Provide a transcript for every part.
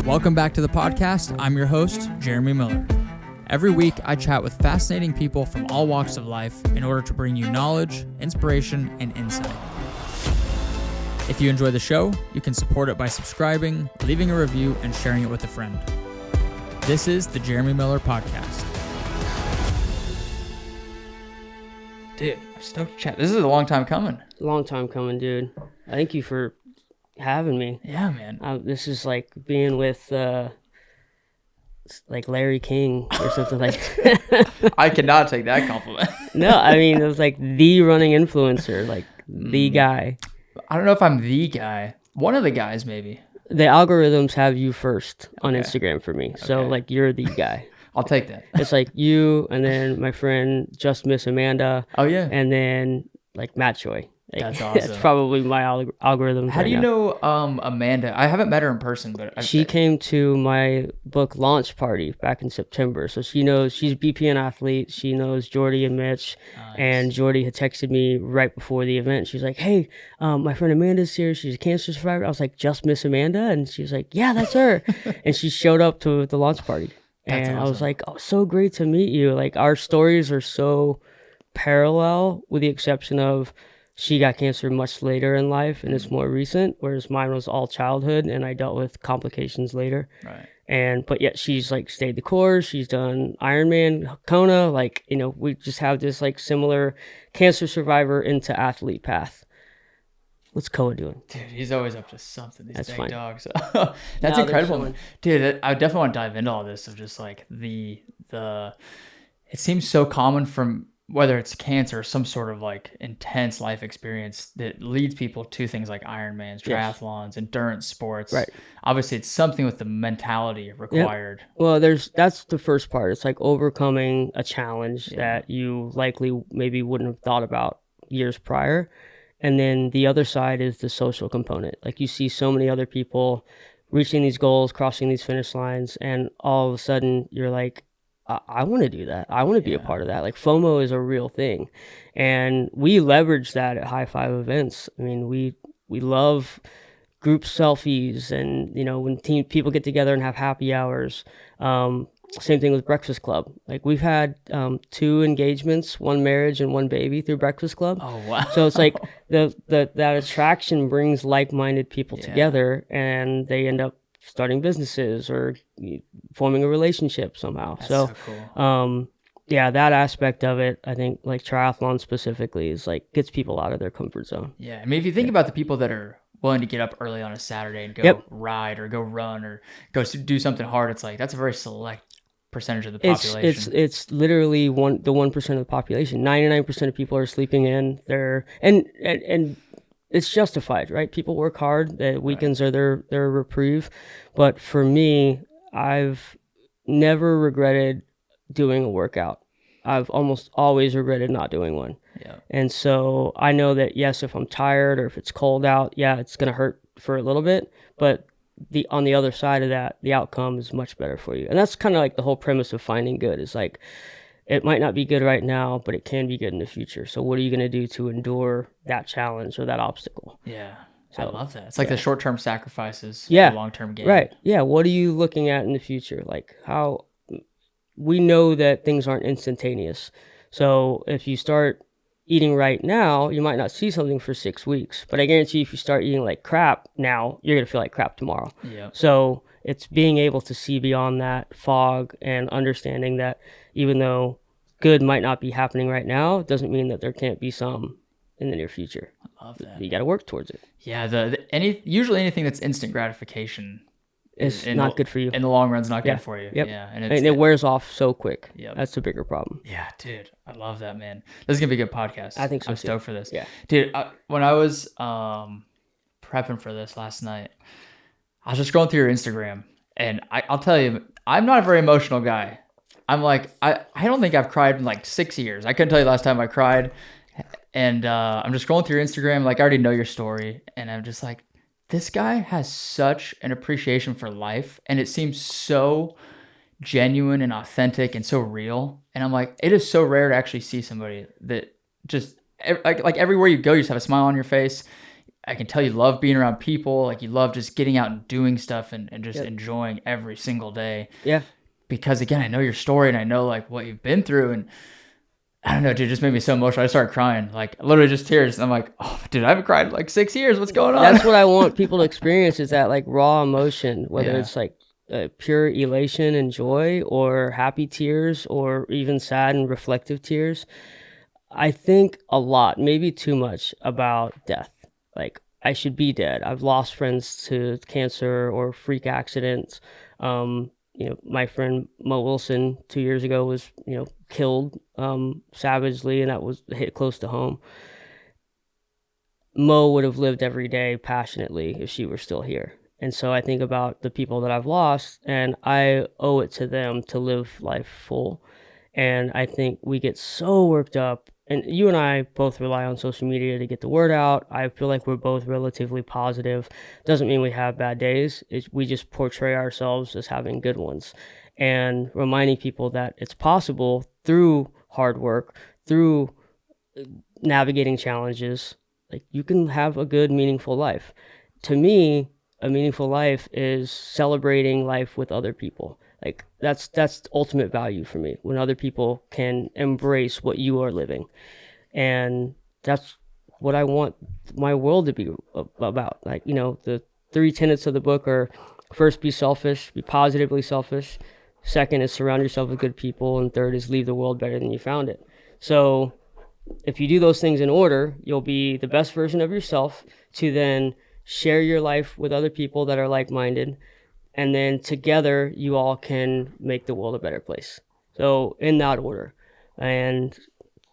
Welcome back to the podcast. I'm your host, Jeremy Miller. Every week, I chat with fascinating people from all walks of life in order to bring you knowledge, inspiration, and insight. If you enjoy the show, you can support it by subscribing, leaving a review, and sharing it with a friend. This is the Jeremy Miller Podcast. Dude, I'm stoked to chat. This is a long time coming. Long time coming, dude. Thank you for having me. Yeah, man. This is like being with like Larry King or something like that. I cannot take that compliment. No, I mean, it was like the running influencer, like the guy. I don't know if I'm the guy. One of the guys, maybe. The algorithms have you first on Instagram for me. So like you're the guy. I'll take that. It's like you and then my friend Just Miss Amanda. Oh, yeah. And then like Matt Choi. Like, That's awesome. That's probably my algorithm. How do you know Amanda? I haven't met her in person, but she came to my book launch party back in September. So she knows, she's a BPN athlete. She knows Jordy and Mitch. Nice. And Jordy had texted me right before the event. She's like, hey, my friend Amanda's here. She's a cancer survivor. I was like, Just Miss Amanda? And she was like, yeah, that's her. And she showed up to the launch party. That's and awesome. I was like, oh, so great to meet you. Like our stories are so parallel with the exception of she got cancer much later in life and it's more recent, whereas mine was all childhood and I dealt with complications later. Right. But yet she's like stayed the course. She's done Ironman, Kona. Like, you know, we just have this like similar cancer survivor into athlete path. What's Koa doing? Dude, he's always up to something. These dang dogs. That's incredible. Dude, I definitely want to dive into all this of just like the it seems so common from whether it's cancer or some sort of like intense life experience that leads people to things like Ironmans, triathlons, endurance sports. Right. Obviously, it's something with the mentality required. Yep. Well, that's the first part. It's like overcoming a challenge that you likely maybe wouldn't have thought about years prior. And then the other side is the social component. Like you see so many other people reaching these goals, crossing these finish lines, and all of a sudden you're like, I want to do that. I want to be a part of that. Like FOMO is a real thing. And we leverage that at high five events. I mean, we love group selfies and, you know, when people get together and have happy hours. Same thing with Breakfast Club. Like we've had 2 engagements, 1 marriage and 1 baby through Breakfast Club. Oh, wow. So it's like that attraction brings like-minded people together and they end up starting businesses or forming a relationship somehow. That's so cool. That aspect of it, I think like triathlon specifically is like gets people out of their comfort zone. Yeah. I mean, if you think about the people that are willing to get up early on a Saturday and go ride or go run or go do something hard, it's like, that's a very select percentage of the population. It's literally the 1% of the population. 99% of people are sleeping in there and it's justified, right? People work hard. The weekends are their reprieve. But for me, I've never regretted doing a workout. I've almost always regretted not doing one. Yeah. And so I know that, yes, if I'm tired or if it's cold out, it's going to hurt for a little bit. But on the other side of that, the outcome is much better for you. And that's kind of like the whole premise of finding good is like, it might not be good right now, but it can be good in the future. So what are you going to do to endure that challenge or that obstacle? Yeah. So, I love that. It's like the short-term sacrifices, the long-term gain. Right. Yeah. What are you looking at in the future? Like how we know that things aren't instantaneous. So if you start eating right now, you might not see something for 6 weeks, but I guarantee you if you start eating like crap now, you're going to feel like crap tomorrow. Yeah. So it's being able to see beyond that fog and understanding that even though good might not be happening right now, it doesn't mean that there can't be some in the near future. I love that. You got to work towards it. Yeah. Usually anything that's instant gratification is not good for you. In the long run, it's not good for you. Yep. Yeah. And it wears off so quick. Yep. That's the bigger problem. Yeah, dude. I love that, man. This is going to be a good podcast. I think so. I'm stoked for this. Yeah. Dude, when I was prepping for this last night, I was just scrolling through your Instagram, and I'll tell you, I'm not a very emotional guy. I'm like, I don't think I've cried in like 6 years. I couldn't tell you the last time I cried. And I'm just scrolling through your Instagram, like I already know your story. And I'm just like, this guy has such an appreciation for life. And it seems so genuine and authentic and so real. And I'm like, it is so rare to actually see somebody that just like everywhere you go, you just have a smile on your face. I can tell you love being around people. Like you love just getting out and doing stuff and just Yep. enjoying every single day. Yeah. Because again, I know your story and I know like what you've been through, and I don't know, dude, it just made me so emotional. I started crying, like literally just tears. I'm like, oh, dude, I haven't cried in like 6 years. What's going on? That's what I want people to experience, is that like raw emotion, whether Yeah. it's like pure elation and joy, or happy tears, or even sad and reflective tears. I think a lot, maybe too much, about death. Like, I should be dead. I've lost friends to cancer or freak accidents. My friend Mo Wilson 2 years ago was, killed savagely, and that was hit close to home. Mo would have lived every day passionately if she were still here. And so I think about the people that I've lost, and I owe it to them to live life full. And I think we get so worked up, and you and I both rely on social media to get the word out. I feel like we're both relatively positive. Doesn't mean we have bad days. We just portray ourselves as having good ones, and reminding people that it's possible through hard work, through navigating challenges. Like, you can have a good, meaningful life. To me, a meaningful life is celebrating life with other people. Like, that's ultimate value for me, when other people can embrace what you are living. And that's what I want my world to be about. Like, the 3 tenets of the book are: first, be selfish, be positively selfish. Second is surround yourself with good people. And third is leave the world better than you found it. So if you do those things in order, you'll be the best version of yourself, to then share your life with other people that are like-minded. And then together you all can make the world a better place. So in that order. And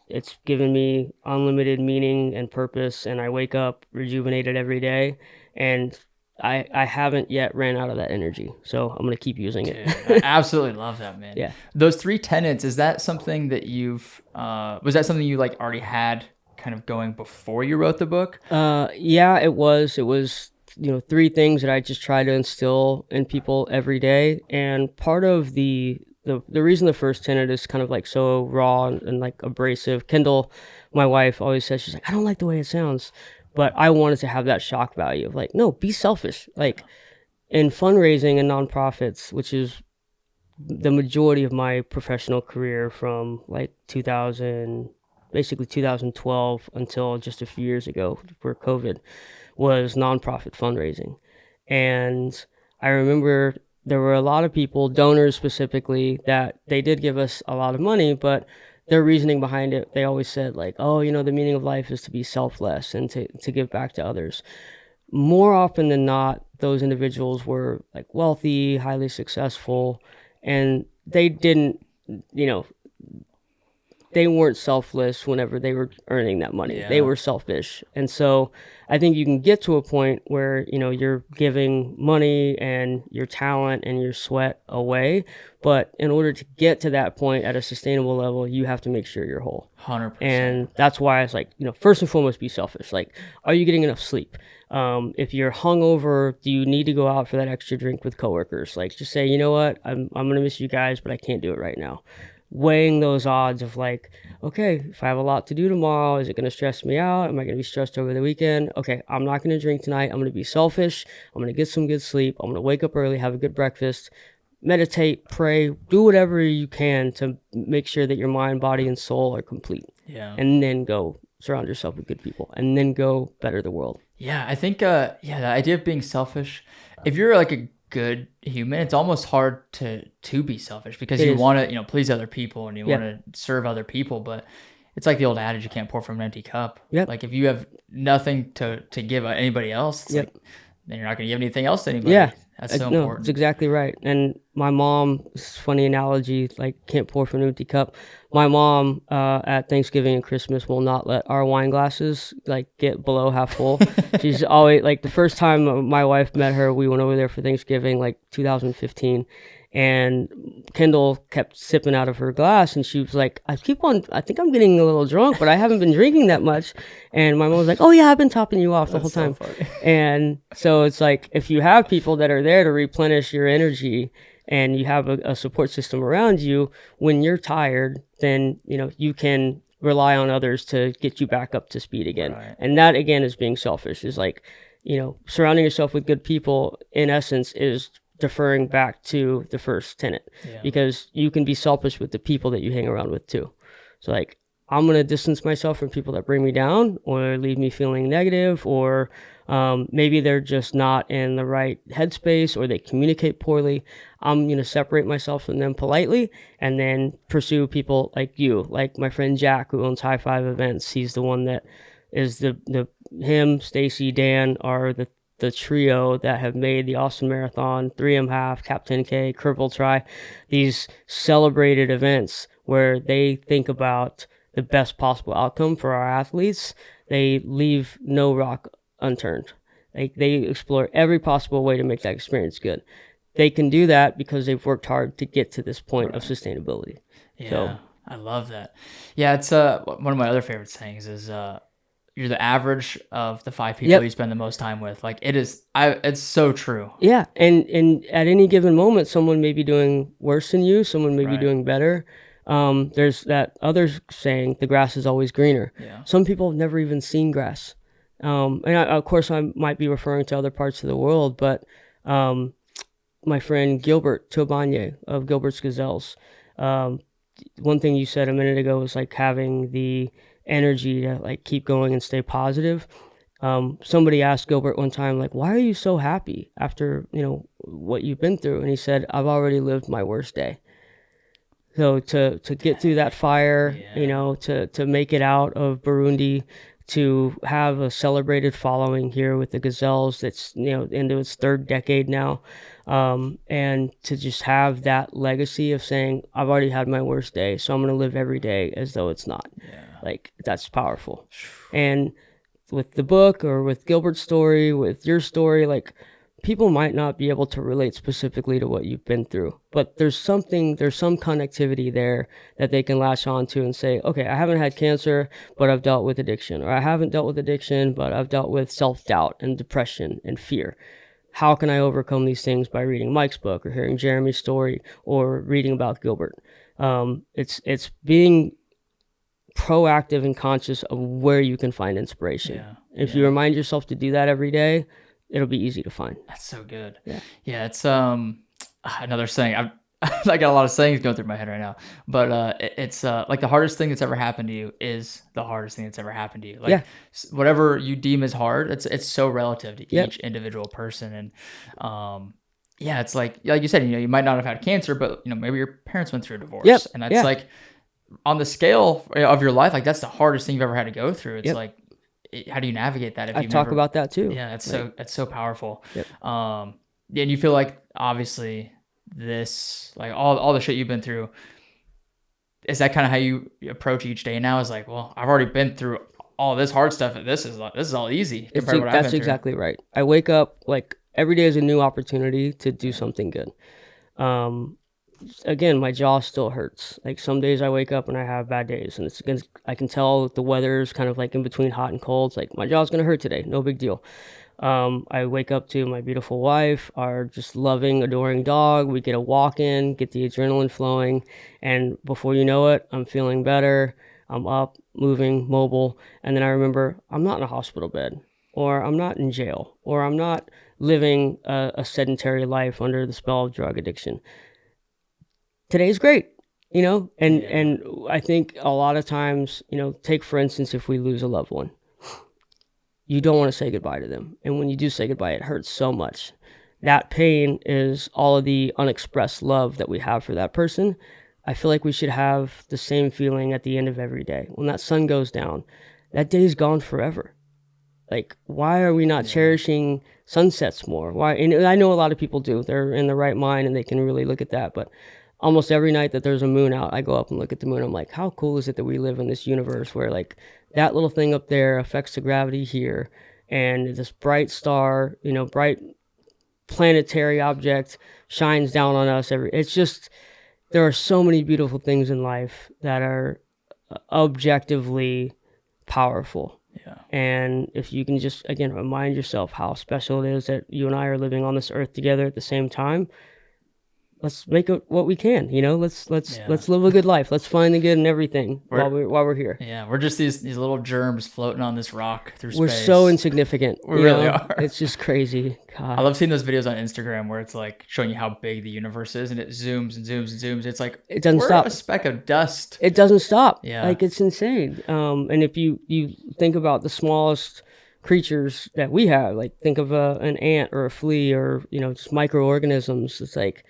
it's given me unlimited meaning and purpose, and I wake up rejuvenated every day, and I haven't yet ran out of that energy. So I'm going to keep using it. Dude, I absolutely love that, man. Yeah. Those 3 tenets, is that something that was that something you like already had kind of going before you wrote the book? Yeah, it was. It was 3 things that I just try to instill in people every day. And part of the reason the first tenet is kind of like so raw and like abrasive, Kendall, my wife, always says, she's like, I don't like the way it sounds. But I wanted to have that shock value of like, no, be selfish. Like, in fundraising and nonprofits, which is the majority of my professional career from like 2012 until just a few years ago for COVID, was nonprofit fundraising. And I remember there were a lot of people, donors specifically, that they did give us a lot of money, but their reasoning behind it, they always said like, oh, the meaning of life is to be selfless and to give back to others. More often than not, those individuals were like wealthy, highly successful, and they didn't, they weren't selfless whenever they were earning that money. Yeah. They were selfish. And so I think you can get to a point where, you're giving money and your talent and your sweat away. But in order to get to that point at a sustainable level, you have to make sure you're whole. 100%. And that's why it's like, first and foremost, be selfish. Like, are you getting enough sleep? If you're hungover, do you need to go out for that extra drink with coworkers? Like, just say, you know what, I'm going to miss you guys, but I can't do it right now. Weighing those odds of like, okay, if I have a lot to do tomorrow, is it going to stress me out? Am I going to be stressed over the weekend? Okay, I'm not going to drink tonight. I'm going to be selfish. I'm going to get some good sleep. I'm going to wake up early, have a good breakfast, meditate, pray, do whatever you can to make sure that your mind, body, and soul are complete. Yeah. And then go surround yourself with good people, and then go better the world. Yeah, I think, the idea of being selfish, if you're like a good human, it's almost hard to be selfish, because you want to, please other people, and you want to serve other people. But it's like the old adage, you can't pour from an empty cup. Yep. Like, if you have nothing to give anybody else, it's like, then you're not going to give anything else to anybody. Yeah. That's so No, important. that's exactly right. And my mom, funny analogy, like can't pour from an empty cup. My mom at Thanksgiving and Christmas will not let our wine glasses like get below half full. She's always like, the first time my wife met her, we went over there for Thanksgiving, like 2015. And Kendall kept sipping out of her glass, and she was like, I think I'm getting a little drunk, but I haven't been drinking that much. And my mom was like, oh yeah, I've been topping you off the whole time. Funny. And so it's like, if you have people that are there to replenish your energy, and you have a support system around you, when you're tired, then you can rely on others to get you back up to speed again. Right. And that again is being selfish, is like, surrounding yourself with good people in essence is deferring back to the first tenet, because you can be selfish with the people that you hang around with too. So like, I'm going to distance myself from people that bring me down or leave me feeling negative, or maybe they're just not in the right headspace or they communicate poorly. I'm going to separate myself from them politely and then pursue people like you, like my friend Jack, who owns High Five Events. He's the one that is him, Stacy, Dan are the trio that have made the Austin Marathon, 3M Half, Cap 10K, Cripple Tri, these celebrated events where they think about the best possible outcome for our athletes. They leave no rock unturned. They explore every possible way to make that experience good. They can do that because they've worked hard to get to this point of sustainability. Yeah, so, I love that. Yeah, it's one of my other favorite sayings is you're the average of the 5 people you spend the most time with. Like it's so true. Yeah, and at any given moment, someone may be doing worse than you. Someone may be doing better. There's that other saying, the grass is always greener. Yeah. Some people have never even seen grass. Of course, I might be referring to other parts of the world, but my friend Gilbert Tobanye of Gilbert's Gazelles, one thing you said a minute ago was like having the energy to like keep going and stay positive. Somebody asked Gilbert one time, like, why are you so happy after, what you've been through? And he said, I've already lived my worst day. So to get through that fire, to make it out of Burundi, to have a celebrated following here with the Gazelles that's, into its 3rd decade now, and to just have that legacy of saying, I've already had my worst day, so I'm going to live every day as though it's not. Yeah. Like, that's powerful. And with the book or with Gilbert's story, with your story, like, people might not be able to relate specifically to what you've been through, but there's some connectivity there that they can latch on to and say, okay, I haven't had cancer, but I've dealt with addiction, or I haven't dealt with addiction, but I've dealt with self-doubt and depression and fear. How can I overcome these things? By reading Mike's book or hearing Jeremy's story or reading about Gilbert. It's being proactive and conscious of where you can find inspiration. Yeah. If you remind yourself to do that every day, it'll be easy to find. That's so good. Yeah. It's another saying. I got a lot of sayings going through my head right now, but it's like the hardest thing that's ever happened to you is the hardest thing that's ever happened to you. Like whatever you deem as hard, it's so relative to each individual person. And it's like you said, you might not have had cancer, but maybe your parents went through a divorce, and that's like on the scale of your life, like that's the hardest thing you've ever had to go through. It's like, how do you navigate that? I talk about that too. Yeah, it's so powerful. And you feel like obviously this, like all the shit you've been through, is that kind of how you approach each day now? Is like, well, I've already been through all this hard stuff, and this is all easy compared to what I've been through. That's exactly right. I wake up like every day is a new opportunity to do something good. Again, my jaw still hurts. Like some days I wake up and I have bad days, and I can tell the weather's kind of like in between hot and cold. It's like my jaw's gonna hurt today, no big deal. I wake up to my beautiful wife, our just loving, adoring dog. We get a walk in, get the adrenaline flowing, and before you know it, I'm feeling better. I'm up, moving, mobile, and then I remember I'm not in a hospital bed, or I'm not in jail, or I'm not living a sedentary life under the spell of drug addiction. Today's great, and I think a lot of times, take for instance, if we lose a loved one, you don't want to say goodbye to them. And when you do say goodbye, it hurts so much. That pain is all of the unexpressed love that we have for that person. I feel like we should have the same feeling at the end of every day. When that sun goes down, that day's gone forever. Like, why are we not cherishing sunsets more? Why? And I know a lot of people do. They're in the right mind and they can really look at that, but almost every night that there's a moon out, I go up and look at the moon. I'm like, how cool is it that we live in this universe where like that little thing up there affects the gravity here, and this bright star, bright planetary object shines down on us. It's just, there are so many beautiful things in life that are objectively powerful. Yeah. And if you can just, again, remind yourself how special it is that you and I are living on this earth together at the same time, make it what we can, let's live a good life. Let's find the good in everything while we're here. Yeah, we're just these little germs floating on this rock through space. We're so insignificant. We really are. It's just crazy. God. I love seeing those videos on Instagram where it's like showing you how big the universe is, and it zooms and zooms and zooms. It's like it doesn't stop. A speck of dust. It doesn't stop. Yeah, like it's insane. And if you think about the smallest creatures that we have, like think of an ant or a flea or just microorganisms. It's like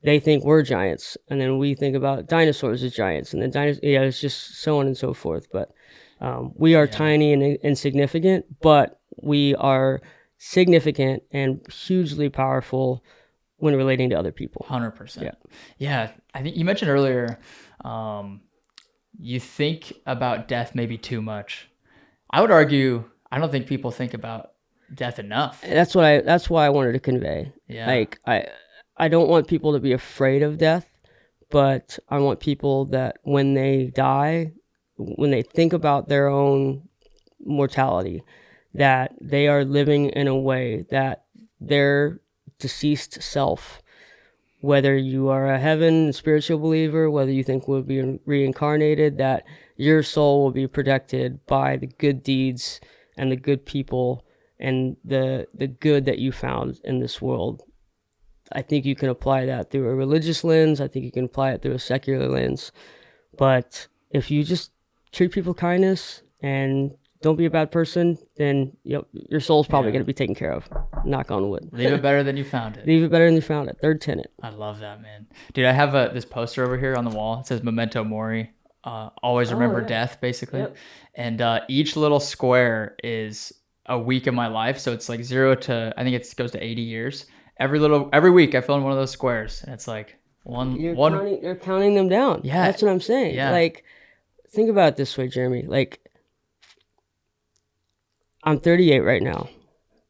they think we're giants, and then we think about dinosaurs as giants, and then it's just so on and so forth. But we are tiny and insignificant, but we are significant and hugely powerful when relating to other people. 100%. Yeah. I think you mentioned earlier, you think about death maybe too much. I would argue, I don't think people think about death enough. That's why I wanted to convey. Yeah. Like I don't want people to be afraid of death, but I want people that when they die, when they think about their own mortality, that they are living in a way that their deceased self, whether you are a heaven spiritual believer, whether you think will be reincarnated, that your soul will be protected by the good deeds and the good people and the good that you found in this world. I think you can apply that through a religious lens. I think you can apply it through a secular lens. But if you just treat people kindness and don't be a bad person, then your soul's probably going to be taken care of. Knock on wood. Leave it better than you found it. Leave it better than you found it. Third tenet. I love that, man. Dude, I have this poster over here on the wall. It says Memento Mori. Always remember death, basically. Yep. And each little square is a week of my life. So it's like 0 to, I think it goes to 80 years. Every week I fill in one of those squares, and it's like you're counting them down. Yeah, that's what I'm saying. Yeah. Like, think about it this way, Jeremy. Like, I'm 38 right now.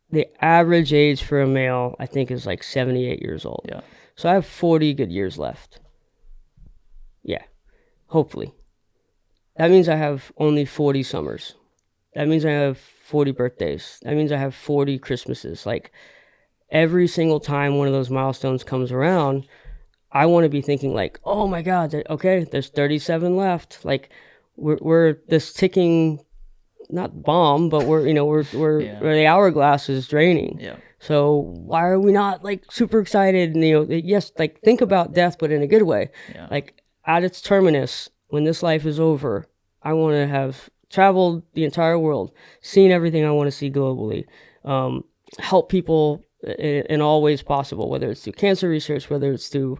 The average age for a male, I think, is like 78 years old. Yeah. So I have 40 good years left. Yeah, hopefully. That means I have only 40 summers. That means I have 40 birthdays. That means I have 40 Christmases. Like, every single time one of those milestones comes around, I want to be thinking like, oh my God, okay, there's 37 left. Like we're this ticking, not bomb, but we're the hourglass is draining. Yeah. So why are we not like super excited? And, yes, like think about death, but in a good way. Yeah. Like at its terminus, when this life is over, I want to have traveled the entire world, seen everything I want to see globally, help people in all ways possible, whether it's through cancer research, whether it's through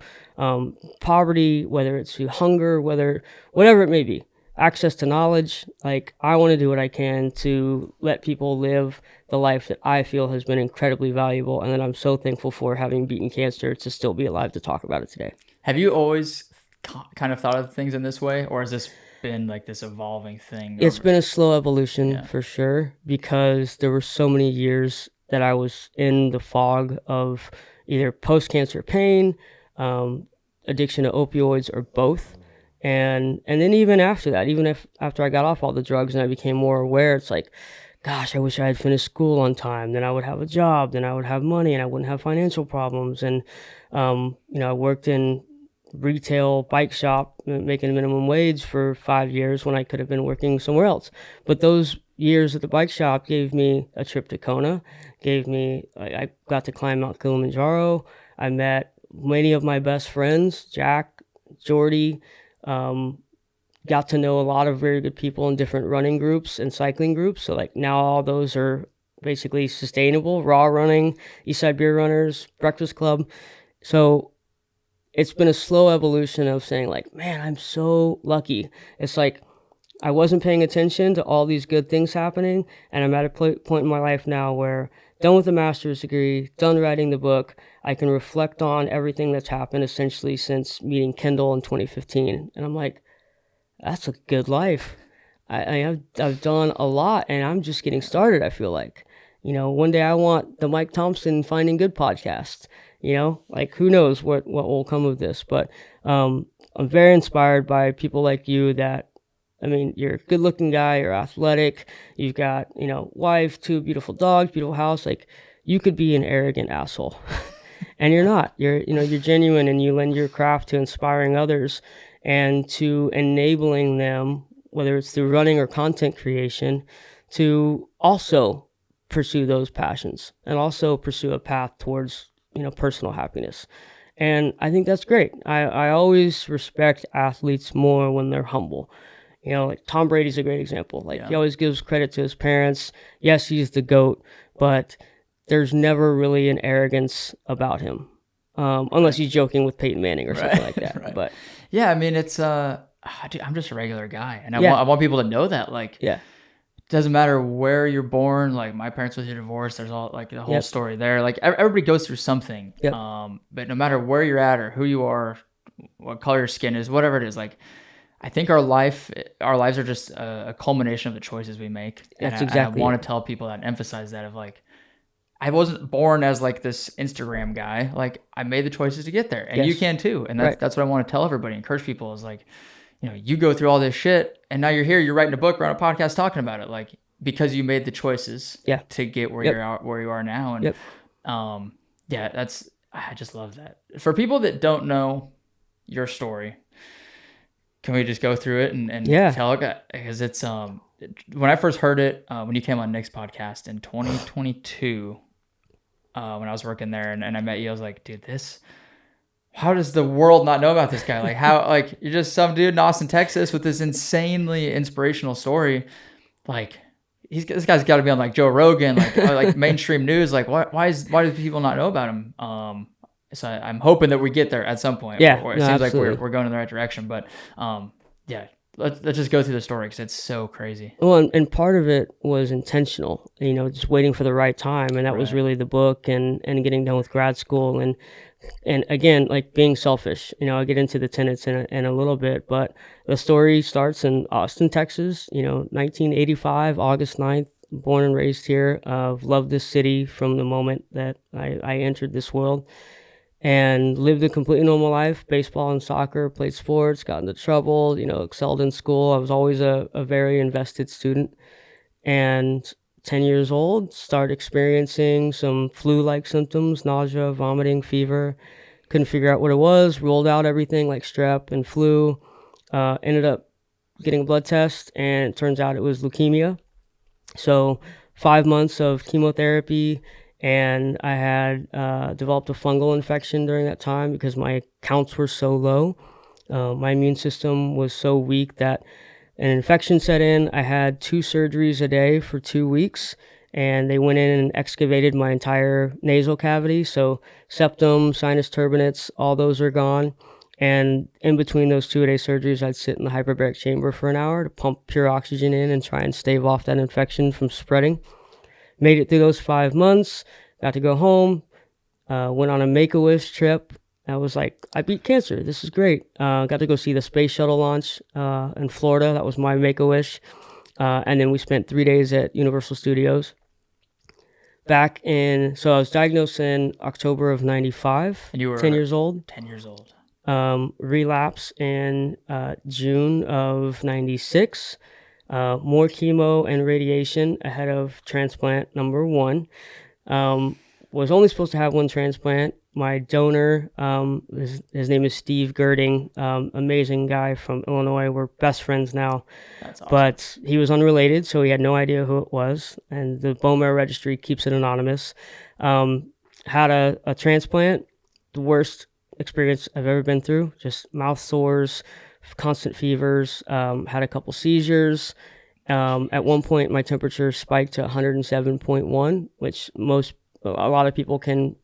poverty, whether it's through hunger, whatever it may be, access to knowledge. Like, I want to do what I can to let people live the life that I feel has been incredibly valuable, and that I'm so thankful for, having beaten cancer, to still be alive to talk about it today. Have you always kind of thought of things in this way, or has this been like this evolving thing? It's been a slow evolution, for sure, because there were so many years that I was in the fog of either post-cancer pain, addiction to opioids, or both. And then even after that, after I got off all the drugs and I became more aware, it's like, gosh, I wish I had finished school on time. Then I would have a job. Then I would have money and I wouldn't have financial problems. And, I worked in retail bike shop making minimum wage for 5 years when I could have been working somewhere else. But those years at the bike shop gave me a trip to Kona, I got to climb Mount Kilimanjaro. I met many of my best friends, Jack, Jordy, got to know a lot of very good people in different running groups and cycling groups. So like now all those are basically sustainable, raw running, Eastside Beer Runners, Breakfast Club. So it's been a slow evolution of saying like, man, I'm so lucky. It's like I wasn't paying attention to all these good things happening, and I'm at a point in my life now where, done with a master's degree, done writing the book, I can reflect on everything that's happened essentially since meeting Kendall in 2015. And I'm like, that's a good life. I've done a lot, and I'm just getting started, I feel like. One day I want the Mike Thompson Finding Good podcast. Like who knows what will come of this. But I'm very inspired by people like you that, you're a good looking guy, you're athletic, you've got, wife, 2 beautiful dogs, beautiful house. Like, you could be an arrogant asshole. And you're not. You're genuine, and you lend your craft to inspiring others and to enabling them, whether it's through running or content creation, to also pursue those passions and also pursue a path towards, personal happiness. And I think that's great. I always respect athletes more when they're humble. Like Tom Brady's a great example. Like, he always gives credit to his parents. Yes, he's the GOAT, but there's never really an arrogance about him. Unless he's joking with Peyton Manning or something like that. Right. But yeah, I mean, dude, I'm just a regular guy, and Yeah. I want people to know that. Like, yeah, it doesn't matter where you're born. Like, my parents went through divorce. There's all like the whole Yep. story there. Like, everybody goes through something. Yep. But no matter where you're at or who you are, what color your skin is, whatever it is, like, I think our lives are just a culmination of the choices we make. That's and exactly I want it. to tell people that and emphasize that of like, I wasn't born as like this Instagram guy. Like, I made the choices to get there, and you Yes. can too. And Right. that's what I want to tell everybody, encourage people is like, you go through all this shit, and now you're here, you're writing a book, or on a podcast talking about it, like, because you made the choices Yeah. to get where Yep. where you are now. And Yep. yeah, I just love that. For people that don't know your story, can we just go through it and Yeah. tell it? Because it's when I first heard it, when you came on Nick's podcast in 2022, when I was working there and I met you, I was like, dude, how does the world not know about this guy? Like, how, like, you're just some dude in Austin, Texas with this insanely inspirational story. Like, this guy's got to be on like Joe Rogan, like mainstream news. Like, why do people not know about him? So I'm hoping that we get there at some point. Yeah, Or it no, seems absolutely. like we're going in the right direction. But yeah, let's just go through the story because it's so crazy. Well, and part of it was intentional, just waiting for the right time. And that was Right. really the book and getting done with grad school. And again, like being selfish, I'll get into the tenets in a little bit, but the story starts in Austin, Texas, 1985, August 9th, born and raised here. Loved this city from the moment that I entered this world. And lived a completely normal life, baseball and soccer, played sports, got into trouble, excelled in school. I was always a very invested student. And 10 years old, started experiencing some flu-like symptoms, nausea, vomiting, fever. Couldn't figure out what it was, ruled out everything like strep and flu. Ended up getting a blood test, and it turns out it was leukemia. So 5 months of chemotherapy, and I had developed a fungal infection during that time because my counts were so low. My immune system was so weak that an infection set in. I had 2 surgeries a day for 2 weeks, and they went in and excavated my entire nasal cavity. So septum, sinus turbinates, all those are gone. And in between those 2-a-day surgeries, I'd sit in the hyperbaric chamber for an hour to pump pure oxygen in and try and stave off that infection from spreading. Made it through those 5 months, got to go home, went on a Make-A-Wish trip. I was like, I beat cancer. This is great. Got to go see the space shuttle launch in Florida. That was my Make-A-Wish. And then we spent 3 days at Universal Studios. So I was diagnosed in October of 95, And you were 10 years old. 10 years old. Relapse in June of 96. More chemo and radiation ahead of transplant number 1. Was only supposed to have 1 transplant. My donor, his name is Steve Girding, amazing guy from Illinois. We're best friends now. That's awesome. But he was unrelated, so he had no idea who it was. And the bone marrow registry keeps it anonymous. Had a transplant, the worst experience I've ever been through. Just mouth sores, constant fevers, had a couple seizures. At one point, my temperature spiked to 107.1, which a lot of people can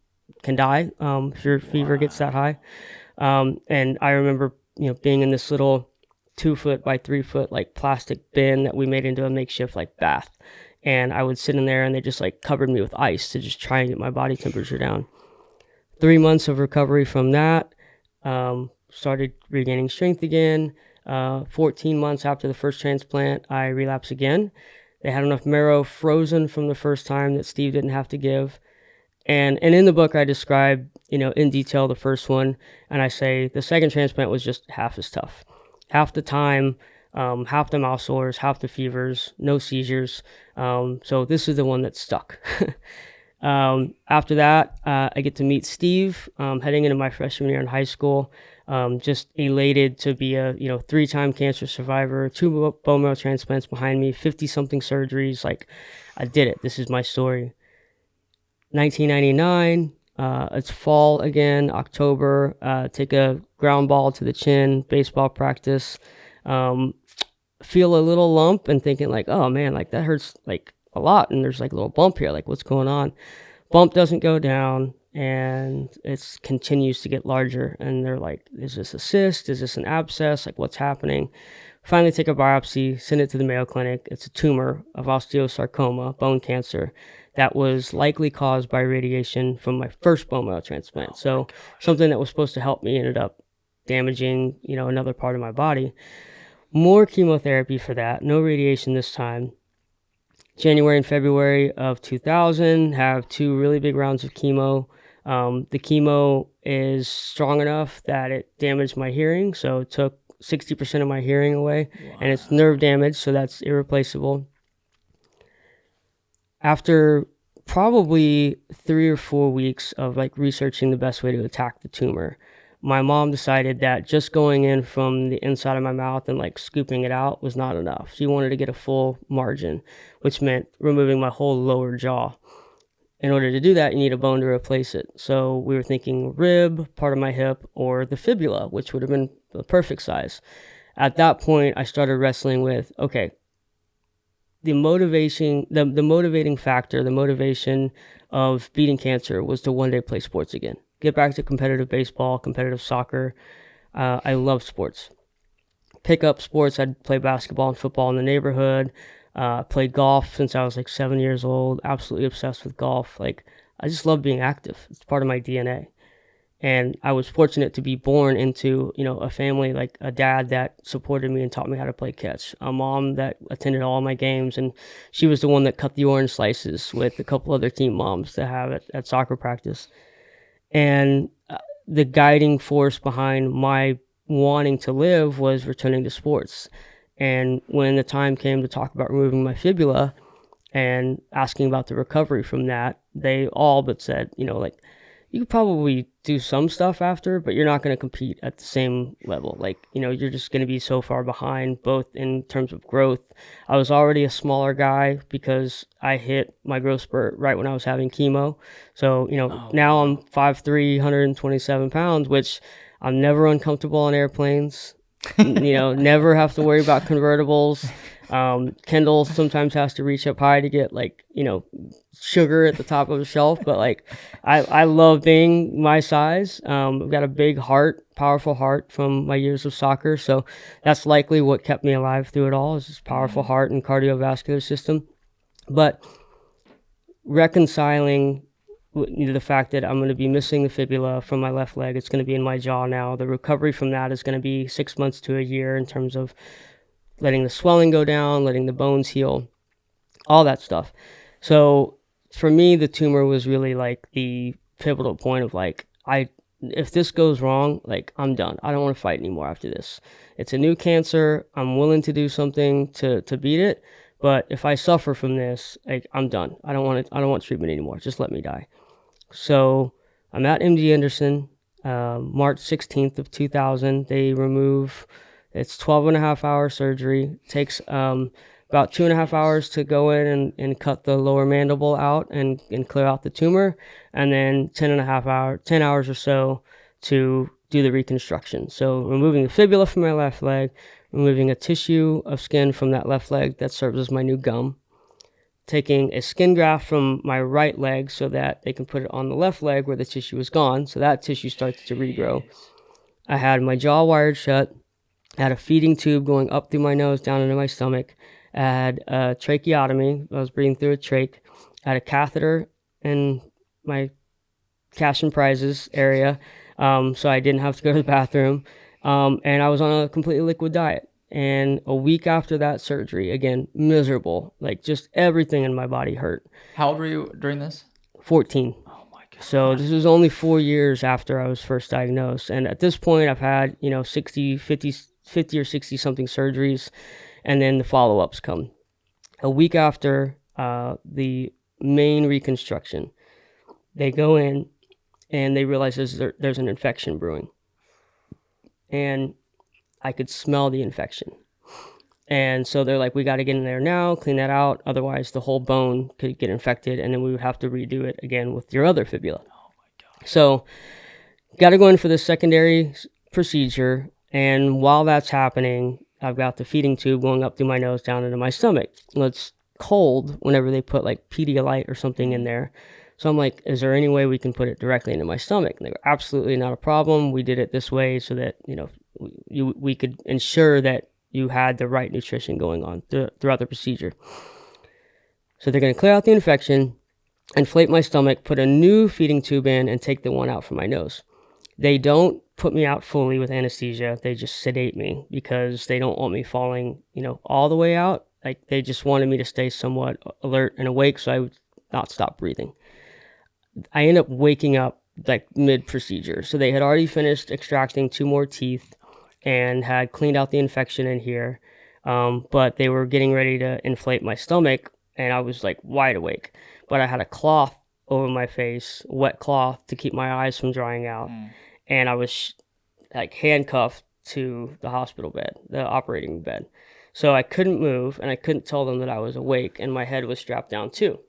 die if your fever gets that high. And I remember, being in this little 2-foot by 3-foot like plastic bin that we made into a makeshift like bath. And I would sit in there and they just like covered me with ice to just try and get my body temperature down. 3 months of recovery from that. Started regaining strength again. 14 months after the first transplant, I relapsed again. They had enough marrow frozen from the first time that Steve didn't have to give. And in the book, I describe, in detail the first one, and I say the second transplant was just half as tough. Half the time, half the mouth sores, half the fevers, no seizures. So this is the one that stuck. After that, I get to meet Steve, heading into my freshman year in high school. Just elated to be a 3-time cancer survivor, 2 bone marrow transplants behind me, 50-something surgeries. Like, I did it. This is my story. 1999. It's fall again, October. Take a ground ball to the chin, baseball practice. Feel a little lump and thinking like, oh man, like that hurts like a lot, and there's like a little bump here. Like, what's going on? Bump doesn't go down, and it continues to get larger. And they're like, is this a cyst? Is this an abscess? Like, what's happening? Finally take a biopsy, send it to the Mayo Clinic. It's a tumor of osteosarcoma, bone cancer, that was likely caused by radiation from my first bone marrow transplant. So something that was supposed to help me ended up damaging, another part of my body. More chemotherapy for that, no radiation this time. January and February of 2000, have 2 really big rounds of chemo. The chemo is strong enough that it damaged my hearing, so it took 60% of my hearing away. Wow. And it's nerve damage, so that's irreplaceable. After probably 3 or 4 weeks of like researching the best way to attack the tumor, my mom decided that just going in from the inside of my mouth and like scooping it out was not enough. She wanted to get a full margin, which meant removing my whole lower jaw. In order to do that, you need a bone to replace it. So we were thinking rib, part of my hip, or the fibula, which would have been the perfect size. At that point, I started wrestling with, okay, the motivating factor, the motivation of beating cancer was to one day play sports again. Get back to competitive baseball, competitive soccer. I love sports. Pick up sports. I'd play basketball and football in the neighborhood. Played golf since I was like 7 years old. Absolutely obsessed with golf. Like, I just love being active. It's part of my DNA. And I was fortunate to be born into, a family, like a dad that supported me and taught me how to play catch, a mom that attended all my games, and she was the one that cut the orange slices with a couple other team moms to have at soccer practice. And the guiding force behind my wanting to live was returning to sports. And when the time came to talk about removing my fibula and asking about the recovery from that, they all but said, you could probably do some stuff after, but you're not going to compete at the same level. Like, you're just going to be so far behind, both in terms of growth. I was already a smaller guy because I hit my growth spurt right when I was having chemo. So, now I'm 5'3", 127 pounds, which I'm never uncomfortable on airplanes. Never have to worry about convertibles. Kendall sometimes has to reach up high to get sugar at the top of the shelf, but I love being my size. I've got a big heart, powerful heart from my years of soccer, so that's likely what kept me alive through it all, is this powerful heart and cardiovascular system. But reconciling the fact that I'm going to be missing the fibula from my left leg, it's going to be in my jaw now. The recovery from that is going to be 6 months to a year in terms of letting the swelling go down, letting the bones heal, all that stuff. So for me, the tumor was really like the pivotal point of if this goes wrong, I'm done. I don't want to fight anymore after this. It's a new cancer. I'm willing to do something to beat it. But if I suffer from this, I'm done. I don't want treatment anymore. Just let me die. So I'm at MD Anderson, March 16th of 2000. They remove, it's 12.5-hour surgery. It takes about 2.5 hours to go in and cut the lower mandible out and clear out the tumor. And then 10 hours or so to do the reconstruction. So removing the fibula from my left leg, removing a tissue of skin from that left leg that serves as my new gum, taking a skin graft from my right leg so that they can put it on the left leg where the tissue is gone, so that tissue starts to regrow. I had my jaw wired shut. I had a feeding tube going up through my nose, down into my stomach. I had a tracheotomy. I was breathing through a trach. I had a catheter in my cash and prizes area, so I didn't have to go to the bathroom. And I was on a completely liquid diet. And a week after that surgery, again, miserable. Just everything in my body hurt. How old were you during this? 14. Oh my God. So this was only 4 years after I was first diagnosed. And at this point, I've had, 50 or 60 something surgeries. And then the follow-ups come. A week after the main reconstruction, They go in and they realize there's an infection brewing. And I could smell the infection. And so they're like, we got to get in there now, clean that out. Otherwise, the whole bone could get infected, and then we would have to redo it again with your other fibula. Oh my God. So got to go in for this secondary procedure. And while that's happening, I've got the feeding tube going up through my nose down into my stomach. Well, it's cold whenever they put like Pedialyte or something in there. So I'm like, is there any way we can put it directly into my stomach? And they go, absolutely not a problem. We did it this way so that, we could ensure that you had the right nutrition going on throughout the procedure. So they're going to clear out the infection, inflate my stomach, put a new feeding tube in, and take the one out from my nose. They don't put me out fully with anesthesia. They just sedate me because they don't want me falling, all the way out. Like, they just wanted me to stay somewhat alert and awake so I would not stop breathing. I end up waking up like mid-procedure. So they had already finished extracting 2 more teeth and had cleaned out the infection in here. But they were getting ready to inflate my stomach, and I was like wide awake. But I had a cloth over my face, wet cloth, to keep my eyes from drying out. And I was like handcuffed to the hospital bed, the operating bed. So I couldn't move, and I couldn't tell them that I was awake, and my head was strapped down too.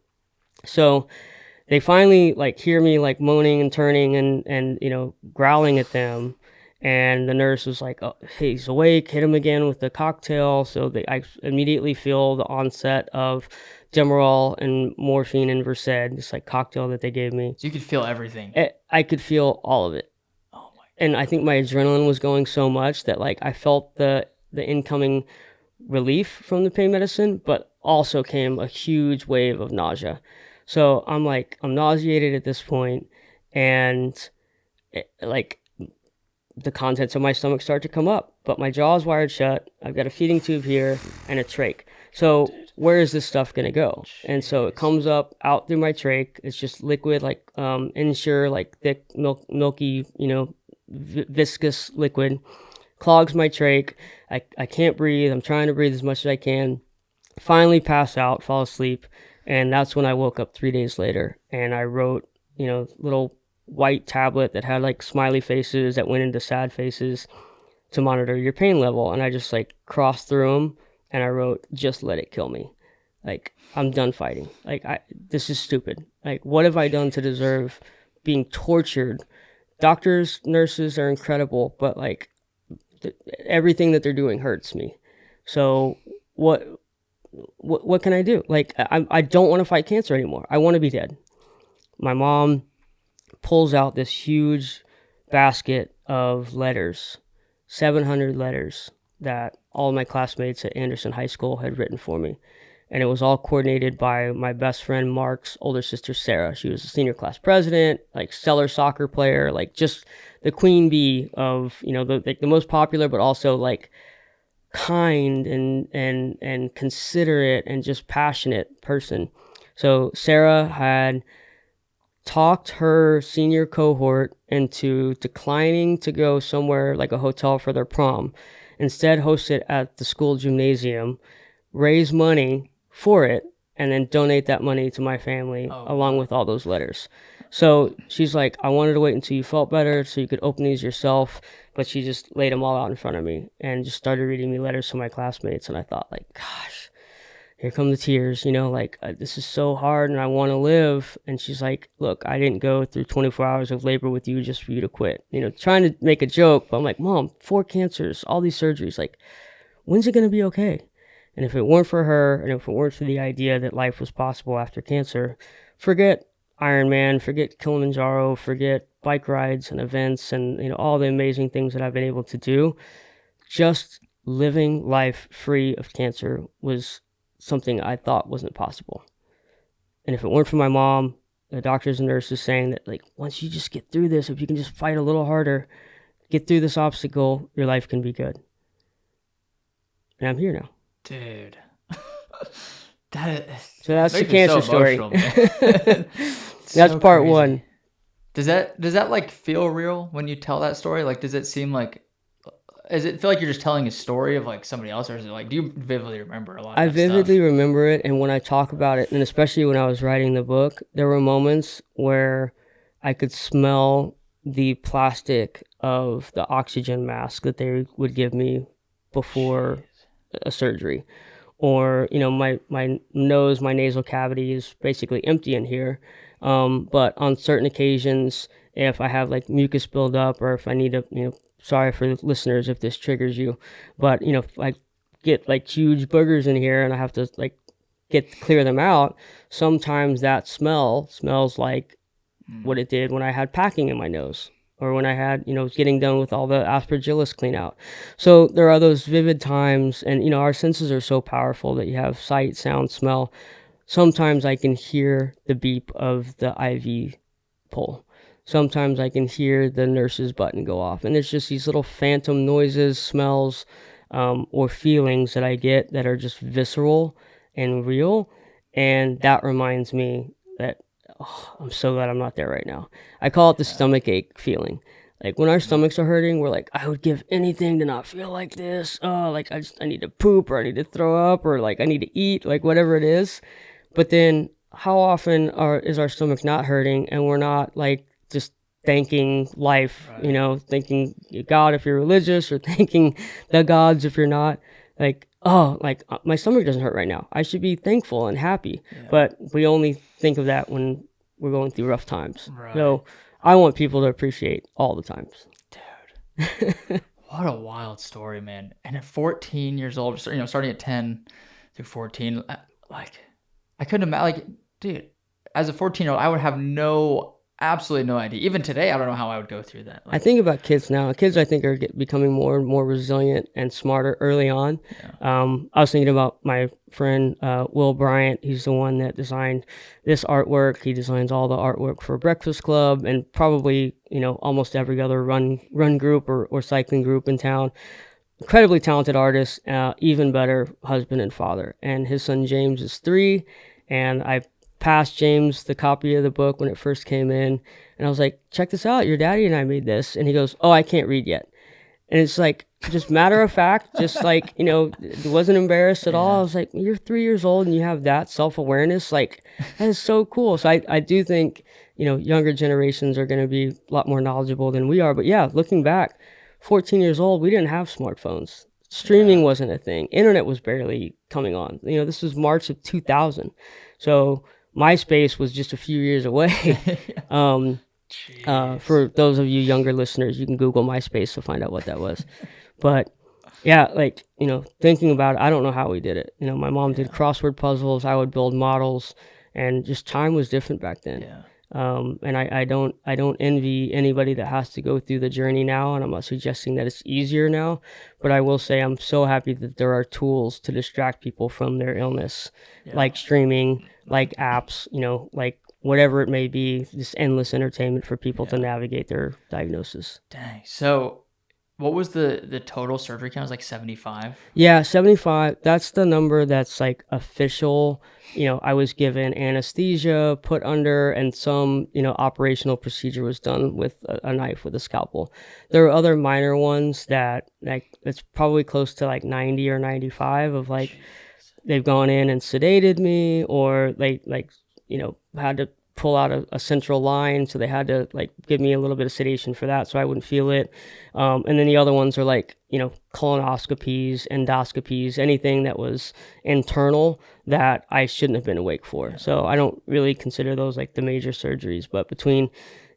So they finally hear me moaning and turning and growling at them. And the nurse was like, oh, hey, he's awake, hit him again with the cocktail. So I immediately feel the onset of Demerol and morphine and Versed, this cocktail that they gave me. So you could feel everything. I could feel all of it. Oh my God. And I think my adrenaline was going so much that I felt the incoming relief from the pain medicine, but also came a huge wave of nausea. So I'm nauseated at this point, and the contents of my stomach start to come up, but my jaw is wired shut. I've got a feeding tube here and a trach. So where is this stuff going to go? And so it comes up out through my trach. It's just liquid, Ensure, thick, milky, viscous liquid. Clogs my trach. I can't breathe. I'm trying to breathe as much as I can. Finally pass out, fall asleep. And that's when I woke up 3 days later, and I wrote, little white tablet that had smiley faces that went into sad faces to monitor your pain level. And I just crossed through them, and I wrote, just let it kill me. I'm done fighting. This is stupid. What have I done to deserve being tortured? Doctors, nurses are incredible, but everything that they're doing hurts me. So what can I do? I don't want to fight cancer anymore. I want to be dead. My mom pulls out this huge basket of letters, 700 letters that all my classmates at Anderson High School had written for me. And it was all coordinated by my best friend Mark's older sister Sarah. She was a senior class president, stellar soccer player, just the queen bee of, the most popular, but also kind and considerate and just passionate person. So Sarah had talked her senior cohort into declining to go somewhere like a hotel for their prom. Instead, host it at the school gymnasium, raise money for it, and then donate that money to my family along with all those letters. So she's like, I wanted to wait until you felt better so you could open these yourself. But she just laid them all out in front of me and just started reading me letters from my classmates. And I thought, gosh, here come the tears, this is so hard and I want to live. And she's like, look, I didn't go through 24 hours of labor with you just for you to quit. Trying to make a joke, but I'm like, Mom, 4 cancers, all these surgeries, when's it going to be okay? And if it weren't for her, and if it weren't for the idea that life was possible after cancer, forget Ironman, forget Kilimanjaro, forget bike rides and events and all the amazing things that I've been able to do. Just living life free of cancer was something I thought wasn't possible. And if it weren't for my mom, the doctors and nurses saying that once you just get through this, if you can just fight a little harder, get through this obstacle, your life can be good. And I'm here now. Dude. So that's the cancer story. That's So part crazy. 1. Does that feel real when you tell that story? Does it seem Is it feel like you're just telling a story of like somebody else, or is it like do you vividly remember a lot of I that stuff? vividly remember it, and when I talk about it, and especially when I was writing the book, there were moments where I could smell the plastic of the oxygen mask that they would give me before a surgery. Or, my nose, my nasal cavity is basically empty in here. But on certain occasions, if I have like mucus buildup, or if I need to, sorry for the listeners if this triggers you, but if I get like huge boogers in here and I have to like clear them out, sometimes that smells like what it did when I had packing in my nose, or when I had, getting done with all the aspergillus clean out. So there are those vivid times, and, our senses are so powerful that you have sight, sound, smell. Sometimes I can hear the beep of the IV pole. Sometimes I can hear the nurse's button go off. And it's just these little phantom noises, smells, or feelings that I get that are just visceral and real. And that reminds me that, oh, I'm so glad I'm not there right now. I call it the stomach ache feeling. Like when our stomachs are hurting, we're like, I would give anything to not feel like this. Oh, like I need to poop, or I need to throw up, or like I need to eat, like whatever it is. But then how often is our stomach not hurting, and we're not like just thanking life, Right. thanking God if you're religious, or thanking the gods if you're not. Like, oh, like my stomach doesn't hurt right now, I should be thankful and happy. Yeah. But we only think of that when we're going through rough times. Right. So I want people to appreciate all the times. Dude, what a wild story, man. And at 14 years old, starting at 10 through 14, like I couldn't imagine, like, dude, as a 14-year-old, I would have absolutely no idea. Even today, I don't know how I would go through that. I think about kids now. Kids, I think, are becoming more and more resilient and smarter early on. Yeah. I was thinking about my friend Will Bryant. He's the one that designed this artwork. He designs all the artwork for Breakfast Club, and probably almost every other run group or cycling group in town. Incredibly talented artist, even better husband and father. And his son James is 3, and I passed James the copy of the book when it first came in, and I was like, check this out, your daddy and I made this. And he goes, oh, I can't read yet. And it's like, just matter of fact, just like, wasn't embarrassed at all. I was like, you're 3 years old and you have that self-awareness. Like, that is so cool. So I do think, younger generations are going to be a lot more knowledgeable than we are. But yeah, looking back, 14 years old, we didn't have smartphones. Streaming wasn't a thing. Internet was barely coming on. This was March of 2000. So MySpace was just a few years away. For those of you younger listeners, you can Google MySpace to find out what that was. But yeah, like, thinking about it, I don't know how we did it. My mom did crossword puzzles. I would build models, and just time was different back then. Yeah. And I don't envy anybody that has to go through the journey now, and I'm not suggesting that it's easier now, but I will say I'm so happy that there are tools to distract people from their illness, like streaming, like apps, like whatever it may be, this endless entertainment for people to navigate their diagnosis. Dang. So what was the total surgery count? It was like 75? Yeah, 75. That's the number that's like official. I was given anesthesia, put under, and some, operational procedure was done with a knife with a scalpel. There are other minor ones that, like, it's probably close to like 90 or 95 of like, they've gone in and sedated me, or they had to pull out a central line, so they had to like give me a little bit of sedation for that so I wouldn't feel it. And then the other ones are like, colonoscopies, endoscopies, anything that was internal that I shouldn't have been awake for. So I don't really consider those like the major surgeries. But between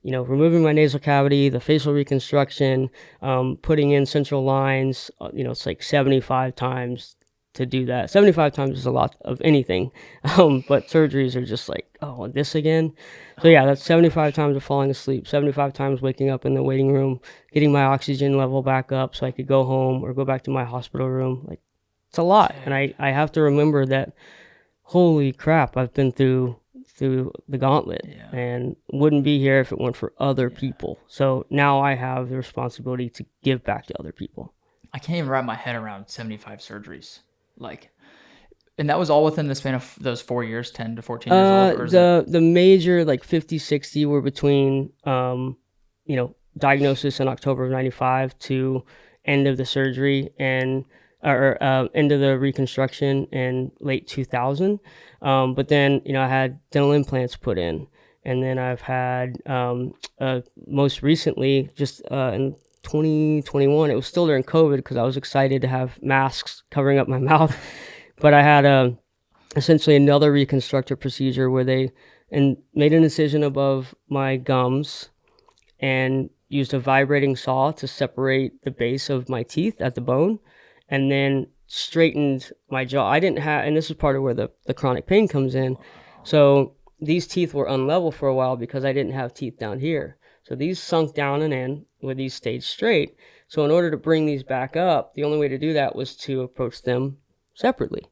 removing my nasal cavity, the facial reconstruction, putting in central lines, it's like 75 times to do that. 75 times is a lot of anything. But surgeries are just like, oh, this again? So yeah, that's 75 times of falling asleep, 75 times waking up in the waiting room, getting my oxygen level back up so I could go home or go back to my hospital room. Like, it's a lot. And I have to remember that, holy crap, I've been through the gauntlet, and wouldn't be here if it weren't for other people. So now I have the responsibility to give back to other people. I can't even wrap my head around 75 surgeries. Like, and that was all within the span of those 4 years, 10 to 14 years old? The major, like 50, 60 were between, diagnosis in October of 95 to end of the surgery and end of the reconstruction in late 2000. But then, I had dental implants put in. And then I've had, most recently, just in 2021, it was still during COVID because I was excited to have masks covering up my mouth. But I had essentially another reconstructive procedure where they made an incision above my gums and used a vibrating saw to separate the base of my teeth at the bone, and then straightened my jaw. I didn't have, and this is part of where the chronic pain comes in. So these teeth were unlevel for a while because I didn't have teeth down here. So these sunk down and in where these stayed straight. So in order to bring these back up, the only way to do that was to approach them separately.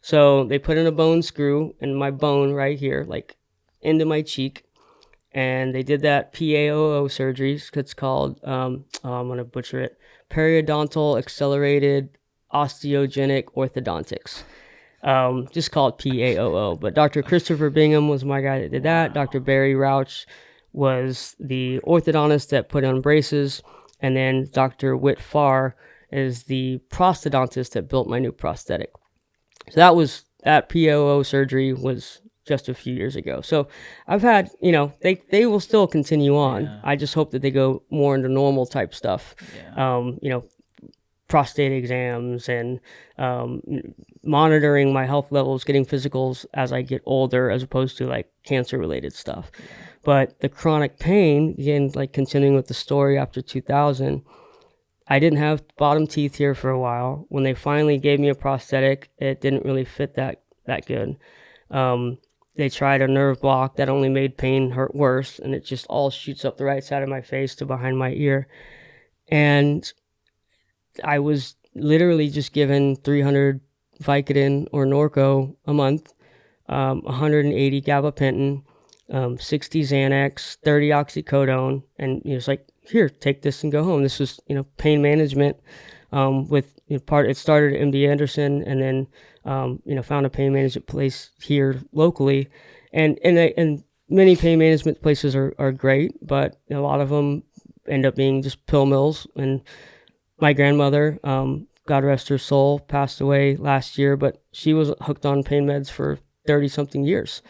So they put in a bone screw in my bone right here, like into my cheek. And they did that PAOO surgeries. It's called, I'm going to butcher it, periodontal accelerated osteogenic orthodontics. Just called PAOO. But Dr. Christopher Bingham was my guy that did that. Dr. Barry Rauch was the orthodontist that put on braces. And then Dr. Whit Farr is the prosthodontist that built my new prosthetic. So that PAOO surgery was just a few years ago. So I've had, they will still continue on. Yeah. I just hope that they go more into normal type stuff. Yeah. Prostate exams and monitoring my health levels, getting physicals as I get older, as opposed to like cancer related stuff. Yeah. But the chronic pain, again, like continuing with the story after 2000, I didn't have bottom teeth here for a while. When they finally gave me a prosthetic, it didn't really fit that good. They tried a nerve block that only made pain hurt worse, and it just all shoots up the right side of my face to behind my ear. And I was literally just given 300 Vicodin or Norco a month, 180 gabapentin, 60 Xanax, 30 oxycodone, and it's like, here, take this and go home. This was, pain management with it started at MD Anderson, and then found a pain management place here locally, and many pain management places are great, but a lot of them end up being just pill mills. And my grandmother, God rest her soul, passed away last year, but she was hooked on pain meds for 30 something years.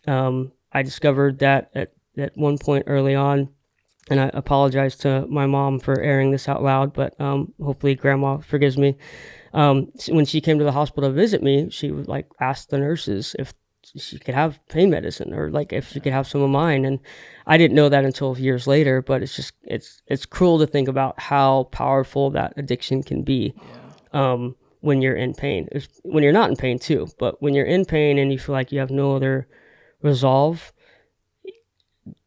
I discovered that at one point early on, and I apologize to my mom for airing this out loud, but hopefully grandma forgives me. When she came to the hospital to visit me, she would ask the nurses if she could have pain medicine, or if she could have some of mine. And I didn't know that until years later, but it's cruel to think about how powerful that addiction can be. Yeah. When you're in pain, when you're not in pain too, but when you're in pain and you feel like you have no other resolve.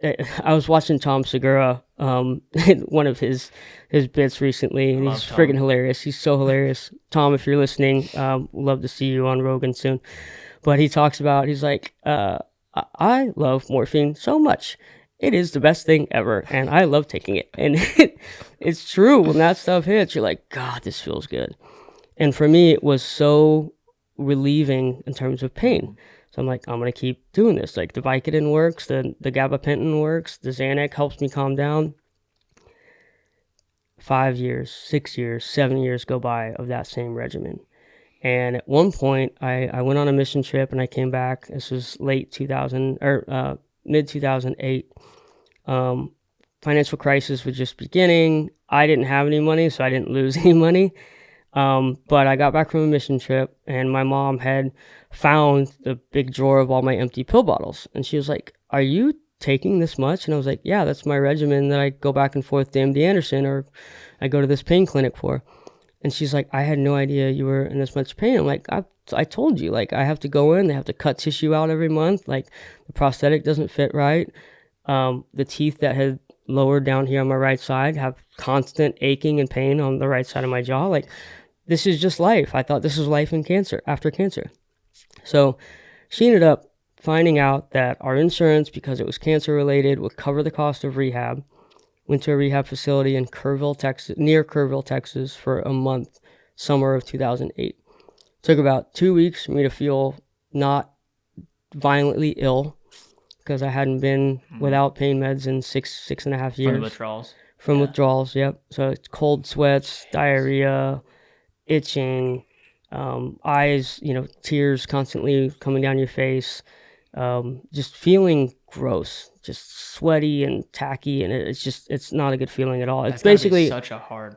I was watching Tom Segura, one of his bits recently, and he's friggin' hilarious. He's so hilarious. Tom, if you're listening, love to see you on Rogan soon. But he talks about, he's like, I love morphine so much. It is the best thing ever, and I love taking it. And it's true. When that stuff hits, you're like, God, this feels good. And for me, it was so relieving in terms of pain. So I'm like, I'm going to keep doing this. Like the Vicodin works, the gabapentin works, the Xanax helps me calm down. 5 years, 6 years, 7 years go by of that same regimen. And at one point, I went on a mission trip and I came back. This was late 2000 or mid 2008. Financial crisis was just beginning. I didn't have any money, so I didn't lose any money. But I got back from a mission trip, and my mom had found the big drawer of all my empty pill bottles. And she was like, are you taking this much? And I was like, yeah, that's my regimen that I go back and forth to MD Anderson, or I go to this pain clinic for. And she's like, I had no idea you were in this much pain. I'm like, I told you, I have to go in, they have to cut tissue out every month. The prosthetic doesn't fit right. The teeth that had lowered down here on my right side have constant aching and pain on the right side of my jaw. This is just life. I thought this was life in cancer, after cancer. So she ended up finding out that our insurance, because it was cancer related, would cover the cost of rehab. Went to a rehab facility in Kerrville, Texas, near Kerrville, Texas, for a month, summer of 2008. Took about 2 weeks for me to feel not violently ill, because I hadn't been without pain meds in six and a half years. From the withdrawals? from Yeah. withdrawals. Yep. So it's cold sweats, diarrhea, itching, eyes, tears constantly coming down your face, just feeling gross, just sweaty and tacky, and it's not a good feeling at all. It's That's gotta be basically such a hard.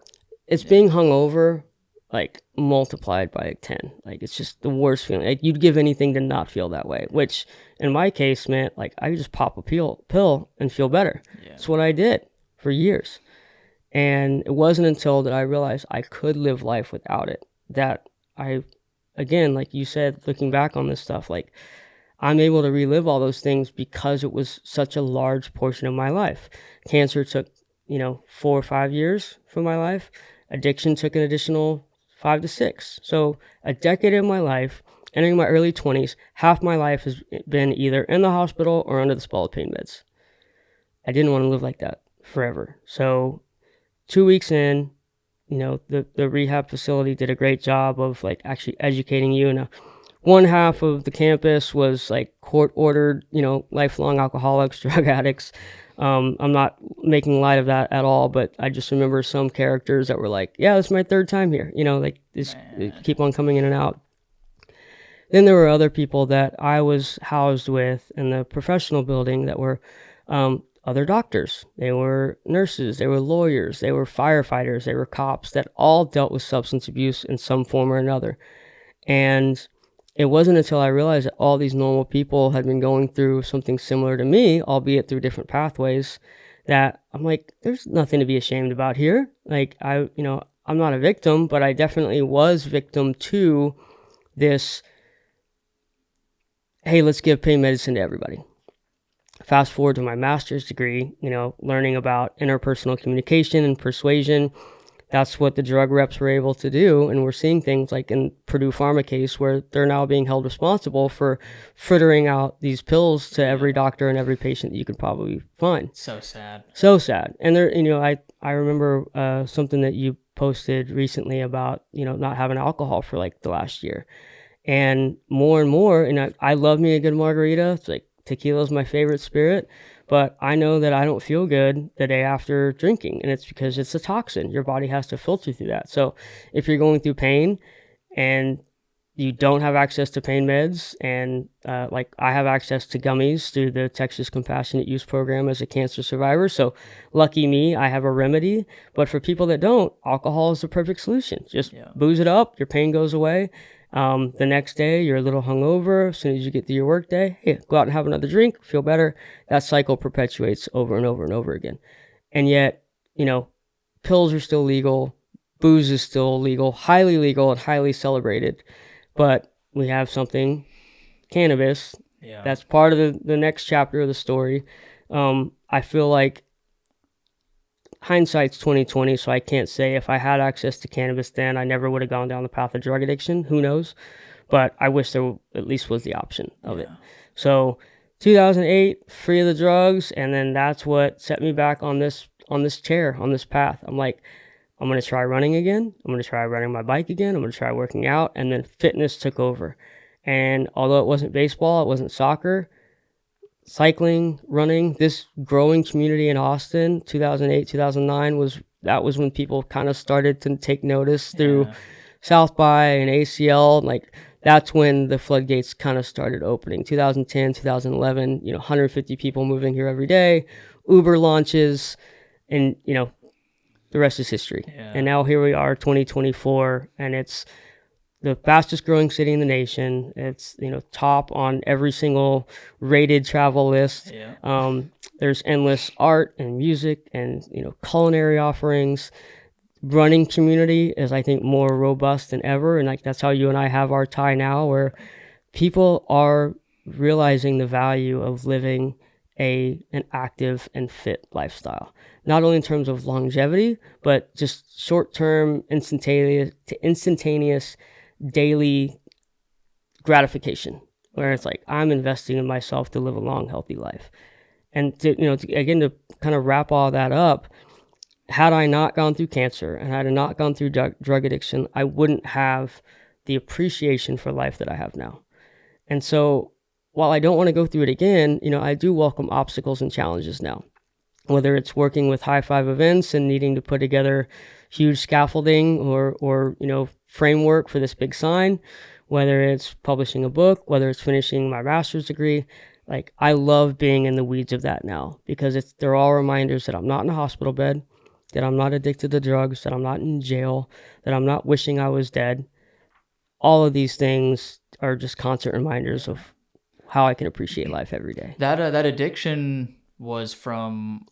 it's being hungover like multiplied by like 10. Like it's just the worst feeling. Like you'd give anything to not feel that way, which in my case meant like I could just pop a pill and feel better. Yeah. That's what I did for years. And it wasn't until that I realized I could live life without it that I, again, like you said, looking back on this stuff, like I'm able to relive all those things because it was such a large portion of my life. Cancer took, 4 or 5 years from my life. Addiction took an additional 5 to 6. So a decade of my life, entering my early 20s, half my life has been either in the hospital or under the spell of pain meds. I didn't want to live like that forever. So 2 weeks in, the rehab facility did a great job of like actually educating you. And one half of the campus was like court ordered, lifelong alcoholics, drug addicts. I'm not making light of that at all, but I just remember some characters that were like, yeah, this is my third time here. Like this, keep on coming in and out. Then there were other people that I was housed with in the professional building that were other doctors. They were nurses, they were lawyers, they were firefighters, they were cops that all dealt with substance abuse in some form or another. And it wasn't until I realized that all these normal people had been going through something similar to me, albeit through different pathways, that I'm like, there's nothing to be ashamed about here. Like I'm not a victim, but I definitely was victim to this, hey, let's give pain medicine to everybody. Fast forward to my master's degree, learning about interpersonal communication and persuasion. That's what the drug reps were able to do. And we're seeing things like in Purdue Pharma case where they're now being held responsible for frittering out these pills to every doctor and every patient that you could probably find. So sad. So sad. And there, I remember something that you posted recently about, not having alcohol for like the last year. And more, and I love me a good margarita. It's like tequila is my favorite spirit. But I know that I don't feel good the day after drinking, and it's because it's a toxin. Your body has to filter through that. So if you're going through pain and you don't have access to pain meds, and like I have access to gummies through the Texas Compassionate Use Program as a cancer survivor. So lucky me, I have a remedy. But for people that don't, alcohol is the perfect solution. Just booze it up, your pain goes away. The next day, you're a little hungover. As soon as you get through your work day, hey, go out and have another drink, feel better. That cycle perpetuates over and over and over again. And yet, pills are still legal. Booze is still legal, highly legal and highly celebrated. But we have something, cannabis, that's part of the next chapter of the story. I feel like hindsight's 2020, so I can't say if I had access to cannabis then, I never would have gone down the path of drug addiction. Who knows? But I wish there at least was the option of it. So 2008, free of the drugs, and then that's what set me back on this chair, on this path. I'm like, I'm going to try running again. I'm going to try riding my bike again. I'm going to try working out. And then fitness took over. And although it wasn't baseball, it wasn't soccer, cycling, running, this growing community in Austin, 2008, 2009 was when people kind of started to take notice through South by and ACL. Like that's when the floodgates kind of started opening. 2010, 2011, 150 people moving here every day, Uber launches, and the rest is history. And now here we are, 2024, and it's the fastest growing city in the nation. It's, top on every single rated travel list. There's endless art and music and, culinary offerings. Running community is, I think, more robust than ever. And like, that's how you and I have our tie now, where people are realizing the value of living an active and fit lifestyle, not only in terms of longevity, but just short-term, instantaneous daily gratification, where it's like I'm investing in myself to live a long, healthy life. And to kind of wrap all that up, had I not gone through cancer and had I not gone through drug addiction, I wouldn't have the appreciation for life that I have now. And so while I don't want to go through it again, I do welcome obstacles and challenges now. whether it's working with high five events and needing to put together huge scaffolding or framework for this big sign, whether it's publishing a book, whether it's finishing my master's degree. Like, I love being in the weeds of that now, because they're all reminders that I'm not in a hospital bed, that I'm not addicted to drugs, that I'm not in jail, that I'm not wishing I was dead. All of these things are just constant reminders of how I can appreciate life every day. That addiction was from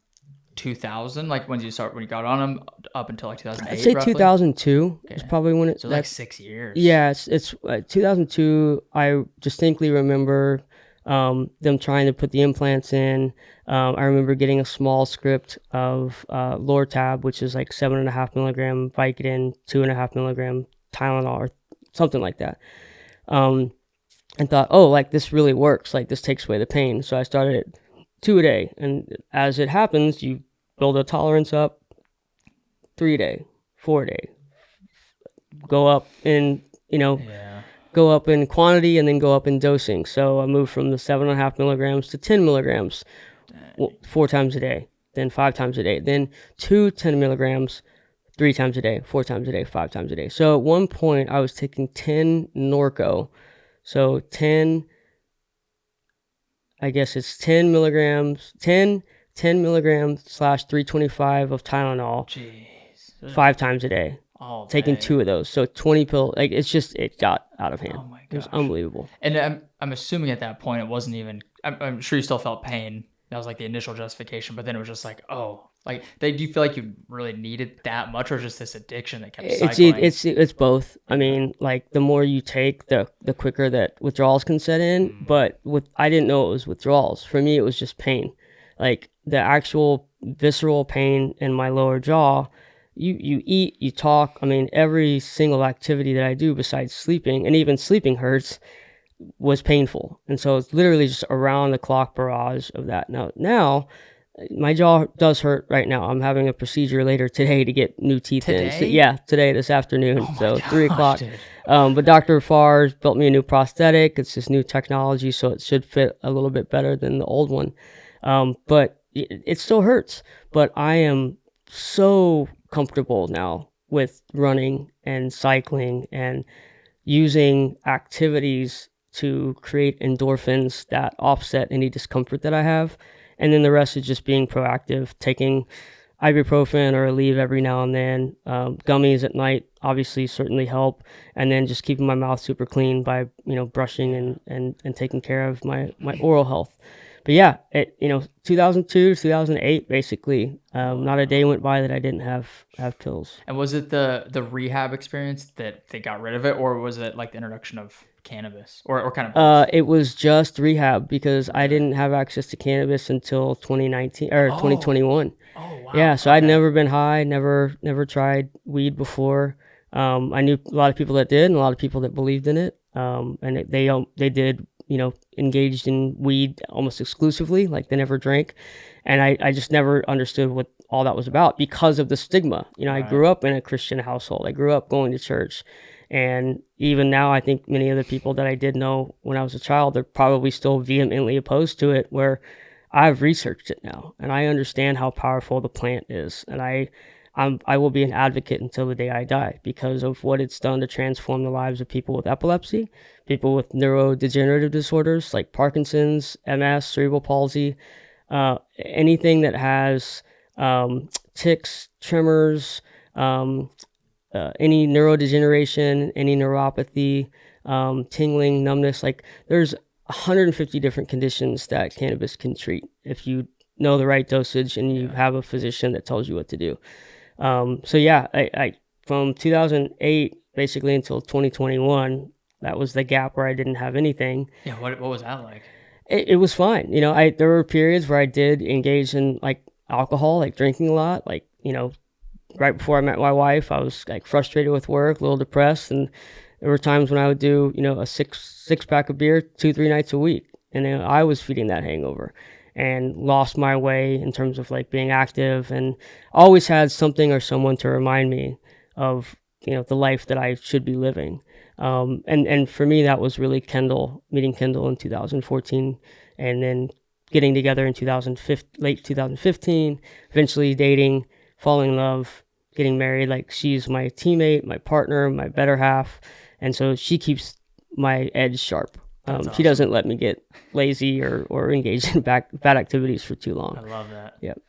2000, like when you got on them, up until like 2008. I'd say roughly? 2002 is probably when it. So like 6 years. Yeah, it's 2002. I distinctly remember them trying to put the implants in. I remember getting a small script of Lortab, which is like 7.5 milligram Vicodin, 2.5 milligram Tylenol, or something like that. And thought, oh, like, this really works. Like, this takes away the pain. So I started at 2 a day. And as it happens, you build a tolerance up. 3 a day, 4 a day. Go up in, go up in quantity and then go up in dosing. So I moved from the 7.5 milligrams to 10 milligrams 4 times a day, then 5 times a day, then 10 milligrams 3 times a day, 4 times a day, 5 times a day. So at one point I was taking 10 Norco. So 10, I guess it's 10 milligrams, 10 milligrams / 325 of Tylenol. Jeez. 5 times a day. Taking 2 of those. So 20 pills. Like, it got out of hand. Oh my gosh. It was unbelievable. And I'm assuming at that point it wasn't even, I'm sure you still felt pain. That was like the initial justification, but then it was just like, oh, like, do you feel like you really needed that much, or just this addiction that kept cycling? It's both. I mean, like, the more you take, the quicker that withdrawals can set in. But I didn't know it was withdrawals. For me, it was just pain. Like, the actual visceral pain in my lower jaw. You eat, you talk. I mean, every single activity that I do besides sleeping, and even sleeping hurts, was painful. And so it's literally just around the clock barrage of that. Now my jaw does hurt right now. I'm having a procedure later today to get new teeth in. So, yeah, today, this afternoon. So 3 o'clock. But Dr. Farr built me a new prosthetic. It's this new technology, so it should fit a little bit better than the old one. But it still hurts. But I am so comfortable now with running and cycling and using activities to create endorphins that offset any discomfort that I have. And then the rest is just being proactive, taking ibuprofen or Aleve every now and then. Gummies at night obviously certainly help. And then just keeping my mouth super clean by, brushing and taking care of my oral health. But yeah, 2002 to 2008, basically, not a day went by that I didn't have pills. And was it the rehab experience that they got rid of it, or was it like the introduction of cannabis, or kind of both? It was just rehab, because I didn't have access to cannabis until 2019 or 2021. Oh wow. Yeah, so I'd never been high, never tried weed before. I knew a lot of people that did, and a lot of people that believed in it. And they did, engaged in weed almost exclusively, like they never drank. And I just never understood what all that was about because of the stigma. I grew up in a Christian household. I grew up going to church. And even now, I think many of the people that I did know when I was a child, they're probably still vehemently opposed to it, where I've researched it now and I understand how powerful the plant is. And I will be an advocate until the day I die, because of what it's done to transform the lives of people with epilepsy, people with neurodegenerative disorders like Parkinson's, MS, cerebral palsy, anything that has tics, tremors, any neurodegeneration, any neuropathy, tingling, numbness. Like, there's 150 different conditions that cannabis can treat if you know the right dosage and you have a physician that tells you what to do. So yeah, I from 2008 basically until 2021, that was the gap where I didn't have anything. Yeah, what was that like? It was fine. There were periods where I did engage in like alcohol, like drinking a lot. Like, right before I met my wife, I was like frustrated with work, a little depressed, and there were times when I would do, a six pack of beer 2-3 nights a week, and then I was feeding that hangover. And lost my way in terms of like being active, and always had something or someone to remind me of, the life that I should be living. And for me, that was really meeting Kendall in 2014, and then getting together in late 2015, eventually dating, falling in love, getting married. Like, she's my teammate, my partner, my better half. And so she keeps my edge sharp. That's She doesn't let me get lazy or engage in bad activities for too long. I love that. Yep.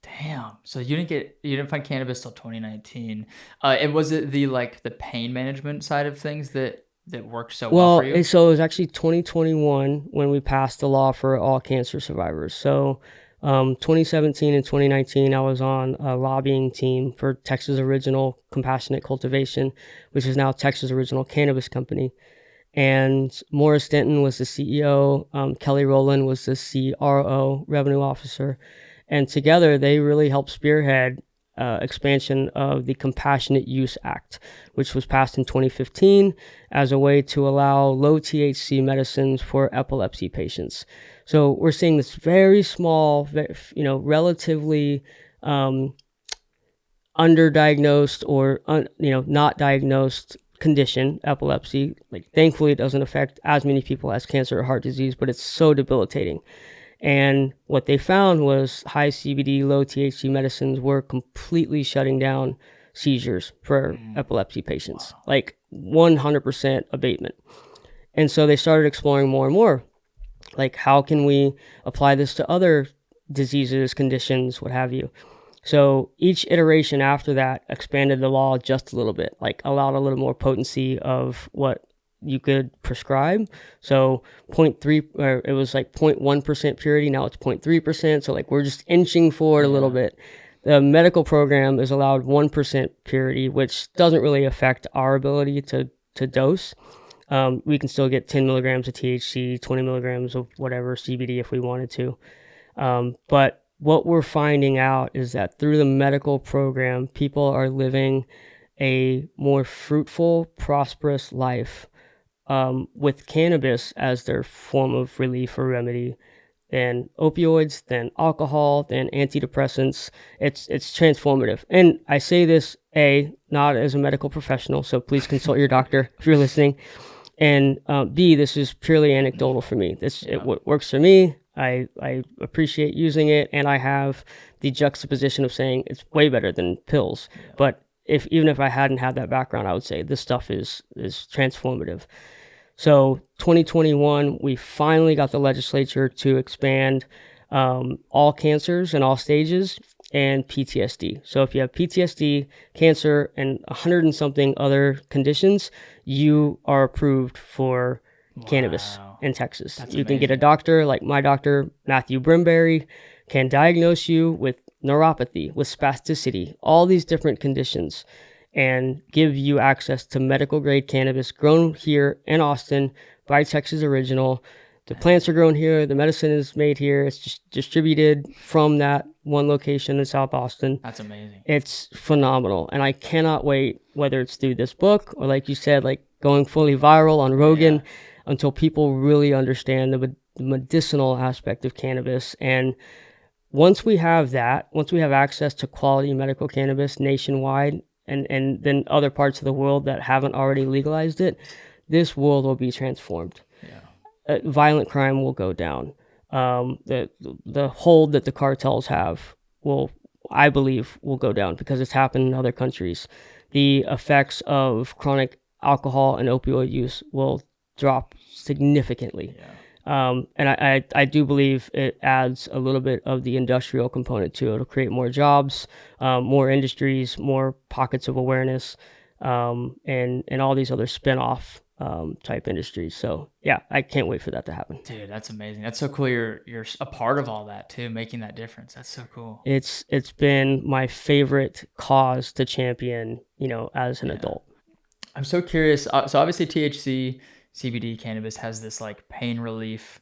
Damn. So you didn't find cannabis till 2019. And was it the pain management side of things that worked so well for you? So it was actually 2021 when we passed the law for all cancer survivors. So 2017 and 2019, I was on a lobbying team for Texas Original Compassionate Cultivation, which is now Texas Original Cannabis Company. And Morris Denton was the CEO. Kelly Rowland was the CRO, revenue officer. And together, they really helped spearhead expansion of the Compassionate Use Act, which was passed in 2015 as a way to allow low THC medicines for epilepsy patients. So we're seeing this very small, relatively underdiagnosed or not diagnosed condition, epilepsy. Like, thankfully, it doesn't affect as many people as cancer or heart disease, but it's so debilitating. And what they found was high CBD, low THC medicines were completely shutting down seizures for epilepsy patients, like 100% abatement. And so they started exploring more and more, like, how can we apply this to other diseases, conditions, what have you. So each iteration after that expanded the law just a little bit, like allowed a little more potency of what you could prescribe. So 0.3, or it was like 0.1% purity. Now it's 0.3%. So like we're just inching forward a little bit. The medical program is allowed 1% purity, which doesn't really affect our ability to dose. We can still get 10 milligrams of THC, 20 milligrams of whatever CBD if we wanted to. But what we're finding out is that through the medical program, people are living a more fruitful, prosperous life with cannabis as their form of relief or remedy than opioids, than alcohol, than antidepressants. It's transformative. And I say this, not as a medical professional, so please consult your doctor if you're listening. And B, this is purely anecdotal for me. What works for me. I appreciate using it, and I have the juxtaposition of saying it's way better than pills. But even if I hadn't had that background, I would say this stuff is transformative. So 2021, we finally got the legislature to expand all cancers in all stages and PTSD. So if you have PTSD, cancer, and 100 and something other conditions, you are approved for cannabis in Texas. You can get a doctor, like my doctor, Matthew Brimberry, can diagnose you with neuropathy, with spasticity, all these different conditions, and give you access to medical grade cannabis grown here in Austin by Texas Original. The plants are grown here. The medicine is made here. It's just distributed from that one location in South Austin. That's amazing. It's phenomenal. And I cannot wait, whether it's through this book or, like you said, like going fully viral on Rogan, until people really understand the medicinal aspect of cannabis. And once we have access to quality medical cannabis nationwide, and then other parts of the world that haven't already legalized it, this world will be transformed. Violent crime will go down. The hold that the cartels have I believe, will go down because it's happened in other countries. The effects of chronic alcohol and opioid use will drop significantly. And I do believe it adds a little bit of the industrial component to it. It'll create more jobs, more industries, more pockets of awareness, and all these other spin-off type industries. So yeah, I can't wait for that to happen. Dude, that's amazing. That's so cool. You're a part of all that too, making that difference. That's so cool. It's been my favorite cause to champion, as an adult. I'm so curious. So obviously THC, CBD, cannabis has this like pain relief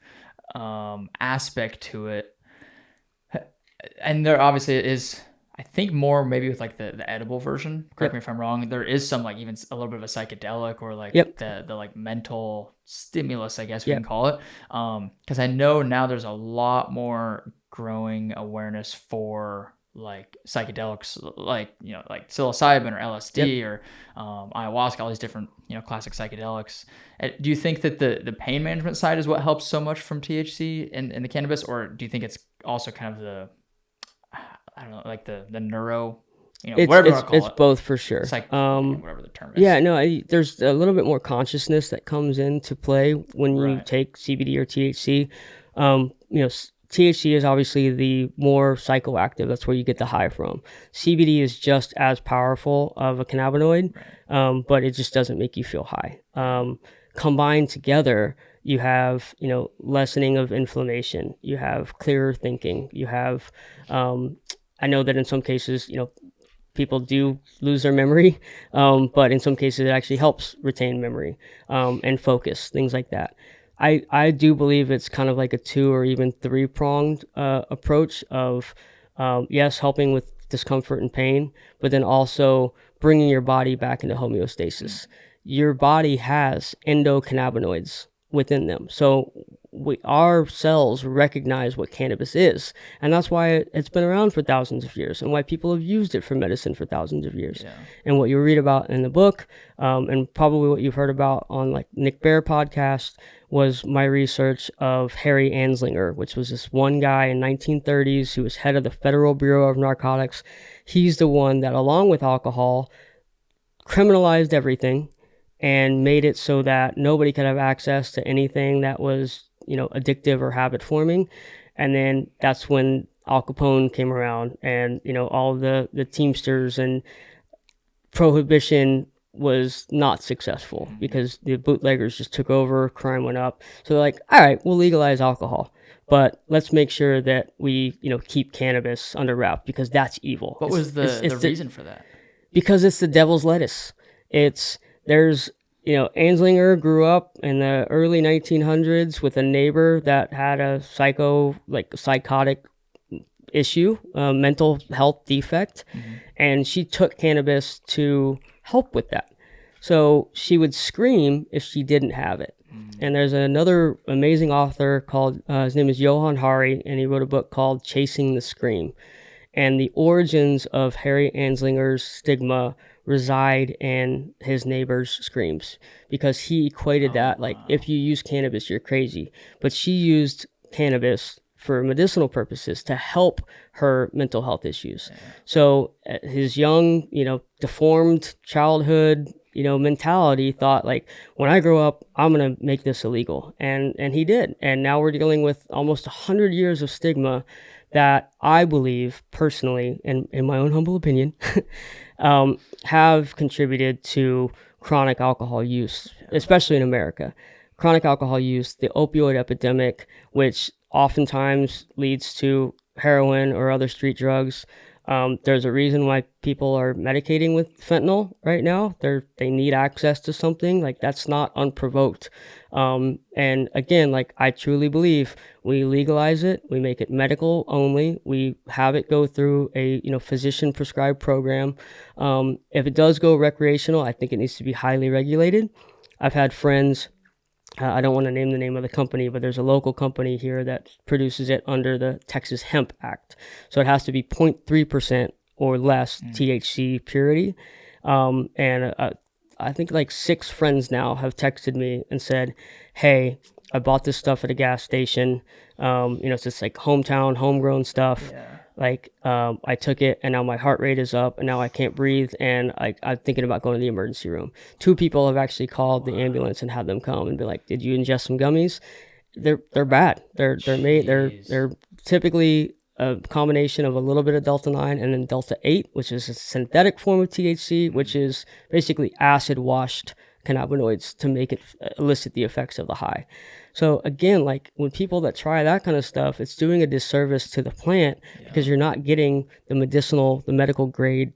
aspect to it, and there obviously is, I think, more maybe with like the edible version. Correct me if I'm wrong. There is some like even a little bit of a psychedelic or like the like mental stimulus, I guess we can call it. Because I know now there's a lot more growing awareness for like psychedelics, like like psilocybin or LSD Yep. or ayahuasca, all these different classic psychedelics. Do you think that the pain management side is what helps so much from THC in the cannabis, or do you think it's also kind of the, I don't know, like the neuro, It's whatever you it's want to call it's it, both for sure. psych, whatever the term Yeah, is. no, there's a little bit more consciousness that comes into play when you Right. take CBD or THC. THC is obviously the more psychoactive. That's where you get the high from. CBD is just as powerful of a cannabinoid, Right. but it just doesn't make you feel high. Combined together, you have lessening of inflammation. You have clearer thinking. You have I know that in some cases, people do lose their memory, but in some cases it actually helps retain memory and focus, things like that. I do believe it's kind of like a two or even three pronged approach of yes, helping with discomfort and pain, but then also bringing your body back into homeostasis. Your body has endocannabinoids within them. So our cells recognize what cannabis is. And that's why it's been around for thousands of years and why people have used it for medicine for thousands of years. Yeah. And what you read about in the book, and probably what you've heard about on like Nick Bare podcast, was my research of Harry Anslinger, which was this one guy in 1930s who was head of the Federal Bureau of Narcotics. He's the one that, along with alcohol, criminalized everything and made it so that nobody could have access to anything that was, addictive or habit forming. And then that's when Al Capone came around and, all the Teamsters and prohibition was not successful because the bootleggers just took over, crime went up. So they're like, all right, we'll legalize alcohol, but let's make sure that we, keep cannabis under wrap because that's evil. What was the reason for that? Because it's the devil's lettuce. There's Anslinger grew up in the early 1900s with a neighbor that had a psychotic issue, mental health defect, and she took cannabis to help with that. So she would scream if she didn't have it. And there's another amazing author called, his name is Johann Hari, and he wrote a book called Chasing the Scream. And the origins of Harry Anslinger's stigma reside in his neighbor's screams because he equated that like, if you use cannabis, you're crazy. But she used cannabis for medicinal purposes to help her mental health issues. So his young, deformed childhood, mentality thought like, when I grow up, I'm going to make this illegal. And he did. And now we're dealing with almost 100 years of stigma that I believe personally, and in my own humble opinion, have contributed to chronic alcohol use, especially in America. Chronic alcohol use, the opioid epidemic, which oftentimes leads to heroin or other street drugs. There's a reason why people are medicating with fentanyl right now. They need access to something. Like, that's not unprovoked. And again, like, I truly believe we legalize it, we make it medical only, we have it go through a physician prescribed program. If it does go recreational, I think it needs to be highly regulated. I've had friends, I don't want to name the name of the company, but there's a local company here that produces it under the Texas Hemp Act. So it has to be 0.3% or less THC purity. And I think like 6 friends now have texted me and said, hey, I bought this stuff at a gas station. It's just like homegrown stuff. Yeah. Like, I took it and now my heart rate is up and now I can't breathe. And I'm thinking about going to the emergency room. 2 people have actually called the ambulance and had them come and be like, did you ingest some gummies? They're bad. They're typically a combination of a little bit of Delta 9 and then Delta 8, which is a synthetic form of THC, which is basically acid washed cannabinoids to make it elicit the effects of the high. So again, like, when people that try that kind of stuff, it's doing a disservice to the plant because you're not getting the medical grade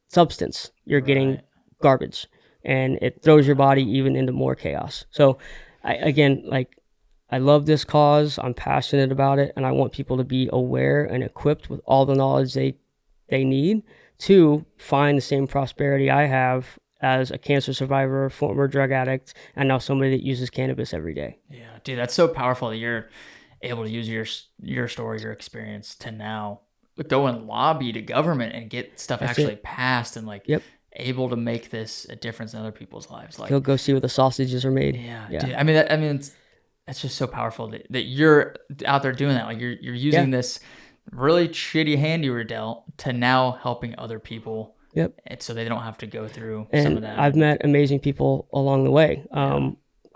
substance. You're getting garbage, and it throws your body even into more chaos. So I love this cause. I'm passionate about it, and I want people to be aware and equipped with all the knowledge they need to find the same prosperity I have as a cancer survivor, former drug addict, and now somebody that uses cannabis every day. Yeah, dude, that's so powerful that you're able to use your story, your experience to now go and lobby to government and get stuff That's actually it. passed and like Yep. able to make this a difference in other people's lives. Like, He'll go see where the sausages are made. yeah, Yeah. dude. I mean, that's just so powerful that you're out there doing that. Like you're using Yeah. this really shitty hand you were dealt to now helping other people. Yep. And so they don't have to go through And some of that. I've met amazing people along the way.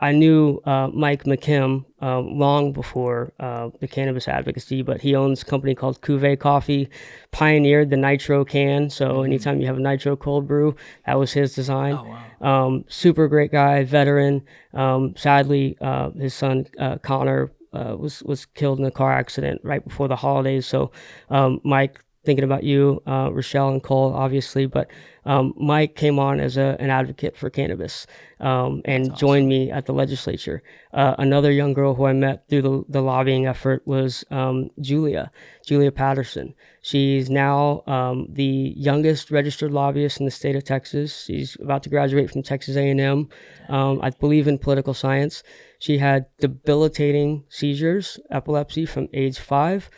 I knew Mike McKim long before the cannabis advocacy, but he owns a company called Cuvée Coffee, pioneered the nitro can. So anytime you have a nitro cold brew, that was his design. Oh, wow. Super great guy, veteran. Sadly, his son Connor was killed in a car accident right before the holidays. So Mike, thinking about you, Rochelle and Cole, obviously, but Mike came on as an advocate for cannabis and joined me at the legislature. Another young girl who I met through the lobbying effort was Julia Patterson. She's now the youngest registered lobbyist in the state of Texas. She's about to graduate from Texas A&M, I believe in political science. She had debilitating seizures, epilepsy from age 5,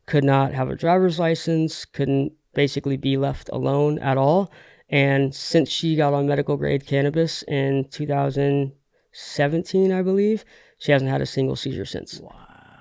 could not have a driver's license, couldn't basically be left alone at all. And since she got on medical grade cannabis in 2017, I believe, she hasn't had a single seizure since. Wow.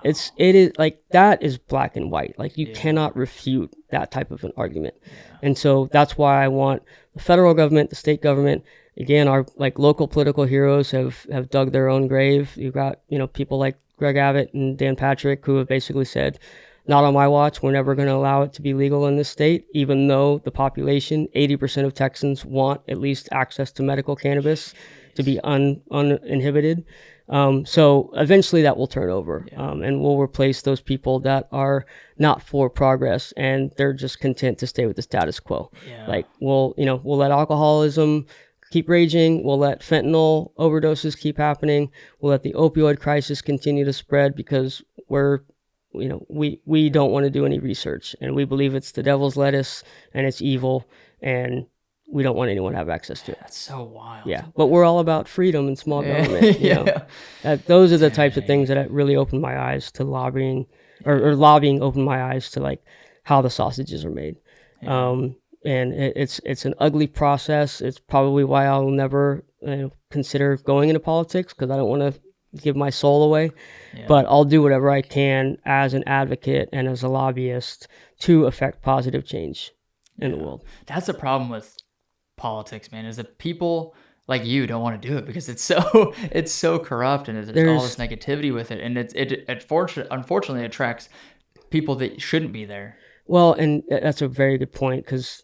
It is like, that is black and white. Like, you cannot refute that type of an argument. And so that's why I want the federal government, the state government, again, our like local political heroes have dug their own grave. You've got, people like Greg Abbott and Dan Patrick who have basically said, not on my watch. We're never going to allow it to be legal in this state, even though the population, 80% of Texans, want at least access to medical cannabis to be uninhibited. So eventually that will turn over, and we'll replace those people that are not for progress and they're just content to stay with the status quo. Like we'll let alcoholism keep raging. We'll let fentanyl overdoses keep happening. We'll let the opioid crisis continue to spread because we don't want to do any research, and we believe it's the devil's lettuce and it's evil, and we don't want anyone to have access to it. That's so wild. Yeah, but we're all about freedom and small government. Those are the types of things that really opened my eyes to lobbying, or lobbying opened my eyes to like how the sausages are made. And it's an ugly process. It's probably why I'll never consider going into politics, because I don't want to give my soul away, but I'll do whatever I can as an advocate and as a lobbyist to affect positive change in the world. That's the problem with politics, man, is that people like you don't want to do it because it's so corrupt, and there's all this negativity with it, and it unfortunately attracts people that shouldn't be there. Well, and that's a very good point, because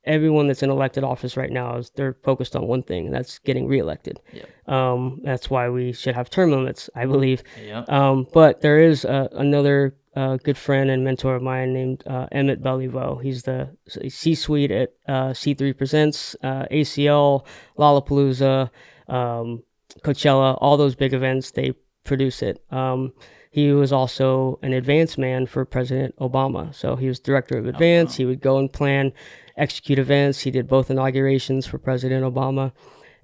everyone that's in elected office right now they're focused on one thing, and that's getting reelected. That's why we should have term limits, I believe. But there is another good friend and mentor of mine named Emmett Beliveau. He's the C-suite at C3 Presents, ACL, Lollapalooza, Coachella, all those big events. They produce it. He was also an advance man for President Obama. So he was director of advance. He would go and plan, execute events. He did both inaugurations for President Obama.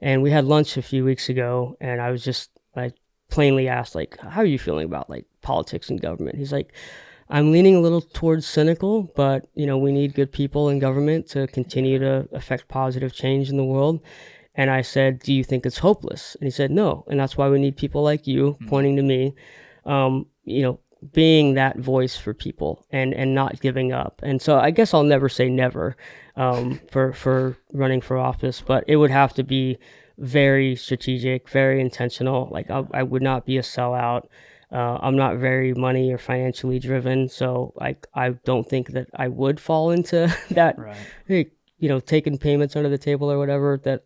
And we had lunch a few weeks ago, and I plainly asked, like, how are you feeling about like politics and government? He's like, I'm leaning a little towards cynical, but we need good people in government to continue to affect positive change in the world. And I said, do you think it's hopeless? And he said, no. And that's why we need people like you, pointing to me, being that voice for people and not giving up. And so I guess I'll never say never for running for office, but it would have to be very strategic, very intentional. Like I would not be a sellout. I'm not very money or financially driven, so I don't think that I would fall into that. Hey, taking payments under the table or whatever that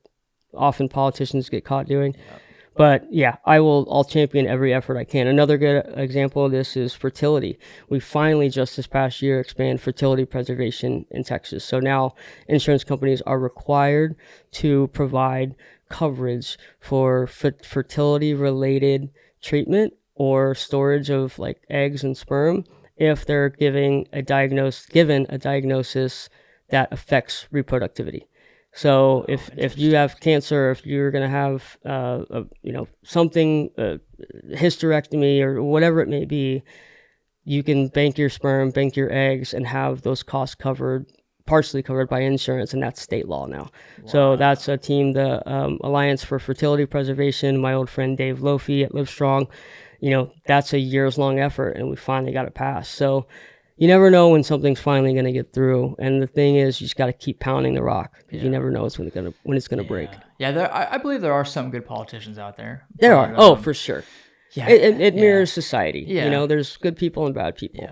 often politicians get caught doing. But yeah, I'll champion every effort I can. Another good example of this is fertility. We finally just this past year expand fertility preservation in Texas. So now insurance companies are required to provide coverage for fertility related treatment or storage of like eggs and sperm if they're given a diagnosis that affects reproductivity. So if you have cancer, if you're going to have something, hysterectomy or whatever it may be, you can bank your sperm, bank your eggs, and have those costs partially covered by insurance, and that's state law now. Wow. So that's a team, the Alliance for Fertility Preservation, my old friend Dave Lofi at Livestrong. That's a years-long effort, and we finally got it passed. So you never know when something's finally going to get through. And the thing is, you just got to keep pounding the rock, because you never know when it's going to break. Yeah, I believe there are some good politicians out there. There are. For sure. Yeah, it mirrors society. Yeah. There's good people and bad people.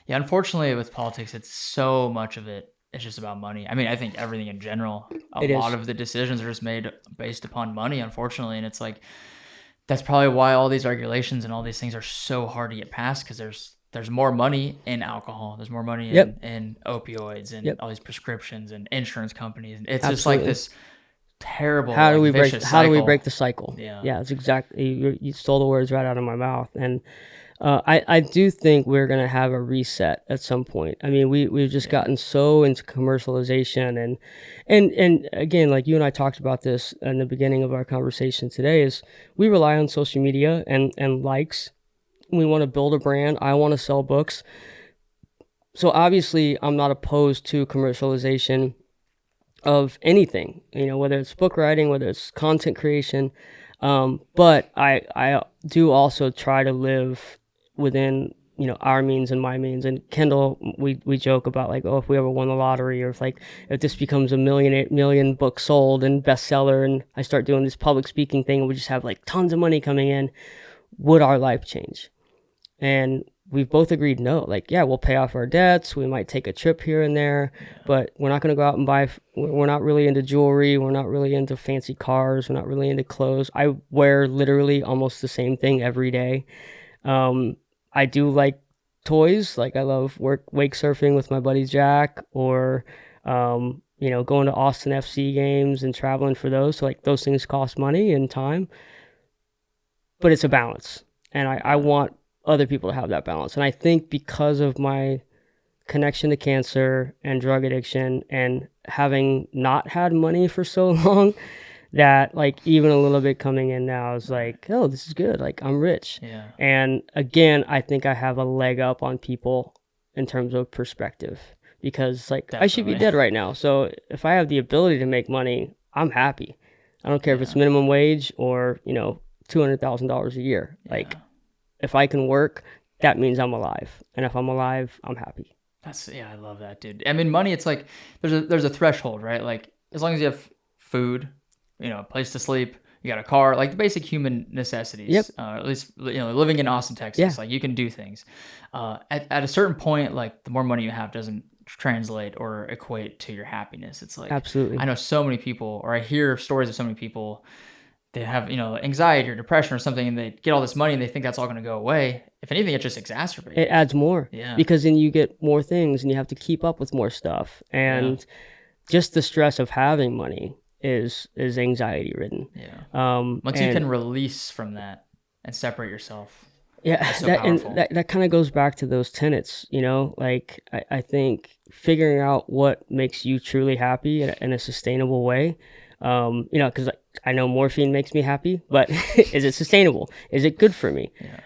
Yeah. Unfortunately, with politics, it's so much of it. It's just about money. I mean, I think everything in general, a lot of the decisions are just made based upon money, unfortunately. And it's like, that's probably why all these regulations and all these things are so hard to get passed, because there's more money in alcohol. There's more money in opioids and all these prescriptions and insurance companies. It's just like this terrible how do we break the cycle? Yeah, it's exactly, you stole the words right out of my mouth. And I do think we're going to have a reset at some point. I mean, we've just gotten so into commercialization, and again, like you and I talked about this in the beginning of our conversation today, is we rely on social media and likes. We want to build a brand. I want to sell books. So obviously I'm not opposed to commercialization of anything, whether it's book writing, whether it's content creation. But I do also try to live within, our means and my means. And Kendall, we joke about like, if we ever won the lottery, or if this becomes a million books sold and bestseller, and I start doing this public speaking thing, and we just have like tons of money coming in, would our life change? And we've both agreed no. Like, yeah, we'll pay off our debts. We might take a trip here and there, but we're not going to go out and buy. We're not really into jewelry. We're not really into fancy cars. We're not really into clothes. I wear literally almost the same thing every day. I do like toys. Like, I love wake surfing with my buddy Jack, or, going to Austin FC games and traveling for those. So like, those things cost money and time, but it's a balance. And I want other people to have that balance. And I think because of my connection to cancer and drug addiction, and having not had money for so long, that like even a little bit coming in now is like, oh, this is good. Like, I'm rich. Yeah. And again, I think I have a leg up on people in terms of perspective, because like, definitely, I should be dead right now. So if I have the ability to make money, I'm happy. I don't care if it's minimum wage or, $200,000 a year. Like, if I can work, that means I'm alive. And if I'm alive, I'm happy. I love that, dude. I mean, money, it's like, there's a threshold, right? Like, as long as you have food, a place to sleep, you got a car, like the basic human necessities. Yep. At least, living in Austin, Texas, like, you can do things. At a certain point, like, the more money you have doesn't translate or equate to your happiness. It's like, absolutely. I know so many people, or I hear stories of so many people, they have, anxiety or depression or something, and they get all this money and they think that's all going to go away. If anything, it just exacerbates. It adds more. Yeah. Because then you get more things and you have to keep up with more stuff. And just the stress of having money is anxiety ridden. Yeah. Once you can release from that and separate yourself. Yeah. So that kind of goes back to those tenets, like I think figuring out what makes you truly happy in a sustainable way. Because I know morphine makes me happy, but is it sustainable? Is it good for me? Yeah.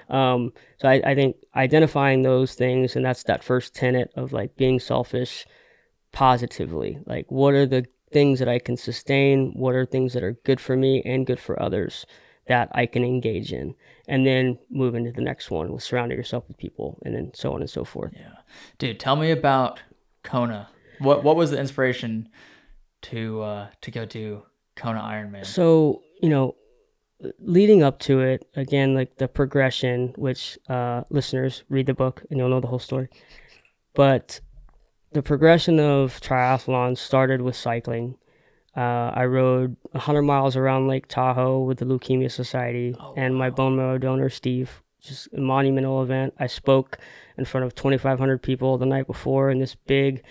So I think identifying those things, and that's that first tenet of like being selfish positively. Like, what are the things that I can sustain? What are things that are good for me and good for others that I can engage in? And then move into the next one with surrounding yourself with people, and then so on and so forth. Yeah. Dude, tell me about Kona. What was the inspiration to go to Kona Ironman? So, leading up to it, again, like the progression, which listeners, read the book and you'll know the whole story. But the progression of triathlon started with cycling. I rode 100 miles around Lake Tahoe with the Leukemia Society and my bone marrow donor, Steve. Just a monumental event. I spoke in front of 2,500 people the night before in this big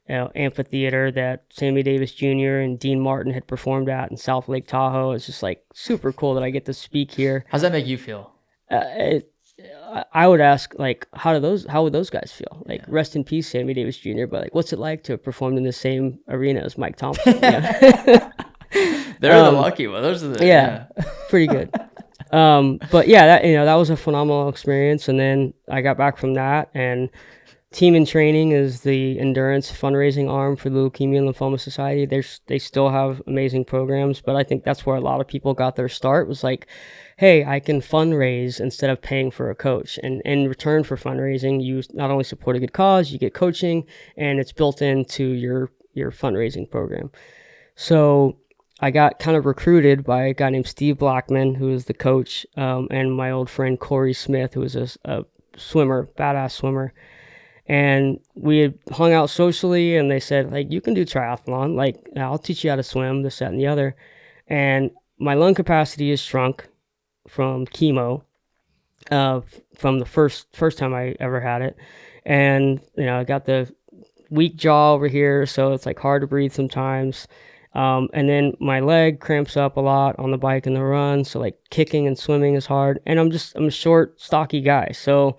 amphitheater that Sammy Davis Jr. and Dean Martin had performed at in South Lake Tahoe. It's just like super cool that I get to speak here. How's that make you feel? I would ask, like, how would those guys feel? Like, rest in peace, Sammy Davis Jr., but like, what's it like to have performed in the same arena as Mike Thompson? They're the lucky ones. Those are the pretty good. But yeah, that was a phenomenal experience. And then I got back from that, and Team in Training is the endurance fundraising arm for the Leukemia and Lymphoma Society. They still have amazing programs, but I think that's where a lot of people got their start, was like, hey, I can fundraise instead of paying for a coach. And in return for fundraising, you not only support a good cause, you get coaching, and it's built into your fundraising program. So I got kind of recruited by a guy named Steve Blackman, who is the coach, and my old friend Corey Smith, who was a swimmer, badass swimmer. And we had hung out socially, and they said, like, you can do triathlon. Like, I'll teach you how to swim, this, that, and the other. And my lung capacity is shrunk from chemo, from the first time I ever had it. And, I got the weak jaw over here, so it's like hard to breathe sometimes. And then my leg cramps up a lot on the bike and the run. So like kicking and swimming is hard. And I'm a short, stocky guy. So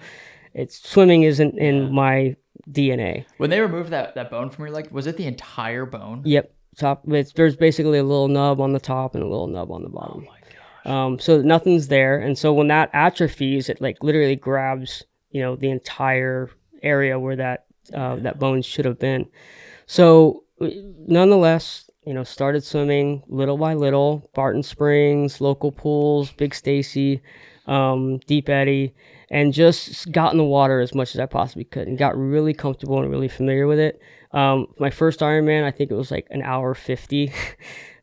swimming isn't in my DNA. When they removed that bone from your leg, was it the entire bone? Yep. There's basically a little nub on the top and a little nub on the bottom. Oh my gosh. So nothing's there. And so when that atrophies, it like literally grabs, the entire area where that bone should have been. So nonetheless, started swimming little by little, Barton Springs, local pools, Big Stacy, Deep Eddy, and just got in the water as much as I possibly could and got really comfortable and really familiar with it. My first Ironman, I think it was like an hour 50.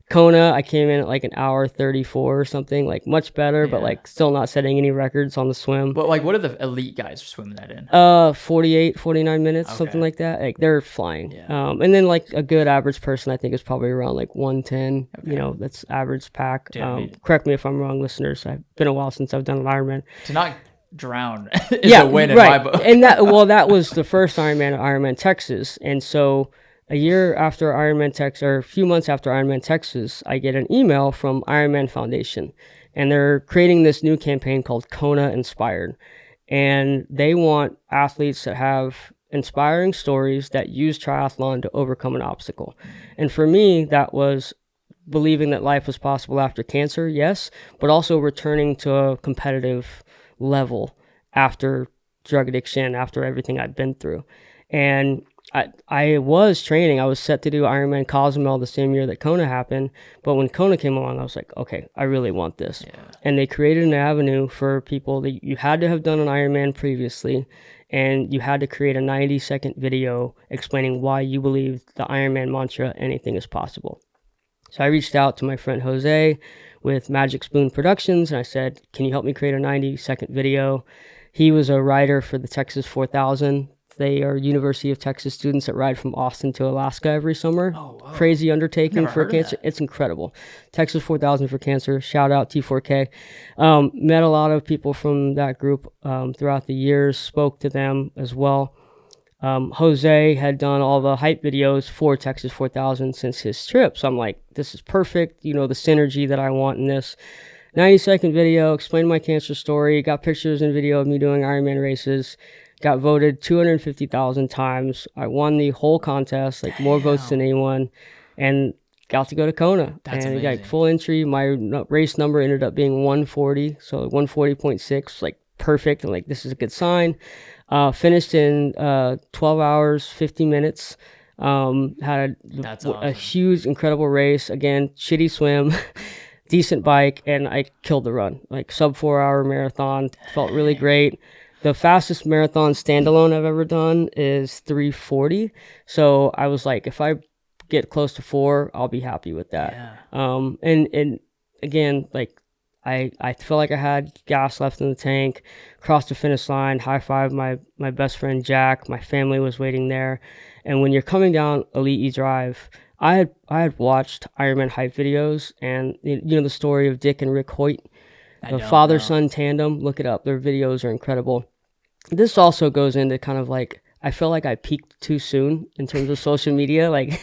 Kona, I came in at like an hour 34 or something, like much better, but like still not setting any records on the swim. But like, what are the elite guys swimming that in? 48, 49 minutes, something like that. Like they're flying. Yeah. And then like a good average person, I think, is probably around like 110. That's average pack. Correct me if I'm wrong, listeners. I've been a while since I've done an Ironman. To not drown is a win in my book. And that was the first Ironman at Ironman Texas. And so a year after Ironman Texas, or a few months after Ironman Texas, I get an email from Ironman Foundation, and they're creating this new campaign called Kona Inspired. And they want athletes that have inspiring stories that use triathlon to overcome an obstacle. And for me, that was believing that life was possible after cancer, yes, but also returning to a competitive level after drug addiction, after everything I'd been through. And I was training. I was set to do Ironman Cozumel the same year that Kona happened. But when Kona came along, I was like, okay, I really want this. Yeah. And they created an avenue for people that you had to have done an Ironman previously, and you had to create a 90-second video explaining why you believe the Ironman mantra, anything is possible. So I reached out to my friend Jose with Magic Spoon Productions, and I said, can you help me create a 90-second video? He was a rider for the Texas 4000. They are University of Texas students that ride from Austin to Alaska every summer. Oh, wow. Crazy undertaking for cancer. It's incredible. Texas 4000 for cancer. Shout out T4K. Met a lot of people from that group throughout the years. Spoke to them as well. Jose had done all the hype videos for Texas 4000 since his trip. So I'm like, this is perfect. The synergy that I want in this. 90-second video, explained my cancer story, got pictures and video of me doing Ironman races. Got voted 250,000 times. I won the whole contest, like more votes than anyone, and got to go to Kona. That's and amazing. Got full entry. My race number ended up being 140, so 140.6, like perfect. And like, this is a good sign. Finished in 12 hours, 50 minutes. Had a huge, incredible race. Again, shitty swim, decent bike, and I killed the run. Like sub 4-hour marathon. Felt really great. The fastest marathon standalone I've ever done is 3:40. So I was like, if I get close to 4, I'll be happy with that. Yeah. And again, like I feel like I had gas left in the tank. Crossed the finish line, high-fived my best friend Jack. My family was waiting there. And when you're coming down Elite E Drive, I had watched Ironman hype videos, and the story of Dick and Rick Hoyt. The father-son tandem, look it up. Their videos are incredible. This also goes into kind of like, I feel like I peaked too soon in terms of social media. Like,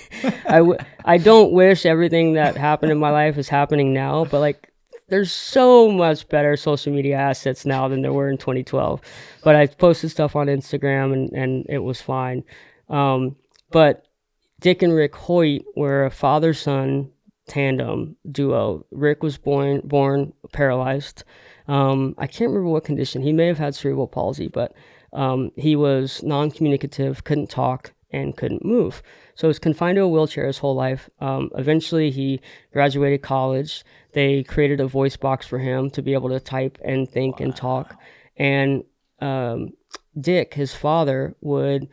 I don't wish everything that happened in my life is happening now, but like, there's so much better social media assets now than there were in 2012. But I posted stuff on Instagram and it was fine. But Dick and Rick Hoyt were a father-son tandem duo. Rick was born paralyzed. I can't remember what condition. He may have had cerebral palsy, but he was non-communicative, couldn't talk, and couldn't move. So he was confined to a wheelchair his whole life. Eventually, he graduated college. They created a voice box for him to be able to type and think and talk. And Dick, his father, would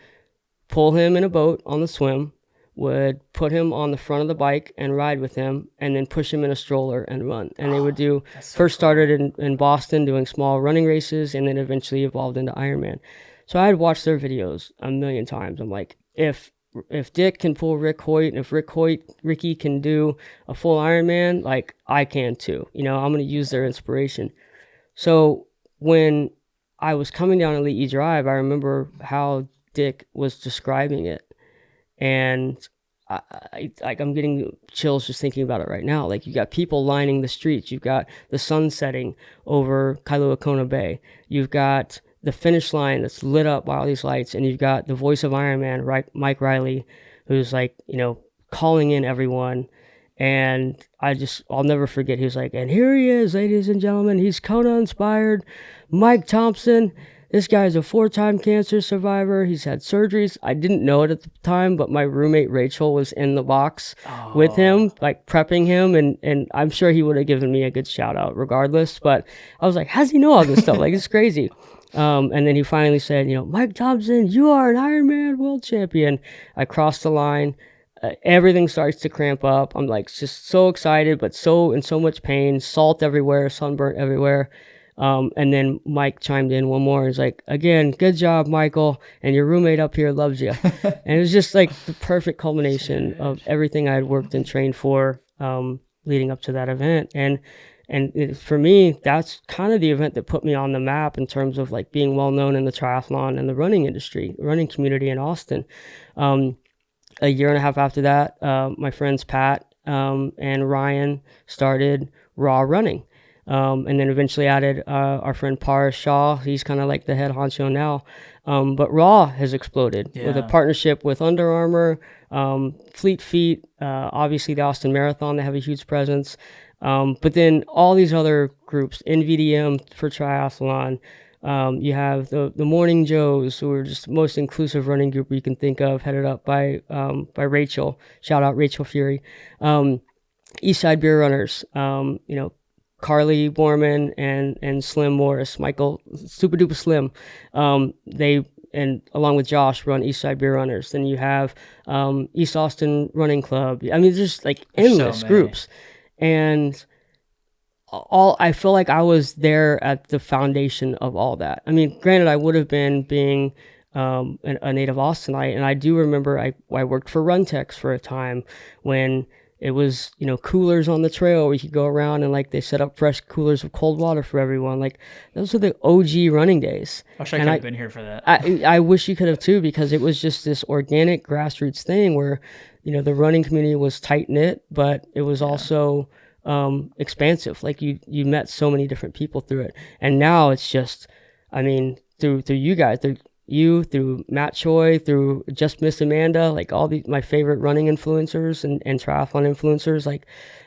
pull him in a boat on the swim, would put him on the front of the bike and ride with him, and then push him in a stroller and run. And they would do, first started in Boston doing small running races, and then eventually evolved into Ironman. So I had watched their videos a million times. I'm like, if Dick can pull Rick Hoyt, and if Ricky can do a full Ironman, like I can too. You know, I'm going to use their inspiration. So when I was coming down Elite E Drive, I remember how Dick was describing it. And I'm getting chills just thinking about it right now. Like, you got people lining the streets. You've got the sun setting over Kailua Kona Bay. You've got the finish line that's lit up by all these lights. And you've got the voice of Iron Man, right, Mike Riley, who's like, you know, calling in everyone. And I'll never forget. He was like, and here he is, ladies and gentlemen. He's Kona inspired. Mike Thompson. This guy's a 4-time cancer survivor. He's had surgeries. I didn't know it at the time, but my roommate Rachel was in the box with him, like prepping him. And I'm sure he would have given me a good shout out regardless. But I was like, how does he know all this stuff? Like, it's crazy. And then he finally said, you know, Mike Thompson, you are an Ironman world champion. I crossed the line. Everything starts to cramp up. I'm like just so excited, but in so much pain, salt everywhere, sunburnt everywhere. And then Mike chimed in one more. He's like, again, good job, Michael. And your roommate up here loves you. And it was just like the perfect culmination of everything I had worked and trained for leading up to that event. And for me, that's kind of the event that put me on the map in terms of like being well known in the triathlon and the running industry, running community in Austin. A year and a half after that, my friends Pat and Ryan started Raw Running. And then eventually added our friend Paris Shaw. He's kind of like the head honcho now. But Raw has exploded with a partnership with Under Armour, Fleet Feet, obviously the Austin Marathon. They have a huge presence. But then all these other groups, NVDM for triathlon. You have the Morning Joes, who are just the most inclusive running group you can think of, headed up by Rachel. Shout out Rachel Fury. Eastside Beer Runners, you know, Carly Borman and Slim Morris, Michael Super Duper Slim. They, and along with Josh, run Eastside Beer Runners. Then you have East Austin Running Club. I mean, there's just like endless groups. And I feel like I was there at the foundation of all that. I mean, granted, I would have been being a native Austinite, and I do remember I worked for Runtex for a time when it was, you know, coolers on the trail where you could go around and like they set up fresh coolers of cold water for everyone. Like, those are the OG running days. I wish I could have been here for that. I wish you could have too, because it was just this organic grassroots thing where, you know, the running community was tight knit, but it was also expansive. Like you met so many different people through it. And now it's just, I mean, through you guys, through Matt Choi, through Just Miss Amanda, like all my favorite running influencers and triathlon influencers, like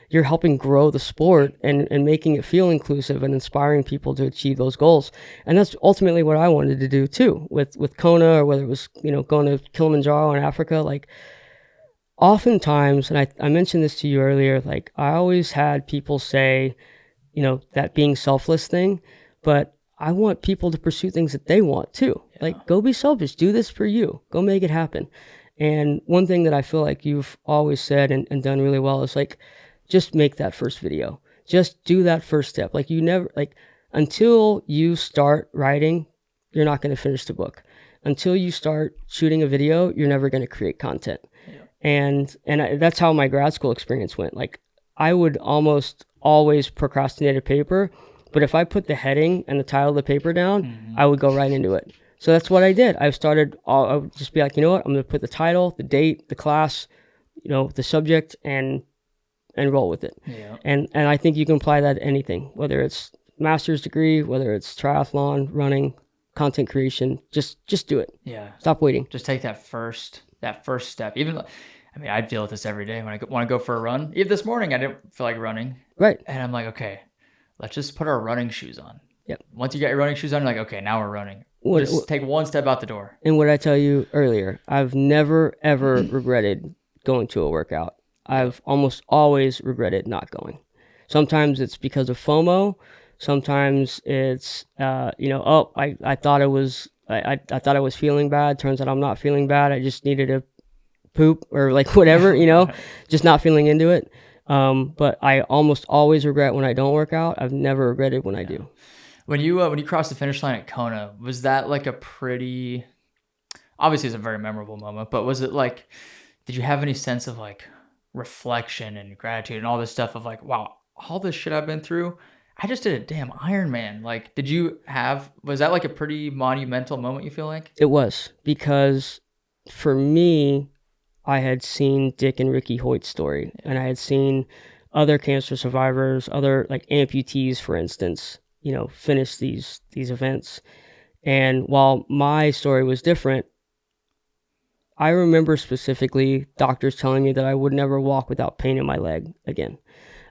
you're helping grow the sport and making it feel inclusive and inspiring people to achieve those goals. And that's ultimately what I wanted to do too with Kona, or whether it was, you know, going to Kilimanjaro in Africa. Like, oftentimes, and I mentioned this to you earlier, like I always had people say, you know, that being selfless thing, but I want people to pursue things that they want too. Yeah. Like, go be selfish, do this for you, go make it happen. And one thing that I feel like you've always said and done really well is like, just make that first video, just do that first step. Like, you never, like, until you start writing, you're not going to finish the book. Until you start shooting a video, you're never going to create content. Yeah. And that's how my grad school experience went. Like, I would almost always procrastinate a paper, but if I put the heading and the title of the paper down, I would go right into it. So that's what I did. I would just be like, you know what, I'm going to put the title, the date, the class, you know, the subject, and roll with it. Yeah. And I think you can apply that to anything, whether it's master's degree, whether it's triathlon, running, content creation, just do it. Yeah. Stop waiting. Just take that first step. Even, I mean, I deal with this every day when I want to go for a run. Even this morning, I didn't feel like running. Right. And I'm like, okay, let's just put our running shoes on. Yep. Once you get your running shoes on, you're like, okay, now we're running. What, Just take one step out the door. and what I tell you earlier, I've never ever regretted going to a workout. I've almost always regretted not going. Sometimes it's because of FOMO. Sometimes it's I thought I thought I was feeling bad. Turns out I'm not feeling bad. I just needed to poop or like whatever, just not feeling into it. But I almost always regret when I don't work out. I've never regretted when I do. When you crossed the finish line at Kona, was that like a pretty, obviously it's a very memorable moment, but was it like, did you have any sense of like reflection and gratitude and all this stuff of like, wow, all this shit I've been through, I just did a damn Ironman. Like, was that like a pretty monumental moment, you feel like? It was, because for me, I had seen Dick and Ricky Hoyt's story, and I had seen other cancer survivors, other like amputees, for instance, finish these events. And while my story was different, I remember specifically doctors telling me that I would never walk without pain in my leg again.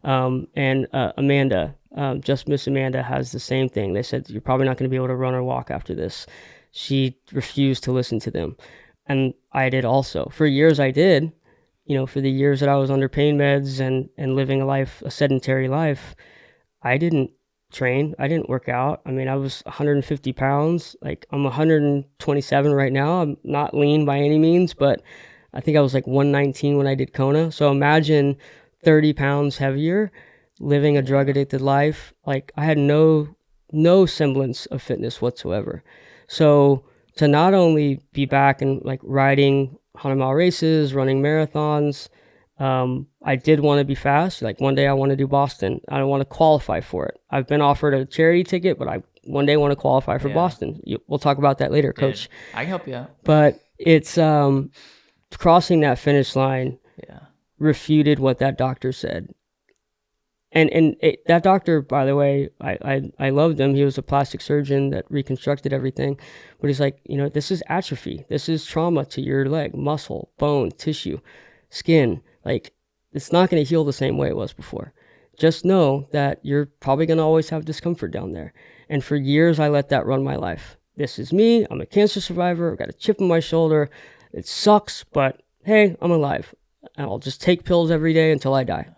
And Amanda, just Miss Amanda, has the same thing. They said, you're probably not going to be able to run or walk after this. She refused to listen to them. And I did also. For years I did, for the years that I was under pain meds and living a sedentary life, I didn't train. I didn't work out. I mean, I was 150 pounds. Like, I'm 127 right now. I'm not lean by any means, but I think I was like 119 when I did Kona. So imagine 30 pounds heavier, living a drug addicted life. Like, I had no semblance of fitness whatsoever. So to not only be back and like riding 100-mile races, running marathons, I did want to be fast. Like, one day I want to do Boston. I don't want to qualify for it. I've been offered a charity ticket, but I one day want to qualify for Boston. We'll talk about that later, Coach. I can help you out. But it's crossing that finish line refuted what that doctor said. And that doctor, by the way, I loved him. He was a plastic surgeon that reconstructed everything. But he's like, this is atrophy. This is trauma to your leg, muscle, bone, tissue, skin. Like, it's not going to heal the same way it was before. Just know that you're probably going to always have discomfort down there. And for years, I let that run my life. This is me. I'm a cancer survivor. I've got a chip on my shoulder. It sucks, but hey, I'm alive. And I'll just take pills every day until I die.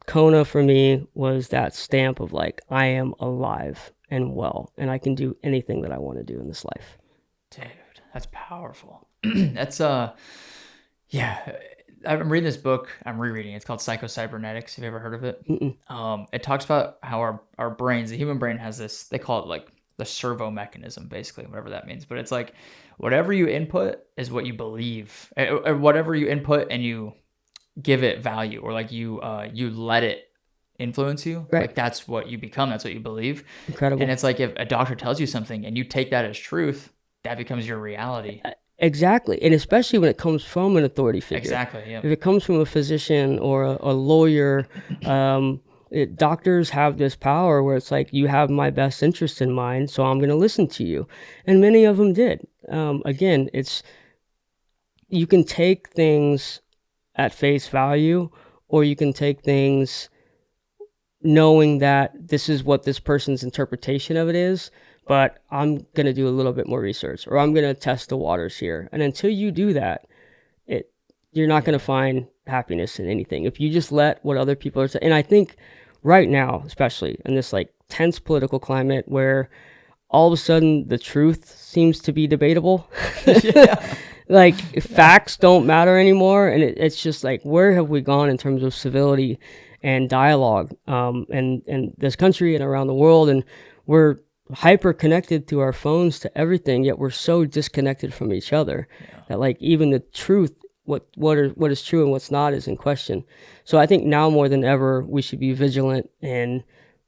Kona for me was that stamp of like, I am alive and well, and I can do anything that I want to do in this life. Dude, that's powerful. That's I'm reading this book. I'm rereading it. It's called Psycho-Cybernetics. Have you ever heard of it? It talks about how our brains, the human brain, has this, they call it like the servo mechanism, basically, whatever that means. But it's like whatever you input is what you believe, or whatever you input and you give it value, or like you let it influence you. Right. Like, that's what you become. That's what you believe. Incredible. And it's like, if a doctor tells you something and you take that as truth, that becomes your reality. Exactly. And especially when it comes from an authority figure. Exactly. Yeah. If it comes from a physician or a lawyer, doctors have this power where it's like, you have my best interest in mind, so I'm going to listen to you. And many of them did. Again, you can take things at face value, or you can take things knowing that this is what this person's interpretation of it is, but I'm going to do a little bit more research, or I'm going to test the waters here. And until you do that, you're not going to find happiness in anything. If you just let what other people are saying, and I think right now, especially in this like tense political climate where all of a sudden the truth seems to be debatable, like facts don't matter anymore. And it's just like, where have we gone in terms of civility and dialogue, and this country and around the world? And we're hyper connected through our phones to everything, yet we're so disconnected from each other that like even the truth, what is true and what's not, is in question. So I think now more than ever, we should be vigilant in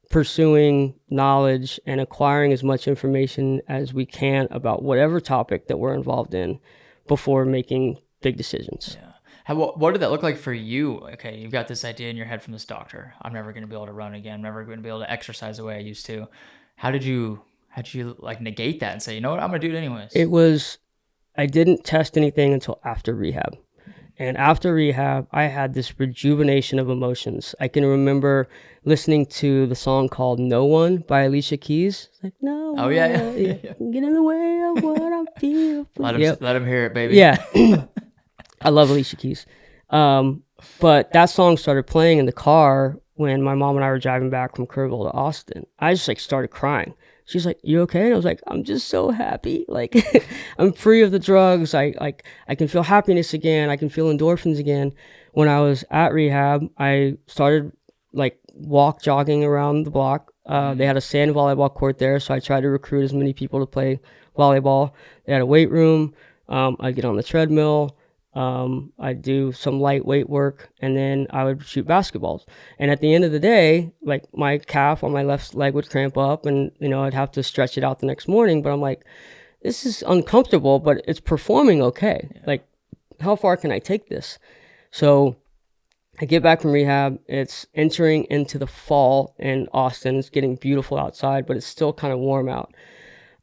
pursuing knowledge and acquiring as much information as we can about whatever topic that we're involved in before making big decisions. Yeah. What did that look like for you? Okay, you've got this idea in your head from this doctor. I'm never going to be able to run again. I'm never going to be able to exercise the way I used to. How did you like negate that and say, you know what, I'm going to do it anyways? I didn't test anything until after rehab. And after rehab, I had this rejuvenation of emotions. I can remember listening to the song called No One by Alicia Keys. It's like, no Oh one, yeah, yeah, yeah. get in the way of what I feel. Let him hear it, baby. Yeah. I love Alicia Keys. But that song started playing in the car when my mom and I were driving back from Kerrville to Austin. I just like started crying. She's like, "You okay?" And I was like, "I'm just so happy. Like, I'm free of the drugs. I can feel happiness again. I can feel endorphins again." When I was at rehab, I started like jogging around the block. They had a sand volleyball court there, so I tried to recruit as many people to play volleyball. They had a weight room. I'd get on the treadmill. I'd do some lightweight work, and then I would shoot basketballs. And at the end of the day, like my calf on my left leg would cramp up, and I'd have to stretch it out the next morning. But I'm like, this is uncomfortable, but it's performing okay. Yeah. Like, how far can I take this? So I get back from rehab. It's entering into the fall in Austin. It's getting beautiful outside, but it's still kind of warm out.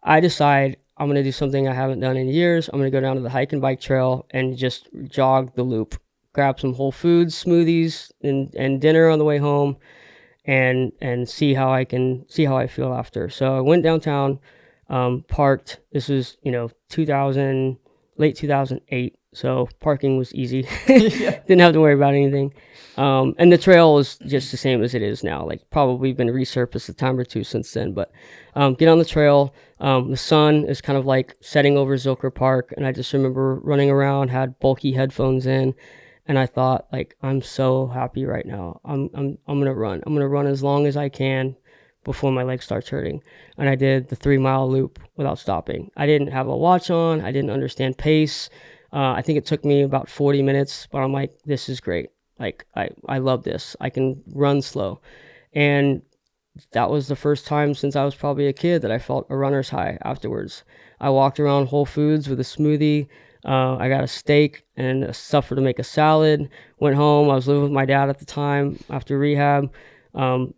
I decide I'm going to do something I haven't done in years. I'm going to go down to the hike and bike trail and just jog the loop, grab some Whole Foods smoothies and dinner on the way home, and see how I feel after. So I went downtown, parked. This was, late 2008. So parking was easy. Didn't have to worry about anything. And the trail was just the same as it is now, like probably been resurfaced a time or two since then. But get on the trail. The sun is kind of like setting over Zilker Park. And I just remember running around, had bulky headphones in. And I thought, like, I'm so happy right now. I'm going to run. I'm going to run as long as I can before my leg starts hurting. And I did the 3-mile loop without stopping. I didn't have a watch on. I didn't understand pace. I think it took me about 40 minutes, but I'm like, this is great. Like, I love this. I can run slow. And that was the first time since I was probably a kid that I felt a runner's high afterwards. I walked around Whole Foods with a smoothie. I got a steak and stuff to make a salad. Went home. I was living with my dad at the time after rehab.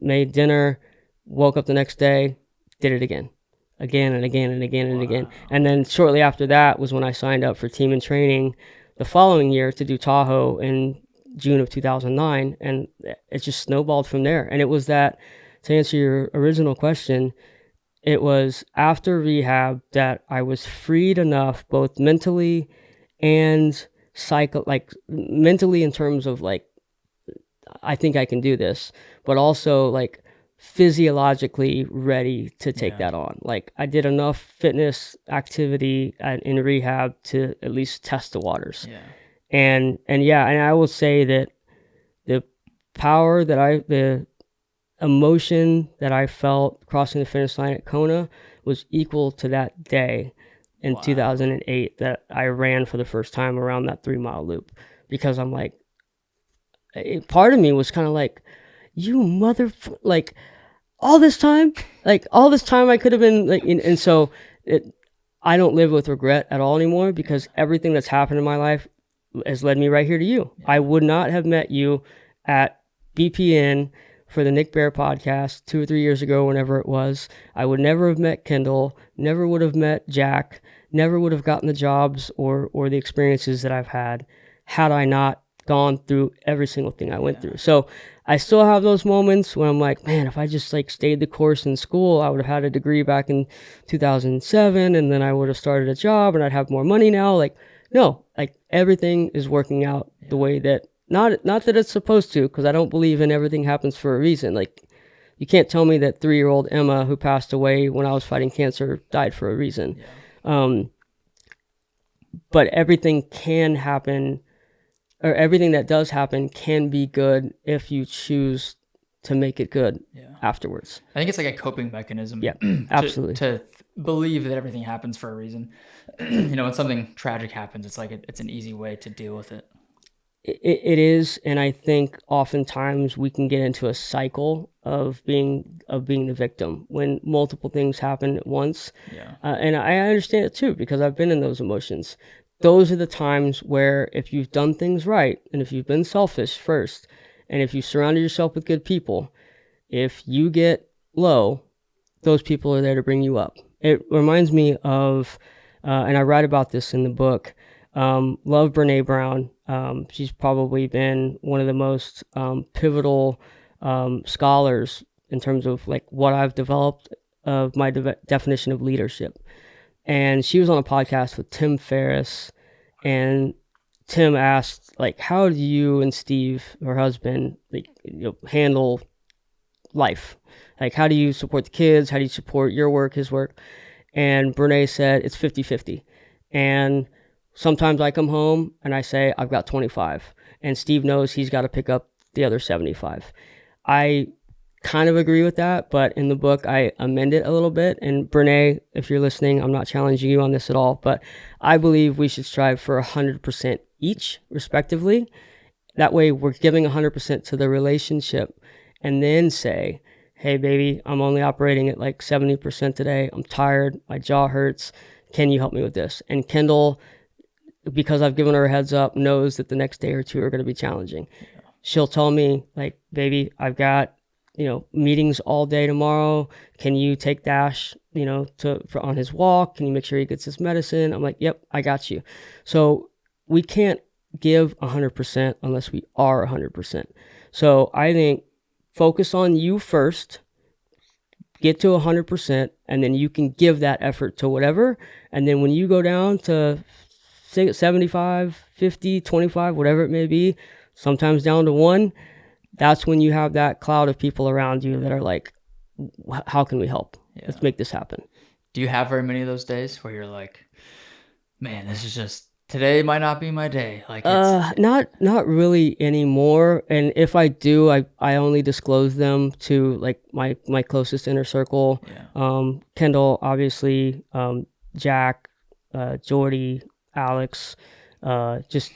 Made dinner. Woke up the next day. Did it again and again and again and again. And then shortly after that was when I signed up for team and training the following year to do Tahoe in June of 2009. And it just snowballed from there. And it was that, to answer your original question, it was after rehab that I was freed enough, both mentally and mentally in terms of like, I think I can do this, but also like physiologically ready to take that on. Like, I did enough fitness activity in rehab to at least test the waters. And I will say that the power the emotion that I felt crossing the finish line at Kona was equal to that day in 2008 that I ran for the first time around that 3-mile loop, because I'm like, part of me was kind of like, you like all this time I could have been like, and so I don't live with regret at all anymore, because everything that's happened in my life has led me right here to you. I would not have met you at BPN for the Nick Bear podcast 2 or 3 years ago, whenever it was. I would never have met Kendall, never would have met Jack, never would have gotten the jobs or the experiences that I've had I not gone through every single thing I went through. So I still have those moments when I'm like, man, if I just like stayed the course in school, I would have had a degree back in 2007, and then I would have started a job and I'd have more money now. Like, no, like everything is working out the way that, not that it's supposed to, because I don't believe in everything happens for a reason. Like, you can't tell me that 3-year-old Emma, who passed away when I was fighting cancer, died for a reason. But everything can happen, or everything that does happen can be good if you choose to make it good afterwards. I think it's like a coping mechanism. Yeah, absolutely. To believe that everything happens for a reason. When something tragic happens, it's like it's an easy way to deal with it. It is, and I think oftentimes we can get into a cycle of being the victim when multiple things happen at once. And I understand it too, because I've been in those emotions. Those are the times where, if you've done things right, and if you've been selfish first, and if you surrounded yourself with good people, if you get low, those people are there to bring you up. It reminds me of, and I write about this in the book, love Brene Brown. She's probably been one of the most pivotal scholars in terms of like what I've developed of my definition of leadership. And she was on a podcast with Tim Ferriss, and Tim asked, like, how do you and Steve, her husband, like, handle life? Like, how do you support the kids? How do you support your work, his work? And Brene said it's 50-50. And sometimes I come home and I say, I've got 25. And Steve knows he's got to pick up the other 75. I kind of agree with that, but in the book I amend it a little bit. And Brene, if you're listening, I'm not challenging you on this at all, but I believe we should strive for 100% each, respectively. That way we're giving 100% to the relationship, and then say, hey baby, I'm only operating at like 70% today. I'm tired. My jaw hurts. Can you help me with this? And Kendall, because I've given her a heads up, knows that the next day or two are going to be challenging. Yeah. She'll tell me, like, baby, I've got, meetings all day tomorrow. Can you take Dash, on his walk? Can you make sure he gets his medicine? I'm like, yep, I got you. So we can't give 100% unless we are 100%. So I think focus on you first, get to 100%, and then you can give that effort to whatever. And then when you go down to 75, 50, 25, whatever it may be, sometimes down to 1, that's when you have that cloud of people around you that are like, how can we help? Yeah. Let's make this happen. Do you have very many of those days where you're like, man, this is just, today might not be my day? Like, not really anymore. And if I do, I only disclose them to like my closest inner circle. Yeah. Kendall, obviously, Jack, Jordy, Alex, just,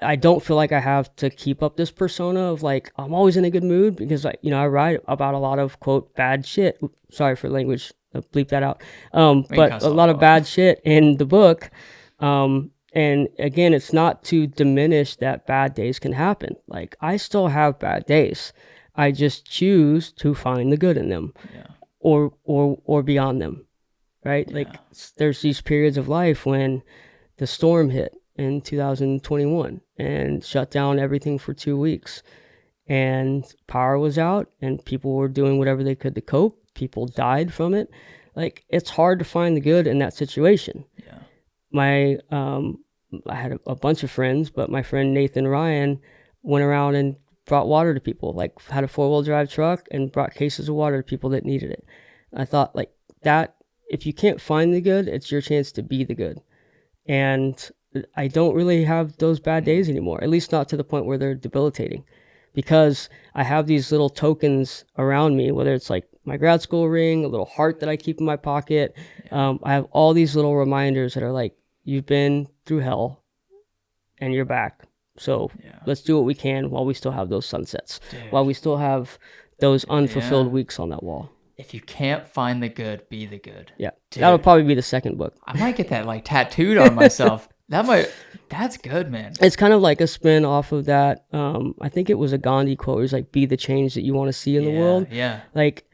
I don't feel like I have to keep up this persona of like, I'm always in a good mood, because I write about a lot of, quote, bad shit. Sorry for language, bleep that out. But a lot of bad shit in the book. And again, it's not to diminish that bad days can happen. Like, I still have bad days. I just choose to find the good in them. Yeah. or beyond them. Right? Yeah. Like, there's these periods of life when the storm hit in 2021 and shut down everything for 2 weeks, and power was out and people were doing whatever they could to cope. People died from it. Like, it's hard to find the good in that situation. Yeah. I had a bunch of friends, but my friend Nathan Ryan went around and brought water to people, like had a 4-wheel drive truck and brought cases of water to people that needed it. I thought, like, that, if you can't find the good, it's your chance to be the good. And I don't really have those bad days anymore, at least not to the point where they're debilitating, because I have these little tokens around me, whether it's like my grad school ring, a little heart that I keep in my pocket. I have all these little reminders that are like, you've been through hell and you're back. So let's do what we can while we still have those sunsets, while we still have those unfulfilled weeks on that wall. If you can't find the good, be the good. Yeah. Dude, that'll probably be the second book. I might get that like tattooed on myself. That's good, man. It's kind of like a spin off of that. I think it was a Gandhi quote. It was like, be the change that you want to see in the world. Yeah. Like,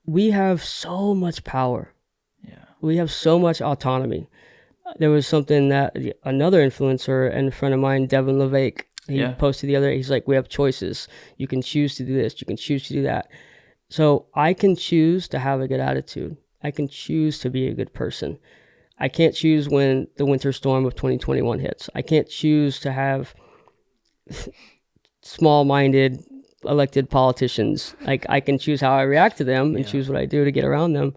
we have so much power. Yeah. We have so much autonomy. There was something that another influencer and a friend of mine, Devin LeVake, he posted the other day. He's like, we have choices. You can choose to do this. You can choose to do that. So I can choose to have a good attitude. I can choose to be a good person. I can't choose when the winter storm of 2021 hits. I can't choose to have small-minded elected politicians. Like, I can choose how I react to them and choose what I do to get around them.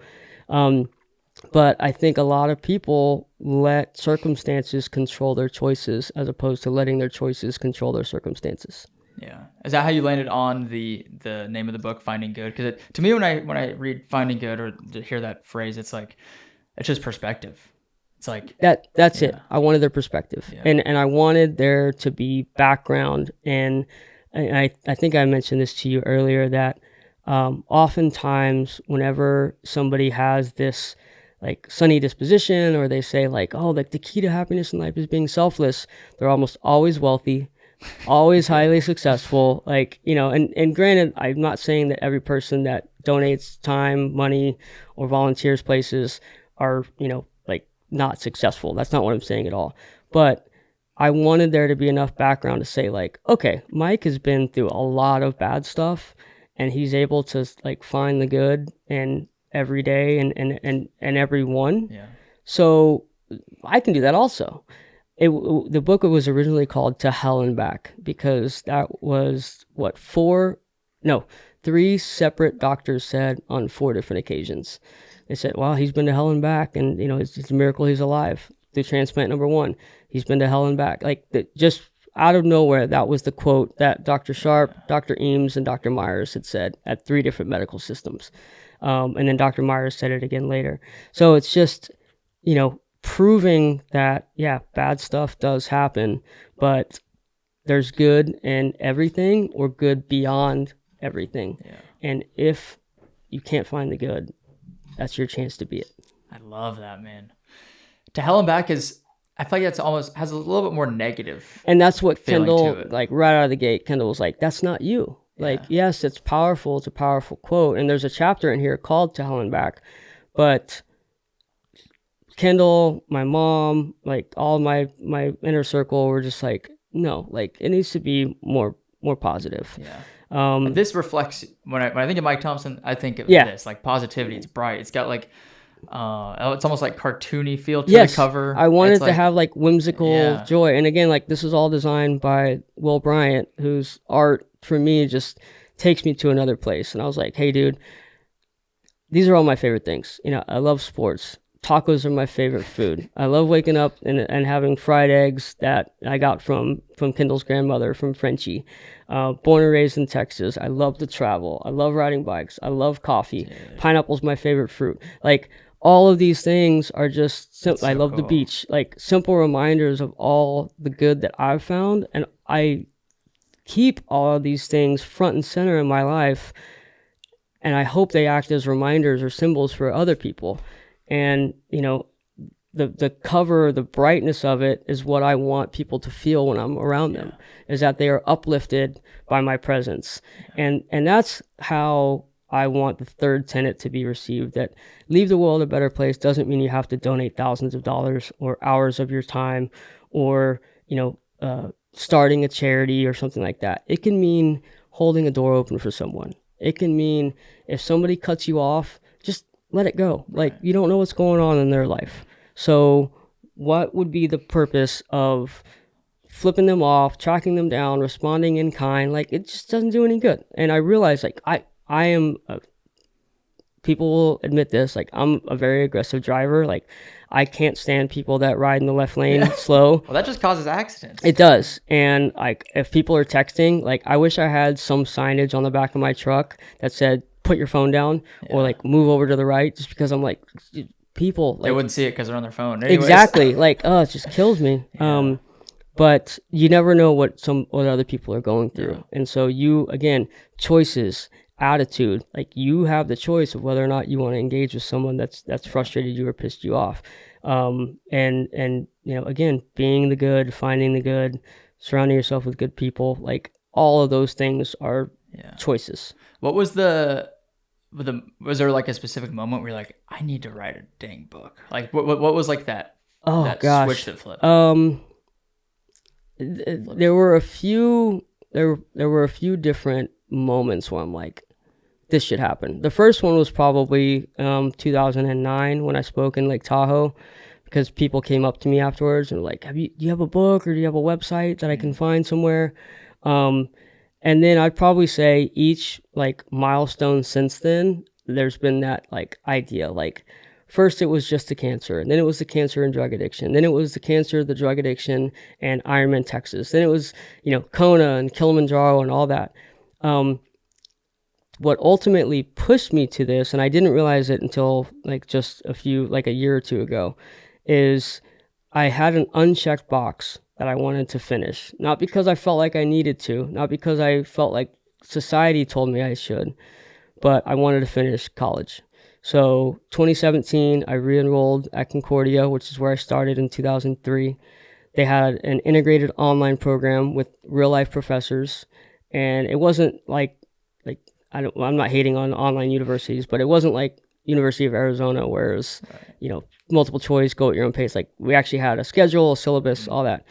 But I think a lot of people let circumstances control their choices as opposed to letting their choices control their circumstances. Yeah. Is that how you landed on the name of the book, Finding Good? Because to me, when I read Finding Good or hear that phrase, it's like, it's just perspective. It's like that's it. I wanted their perspective, and I wanted there to be background. And I think I mentioned this to you earlier, that oftentimes whenever somebody has this like sunny disposition, or they say like, oh, like the key to happiness in life is being selfless, they're almost always wealthy, always highly successful. Like, and granted, I'm not saying that every person that donates time, money, or volunteers places are, like, not successful. That's not what I'm saying at all. But I wanted there to be enough background to say like, okay, Mike has been through a lot of bad stuff, and he's able to like find the good in every day and every one. Yeah. So I can do that also. The book was originally called To Hell and Back, because that was what 3 separate doctors said on 4 different occasions. They said, well, he's been to hell and back, and it's a miracle he's alive. The transplant number 1, he's been to hell and back. Like just out of nowhere, that was the quote that Dr. Sharp, Dr. Eames, and Dr. Myers had said at 3 different medical systems. And then Dr. Myers said it again later. So it's just, proving that, yeah, bad stuff does happen, but there's good in everything, or good beyond everything. Yeah. And if you can't find the good, that's your chance to be it. I love that, man. To Hell and Back is, I feel like it's almost has a little bit more negative. And that's what feeling Kendall, to it. like right out of the gate, Kendall was like, that's not you. Like, yes, it's powerful. It's a powerful quote. And there's a chapter in here called To Hell and Back. But Kendall, my mom, like all my inner circle were just like, no, like it needs to be more positive. Yeah. This reflects, when I think of Mike Thompson, I think of Yeah. this, like positivity. It's bright. It's got like, it's almost like cartoony feel to Yes, the cover. I wanted It's to like, have like whimsical Yeah. joy. And again, like this is all designed by Will Bryant, whose art for me just takes me to another place. And I was like, hey, dude, these are all my favorite things. I love sports. Tacos are my favorite food. I love waking up and having fried eggs that I got from Kendall's grandmother, from Frenchie. Born and raised in Texas. I love to travel. I love riding bikes. I love coffee. Pineapple's my favorite fruit. Like all of these things are just simple. I love the cool. beach. Like simple reminders of all the good that I've found. And I keep all of these things front and center in my life. And I hope they act as reminders or symbols for other people. And, the cover, the brightness of it is what I want people to feel when I'm around them, is that they are uplifted by my presence. And that's how I want the third tenet to be received, that leave the world a better place doesn't mean you have to donate thousands of dollars or hours of your time or, starting a charity or something like that. It can mean holding a door open for someone. It can mean if somebody cuts you off, just let it go. Like, you don't know what's going on in their life. So what would be the purpose of flipping them off, tracking them down, responding in kind? Like, it just doesn't do any good. And I realize, like, I am, people will admit this, like, I'm a very aggressive driver. Like, I can't stand people that ride in the left lane slow. Well, that just causes accidents. It does. And like, if people are texting, like, I wish I had some signage on the back of my truck that said, put your phone down, or like move over to the right, just because I'm like, people, like, They wouldn't see it because they're on their phone. Anyways. Exactly. Like, it just kills me. But you never know what other people are going through. And so again, choices, attitude, like you have the choice of whether or not you want to engage with someone that's frustrated you or pissed you off. And again, being the good, finding the good, surrounding yourself with good people, like all of those things are choices. What was was there like a specific moment where you're like, I need to write a dang book? Like what was like that? Oh that gosh. Switch that flipped. There were a few different moments where I'm like, this should happen. The first one was probably 2009 when I spoke in Lake Tahoe, because people came up to me afterwards and were like, do you have a book, or do you have a website that I can find somewhere? And then I'd probably say each like milestone since then, there's been that like idea, like first it was just the cancer, and then it was the cancer and drug addiction. Then it was the cancer, the drug addiction, and Ironman, Texas. Then it was, Kona and Kilimanjaro and all that. What ultimately pushed me to this, and I didn't realize it until like just a year or two ago, is I had an unchecked box that I wanted to finish. Not because I felt like I needed to, not because I felt like society told me I should, but I wanted to finish college. So 2017, I re-enrolled at Concordia, which is where I started in 2003. They had an integrated online program with real-life professors, and it wasn't like I'm not hating on online universities, but it wasn't like University of Arizona, where it was, multiple choice, go at your own pace. Like we actually had a schedule, a syllabus, all that.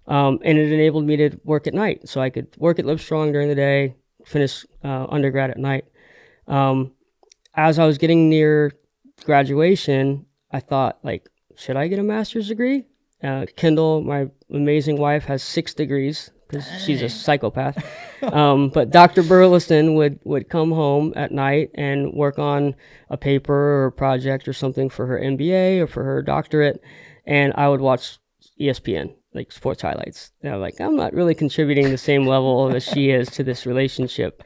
And it enabled me to work at night. So I could work at Livestrong during the day, finish undergrad at night. As I was getting near graduation, I thought, like, should I get a master's degree? Kendall, my amazing wife, has 6 degrees because she's a psychopath. But Dr. Burleson would come home at night and work on a paper or a project or something for her MBA or for her doctorate, and I would watch ESPN, like sports highlights. And I'm like, I'm not really contributing the same level as she is to this relationship.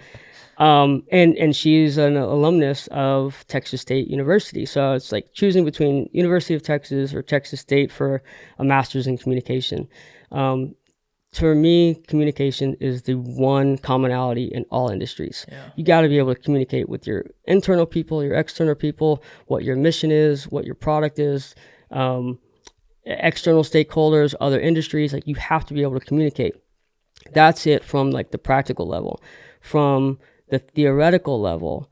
And she's an alumnus of Texas State University. So it's like choosing between University of Texas or Texas State for a master's in communication. For me, communication is the one commonality in all industries. Yeah. You got to be able to communicate with your internal people, your external people, what your mission is, what your product is, external stakeholders, other industries. Like, you have to be able to communicate. That's it from like the practical level. From the theoretical level,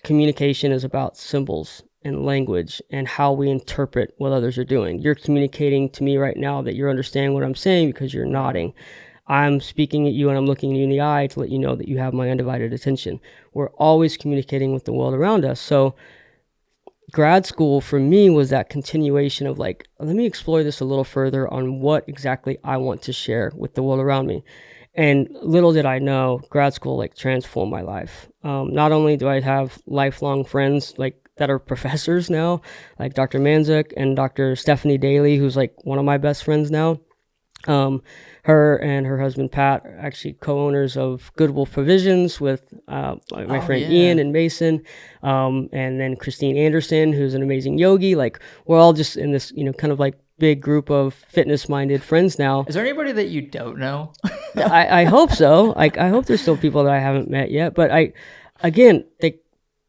communication is about symbols and language and how we interpret what others are doing. You're communicating to me right now that you're understanding what I'm saying because you're nodding. I'm speaking at you and I'm looking you in the eye to let you know that you have my undivided attention. We're always communicating with the world around us. So grad school for me was that continuation of like, let me explore this a little further on what exactly I want to share with the world around me. And little did I know, grad school like transformed my life. Not only do I have lifelong friends like that are professors now, like Dr. Manzuk and Dr. Stephanie Daly, who's like one of my best friends now. Her and her husband Pat are actually co-owners of Goodwill Provisions with my friend Ian and Mason, and then Christine Anderson, who's an amazing yogi. Like, we're all just in this, kind of like big group of fitness-minded friends now. Is there anybody that you don't know? I hope so. Like, I hope there's still people that I haven't met yet. But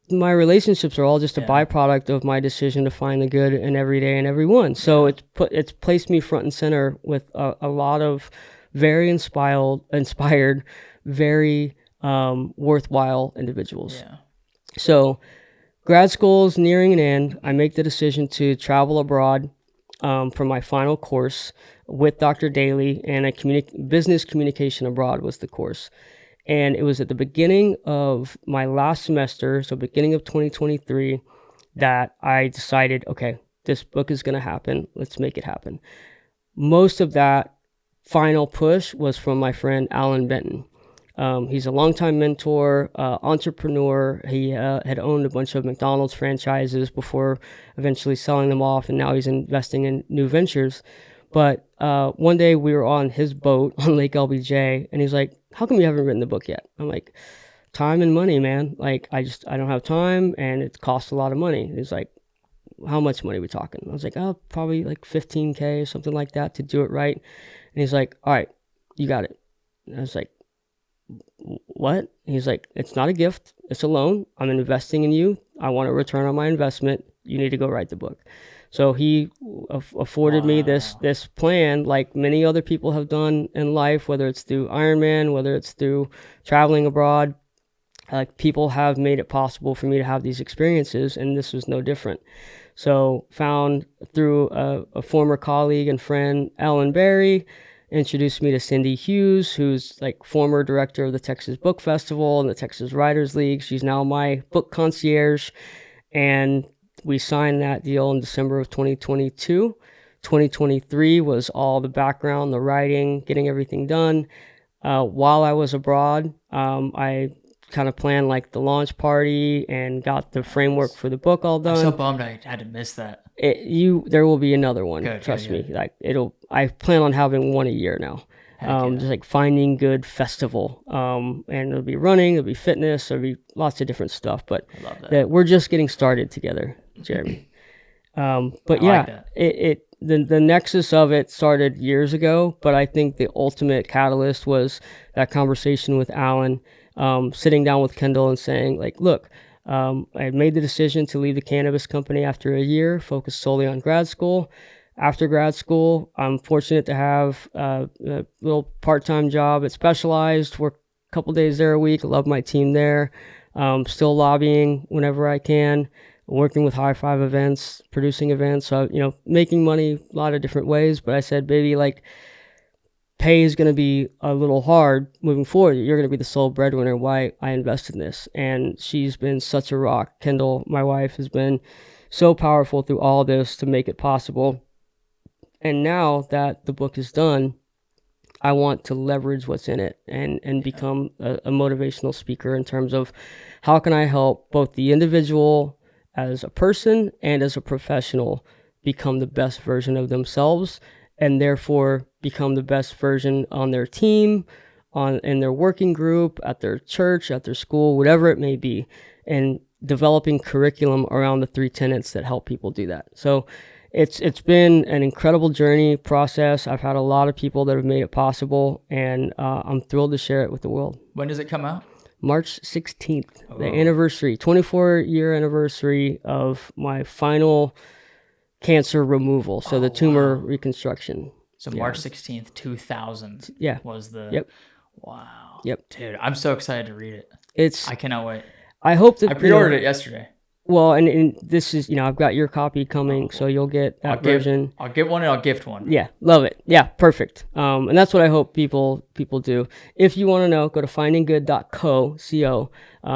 my relationships are all just a byproduct of my decision to find the good in every day and everyone. So it's placed me front and center with a lot of very inspired, very worthwhile individuals. Yeah. So grad school is nearing an end. I make the decision to travel abroad for my final course with Dr. Daly, and business communication abroad was the course. And it was at the beginning of my last semester, so beginning of 2023, that I decided, okay, this book is going to happen. Let's make it happen. Most of that final push was from my friend Alan Benton. He's a longtime mentor, entrepreneur. He had owned a bunch of McDonald's franchises before eventually selling them off, and now he's investing in new ventures. But one day we were on his boat on Lake LBJ, and he's like, how come you haven't written the book yet? I'm like, time and money, man. Like, I don't have time, and it costs a lot of money. He's like, how much money are we talking? I was like, oh, probably like $15K or something like that to do it right. And he's like, all right, you got it. And I was like, what? He's like, it's not a gift. It's a loan. I'm investing in you. I want a return on my investment. You need to go write the book. So he afforded me this plan, like many other people have done in life, whether it's through Ironman, whether it's through traveling abroad. Like, people have made it possible for me to have these experiences, and this was no different. So found through a former colleague and friend, Alan Berry, introduced me to Cindy Hughes, who's like former director of the Texas Book Festival and the Texas Writers League. She's now my book concierge, and we signed that deal in December of 2022. 2023 was all the background, the writing, getting everything done. While I was abroad, I kind of planned like the launch party and got the framework for the book all done. I'm so bummed I had to miss that. There will be another one. Good, trust me. Like, I plan on having one a year now. Just like finding good festival. And it'll be running, it'll be fitness, there'll be lots of different stuff. But I love that. We're just getting started together, Jeremy. But yeah, like the nexus of it started years ago, but I think the ultimate catalyst was that conversation with Alan, sitting down with Kendall and saying, like, look, I made the decision to leave the cannabis company after a year, focus solely on grad school. After grad school, I'm fortunate to have a little part-time job at Specialized, work a couple days there a week. I love my team there. Still lobbying whenever I can. working with High Five events, producing events. So, making money a lot of different ways. But I said, baby, like, pay is going to be a little hard moving forward. You're going to be the sole breadwinner. Why I invest in this. And she's been such a rock. Kendall, my wife, has been so powerful through all this to make it possible. And now that the book is done, I want to leverage what's in it and become a motivational speaker in terms of how can I help both the individual as a person and as a professional become the best version of themselves, and therefore become the best version on their team, in their working group, at their church, at their school, whatever it may be, and developing curriculum around the 3 tenets that help people do that. So it's been an incredible journey process. I've had a lot of people that have made it possible, and I'm thrilled to share it with the world. When does it come out? March 16th, the anniversary, 24-year anniversary of my final cancer removal. So the tumor reconstruction. So March 16th, 2000 was the... Yep. Wow. Yep. Dude, I'm so excited to read it. I cannot wait. I hope that... I pre-ordered it yesterday. Well, and this is, I've got your copy coming, so you'll get that version. I'll get one and I'll gift one. Yeah, love it. Yeah, perfect. And that's what I hope people do. If you want to know, go to findinggood.co.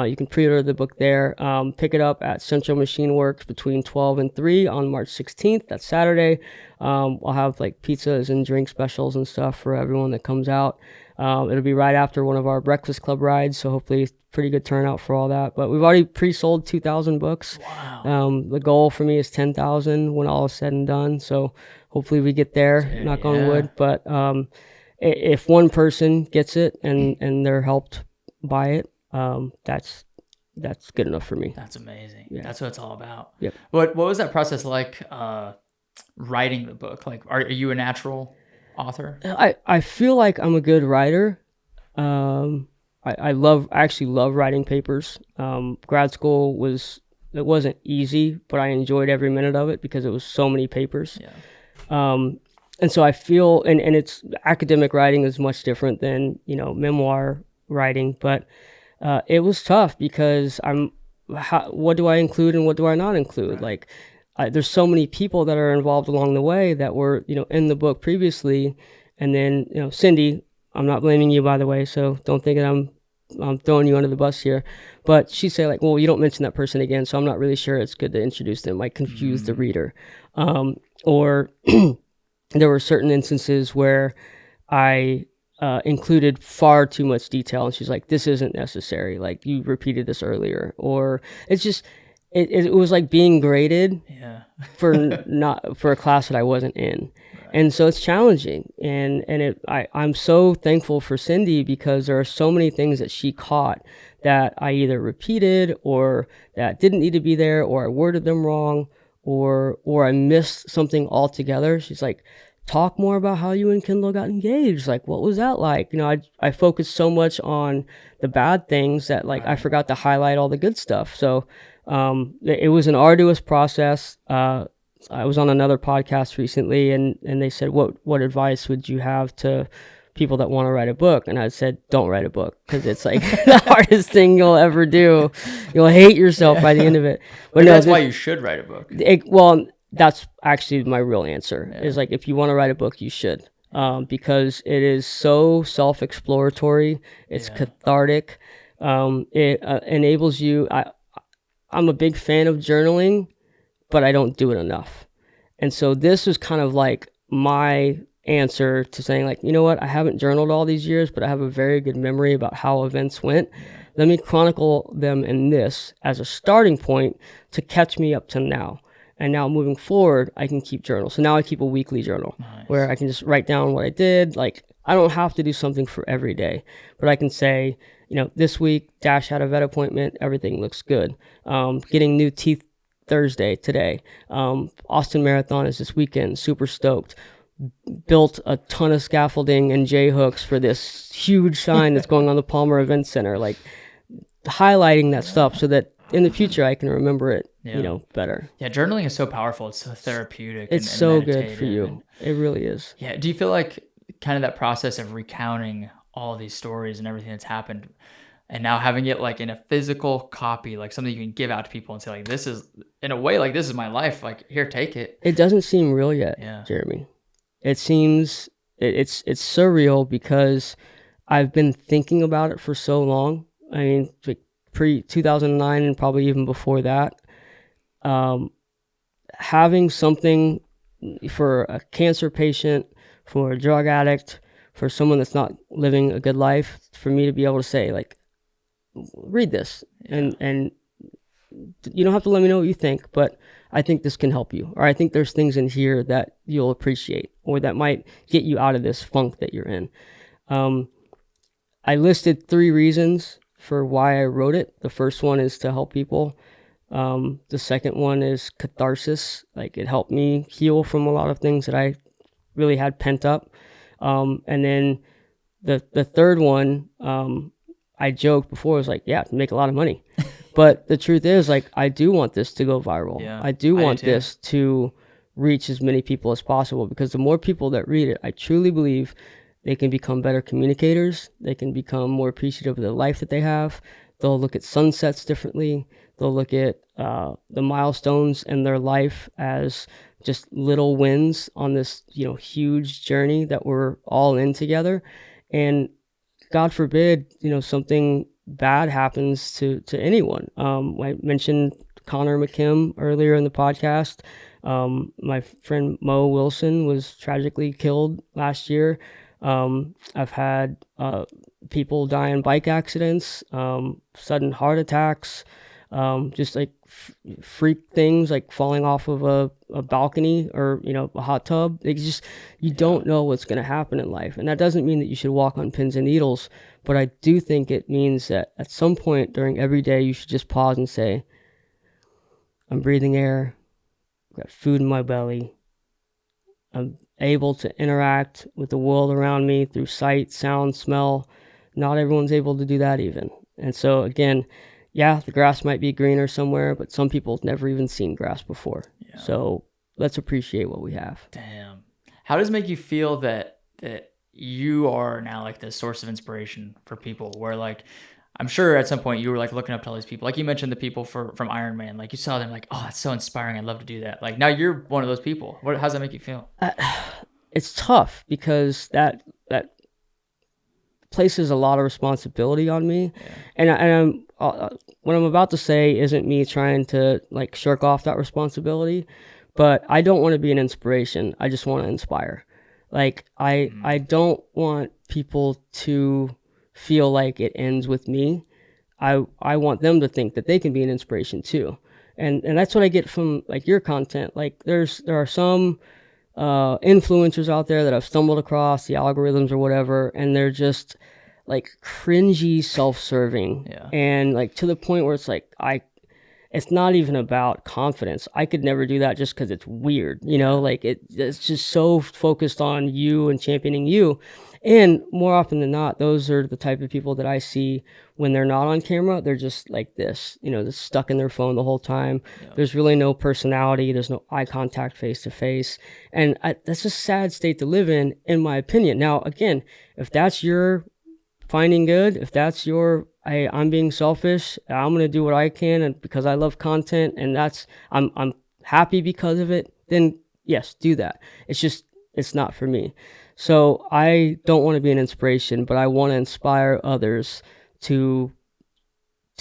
You can pre-order the book there. Pick it up at Central Machine Works between 12 and 3 on March 16th. That's Saturday. I'll have like pizzas and drink specials and stuff for everyone that comes out. It'll be right after one of our Breakfast Club rides, so hopefully pretty good turnout for all that. But we've already pre-sold 2,000 books. Wow. The goal for me is 10,000 when all is said and done. So hopefully we get there, knock on wood. But if one person gets it and they're helped by it, that's good enough for me. That's amazing. Yeah. That's what it's all about. Yep. What was that process like writing the book? Like, are you a natural author? I feel like I'm a good writer. I actually love writing papers. Grad school wasn't easy, but I enjoyed every minute of it because it was so many papers. Yeah. And so I feel, and it's academic writing is much different than, memoir writing, but it was tough because what do I include and what do I not include? Right. Like, there's so many people that are involved along the way that were, in the book previously. And then, Cindy, I'm not blaming you, by the way, so don't think that I'm throwing you under the bus here. But she'd say, like, well, you don't mention that person again, so I'm not really sure it's good to introduce them. Might confuse the reader. Or there were certain instances where I included far too much detail, and she's like, this isn't necessary. Like, you repeated this earlier. Or it's just... It was like being graded for a class that I wasn't in. Right. And so it's challenging. And I'm so thankful for Cindy because there are so many things that she caught that I either repeated or that didn't need to be there, or I worded them wrong, or I missed something altogether. She's like, talk more about how you and Kendall got engaged. Like, what was that like? I focused so much on the bad things that I forgot to highlight all the good stuff. So it was an arduous process. I was on another podcast recently and they said, what advice would you have to people that want to write a book? And I said, don't write a book, because it's like the hardest thing you'll ever do. You'll hate yourself by the end of it. But that's why you should write a book. Well, that's actually my real answer is like, if you want to write a book, you should, because it is so self-exploratory. It's cathartic. It enables you. I'm a big fan of journaling, but I don't do it enough. And so this was kind of like my answer to saying, like, you know what? I haven't journaled all these years, but I have a very good memory about how events went. Let me chronicle them in this as a starting point to catch me up to now. And now moving forward, I can keep journals. So now I keep a weekly journal where I can just write down what I did. Like, I don't have to do something for every day, but I can say, this week, Dash had a vet appointment. Everything looks good. Getting new teeth Thursday, today. Austin Marathon is this weekend. Super stoked. Built a ton of scaffolding and J-hooks for this huge sign that's going on the Palmer Event Center. Like, highlighting that stuff so that in the future I can remember it, better. Yeah, journaling is so powerful. It's so therapeutic. It's so good for you. It really is. Yeah. Do you feel like kind of that process of recounting all these stories and everything that's happened, and now having it like in a physical copy, like something you can give out to people and say like, this is, in a way, like, this is my life, like, here, take it. It doesn't seem real yet, Yeah. Jeremy. It seems it's surreal because I've been thinking about it for so long. I mean, like pre 2009 and probably even before that. Having something for a cancer patient, for a drug addict, for someone that's not living a good life, for me to be able to say like, read this, and you don't have to let me know what you think, but I think this can help you, or I think there's things in here that you'll appreciate, or that might get you out of this funk that you're in. I listed 3 reasons for why I wrote it. The first one is to help people. The second one is catharsis. Like, it helped me heal from a lot of things that I really had pent up. And then the third one, I joked before, was like, yeah, to make a lot of money. But the truth is, like, I do want this to go viral. Yeah, I do want this to reach as many people as possible, because the more people that read it, I truly believe they can become better communicators. They can become more appreciative of the life that they have. They'll look at sunsets differently. They'll look at the milestones in their life as just little wins on this, huge journey that we're all in together. And God forbid, something bad happens to anyone. I mentioned Connor McKim earlier in the podcast. My friend Mo Wilson was tragically killed last year. I've had people die in bike accidents, sudden heart attacks, just like freak things like falling off of a balcony or a hot tub. You don't know what's going to happen in life, and that doesn't mean that you should walk on pins and needles, but I do think it means that at some point during every day you should just pause and say, I'm breathing air, I've got food in my belly, I'm able to interact with the world around me through sight, sound, smell. Not everyone's able to do that even. And so again, yeah, the grass might be greener somewhere, but some people have never even seen grass before. Yeah. So let's appreciate what we have. Damn. How does it make you feel that you are now like the source of inspiration for people, where like, I'm sure at some point you were like looking up to all these people, like you mentioned the people from Ironman, like you saw them like, oh, that's so inspiring, I'd love to do that. Like now you're one of those people. How does that make you feel? It's tough because that places a lot of responsibility on me. Yeah. And I'm what I'm about to say isn't me trying to like shirk off that responsibility, but I don't want to be an inspiration. I just want to inspire. Like I don't want people to feel like it ends with me. I want them to think that they can be an inspiration too. And that's what I get from like your content. Like there are some influencers out there that I've stumbled across, the algorithms or whatever, and they're just like cringy, self-serving. Yeah. And like to the point where it's like it's not even about confidence. I could never do that just because it's weird, like it's just so focused on you and championing you. And more often than not, those are the type of people that I see when they're not on camera. They're just like this, they're stuck in their phone the whole time. Yeah. There's really no personality. There's no eye contact face to face. And that's a sad state to live in my opinion. Now, again, if that's your finding good, if that's your, hey, I'm being selfish, I'm going to do what I can, and because I love content and I'm happy because of it, then yes, do that. It's not for me. So I don't want to be an inspiration, but I want to inspire others to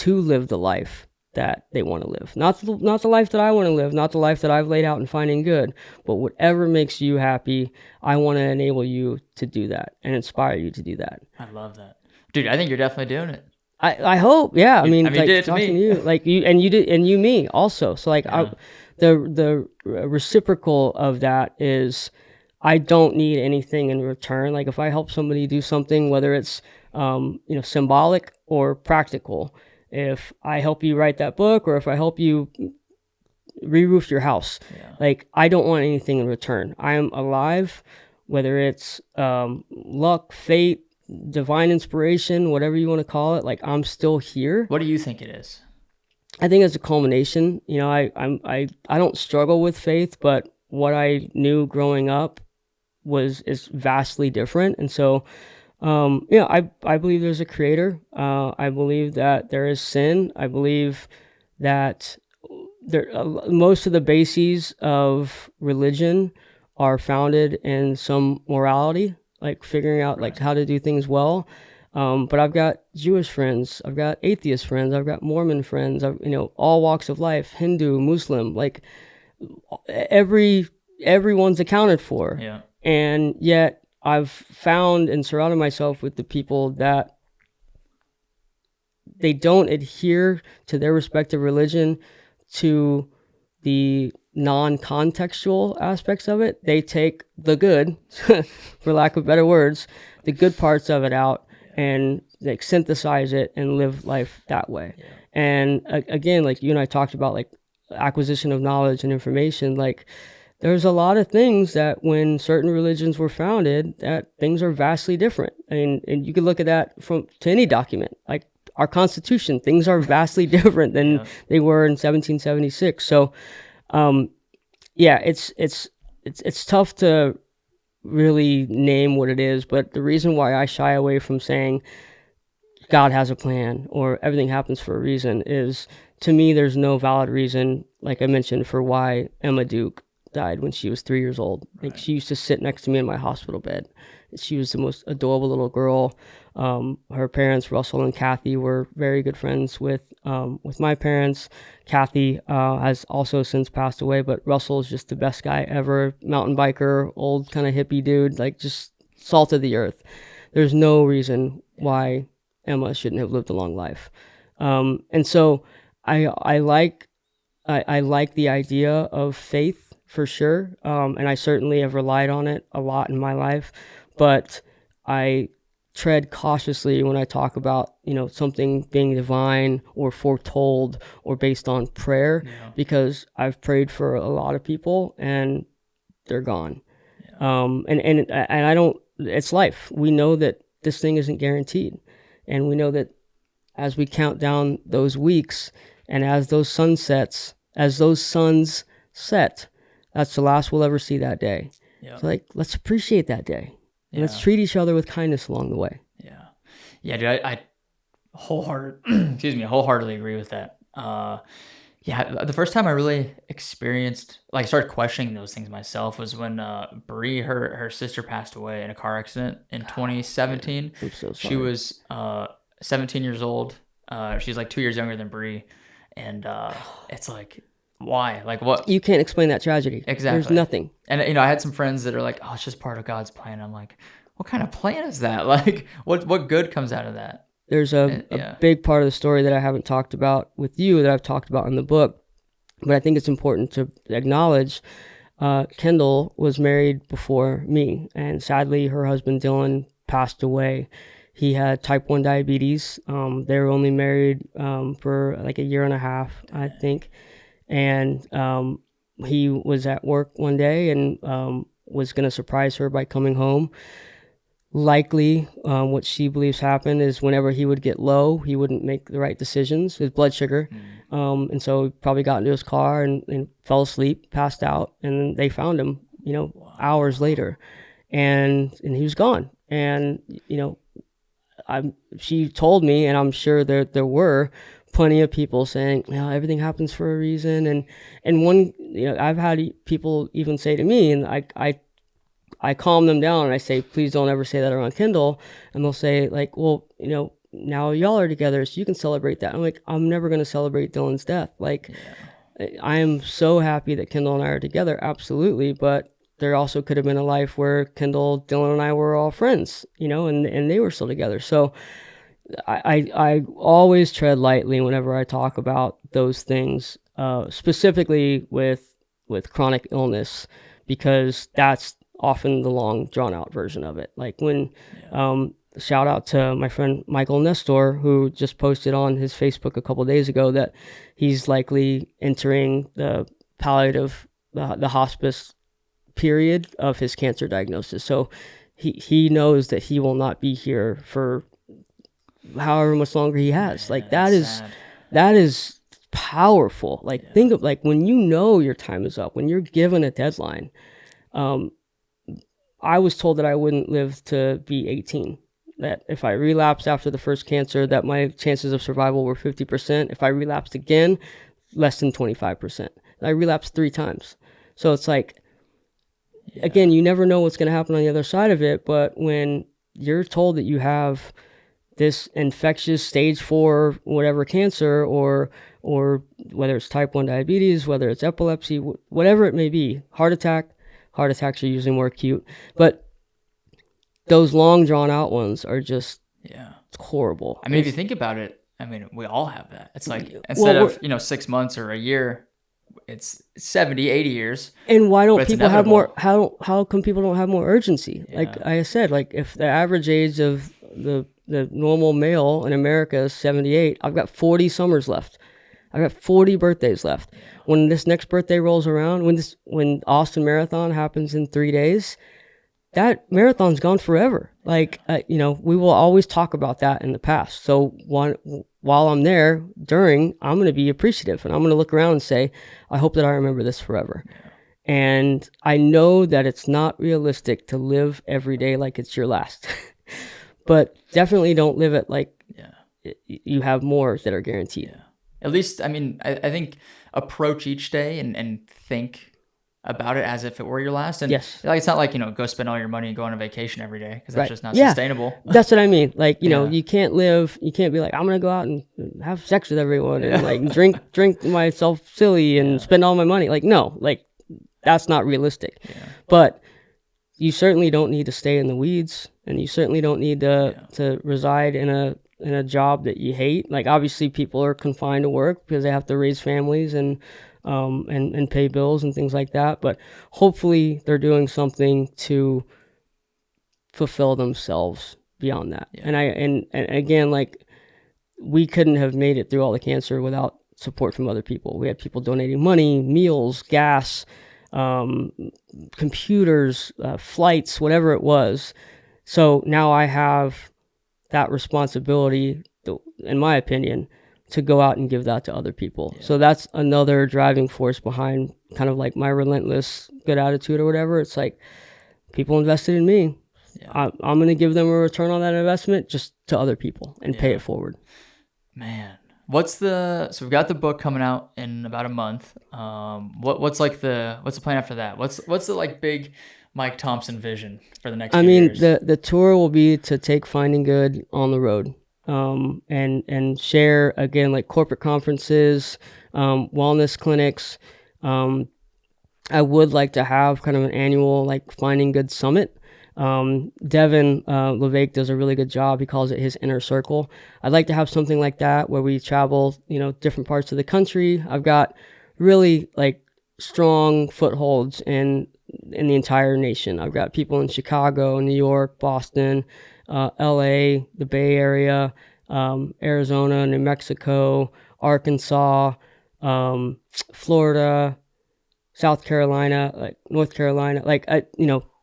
live the life that they want to live. Not the life that I want to live, not the life that I've laid out in Finding Good, but whatever makes you happy, I want to enable you to do that and inspire you to do that. I love that. Dude, I think you're definitely doing it. I hope, yeah. I mean, like, you did it to me. To you, like you, and you did, and you me also. So like, yeah. The reciprocal of that is, I don't need anything in return. Like if I help somebody do something, whether it's symbolic or practical, if I help you write that book, or if I help you re-roof your house, like I don't want anything in return. I am alive, whether it's luck, fate, divine inspiration, whatever you want to call it. Like I'm still here. What do you think it is? I think it's a culmination. I don't struggle with faith, but what I knew growing up is vastly different. And so I believe there's a creator. I believe that there is sin. I believe that most of the bases of religion are founded in some morality, like figuring out like how to do things well. But I've got Jewish friends, I've got atheist friends, I've got Mormon friends, all walks of life, Hindu, Muslim, like everyone's accounted for. Yeah. And yet I've found and surrounded myself with the people that they don't adhere to their respective religion to the non-contextual aspects of it. They take the good, for lack of better words, the good parts of it out and like synthesize it and live life that way. Yeah. And again, like you and I talked about, like acquisition of knowledge and information, like there's a lot of things that when certain religions were founded, that things are vastly different. And you can look at that to any document, like our Constitution, things are vastly different than they were in 1776. So, it's tough to really name what it is, but the reason why I shy away from saying God has a plan or everything happens for a reason is, to me, there's no valid reason, like I mentioned, for why Emma Duke died when she was 3 years old. Like, she used to sit next to me in my hospital bed. She was the most adorable little girl. Her parents, Russell and Kathy, were very good friends with my parents. Kathy has also since passed away, but Russell is just the best guy ever. Mountain biker, old kind of hippie dude, like just salt of the earth. There's no reason why Emma shouldn't have lived a long life. And so I like the idea of faith for sure. And I certainly have relied on it a lot in my life, but I tread cautiously when I talk about, something being divine or foretold or based on prayer, because I've prayed for a lot of people and they're gone. And I don't, it's life. We know that this thing isn't guaranteed. And we know that as we count down those weeks and as those suns set, that's the last we'll ever see that day. So let's appreciate that day. And let's treat each other with kindness along the way. Yeah, dude, I wholeheartedly agree with that. The first time I really started questioning those things myself was when Bree, her sister, passed away in a car accident in 2017. I'm so sorry. She was 17 years old. She's like 2 years younger than Bree, and it's like, why? Like, what? You can't explain that tragedy. Exactly. There's nothing. And I had some friends that are like, oh, it's just part of God's plan. I'm like, what kind of plan is that? Like, what good comes out of that? There's a big part of the story that I haven't talked about with you that I've talked about in the book, but I think it's important to acknowledge. Kendall was married before me, and sadly, her husband Dylan passed away. He had type 1 diabetes. They were only married for like a year and a half, I think. And he was at work one day and was going to surprise her by coming home. Likely, what she believes happened is whenever he would get low, he wouldn't make the right decisions, his blood sugar. And so he probably got into his car and fell asleep, passed out, and they found him, hours later. And he was gone. And, she told me, and I'm sure there were plenty of people saying, everything happens for a reason. And one, I've had people even say to me, and I calm them down and I say, please don't ever say that around Kendall. And they'll say like, well, now y'all are together, so you can celebrate that. I'm like, I'm never going to celebrate Dylan's death. Like, I am so happy that Kendall and I are together. Absolutely. But there also could have been a life where Kendall, Dylan, and I were all friends, and they were still together. So I always tread lightly whenever I talk about those things, specifically with chronic illness, because that's often the long drawn out version of it. Like when, shout out to my friend Michael Nestor, who just posted on his Facebook a couple of days ago that he's likely entering the palliative, the hospice period of his cancer diagnosis. So he knows that he will not be here for however much longer he has. Like that is powerful. Like think of like when your time is up, when you're given a deadline. I was told that I wouldn't live to be 18. that if I relapsed after the first cancer, that my chances of survival were 50%. If I relapsed again, less than 25%. I relapsed 3 times. So it's like, again, you never know what's going to happen on the other side of it. But when you're told that you have this infectious stage 4 whatever cancer, or whether it's type 1 diabetes, whether it's epilepsy, whatever it may be, heart attacks are usually more acute, but those long drawn out ones are just horrible. I mean, if you think about it, I mean, we all have that. It's like, instead of 6 months or a year, it's 70, 80 years. And why don't people have more, how come people don't have more urgency? Like I said, like if the average age of the normal male in America is 78, I've got 40 summers left. I've got 40 birthdays left. When this next birthday rolls around, when Austin Marathon happens in 3 days, that marathon's gone forever. Like, we will always talk about that in the past. So while I'm there, I'm going to be appreciative, and I'm going to look around and say, I hope that I remember this forever. Yeah. And I know that it's not realistic to live every day like it's your last, but definitely don't live it like you have more that are guaranteed. Yeah. At least, I mean, I think approach each day and think about it as if it were your last. And it's not like, go spend all your money and go on a vacation every day, because that's just not sustainable. That's what I mean. Like, you can't be like, I'm going to go out and have sex with everyone and like drink myself silly and spend all my money. Like, no, like that's not realistic. Yeah. But you certainly don't need to stay in the weeds, and you certainly don't need to reside in a job that you hate. Like, obviously people are confined to work because they have to raise families and pay bills and things like that. But hopefully they're doing something to fulfill themselves beyond that. Yeah. And again, like, we couldn't have made it through all the cancer without support from other people. We had people donating money, meals, gas, computers, flights, whatever it was. So now I have that responsibility, in my opinion, to go out and give that to other people. Yeah. So that's another driving force behind kind of like my relentless good attitude or whatever. It's like, people invested in me. Yeah. I'm going to give them a return on that investment just to other people and pay it forward. Man, so we've got the book coming out in about a month. What's the plan after that? What's the like big Mike Thompson vision for the next few years? The tour will be to take Finding Good on the road. And share, again, like corporate conferences, wellness clinics. I would like to have kind of an annual like Finding Good Summit. Devin LeVake does a really good job. He calls it his inner circle. I'd like to have something like that where we travel, different parts of the country. I've got really like strong footholds in the entire nation. I've got people in Chicago, New York, Boston, LA, the Bay Area, Arizona, New Mexico, Arkansas, Florida, South Carolina, like North Carolina, like,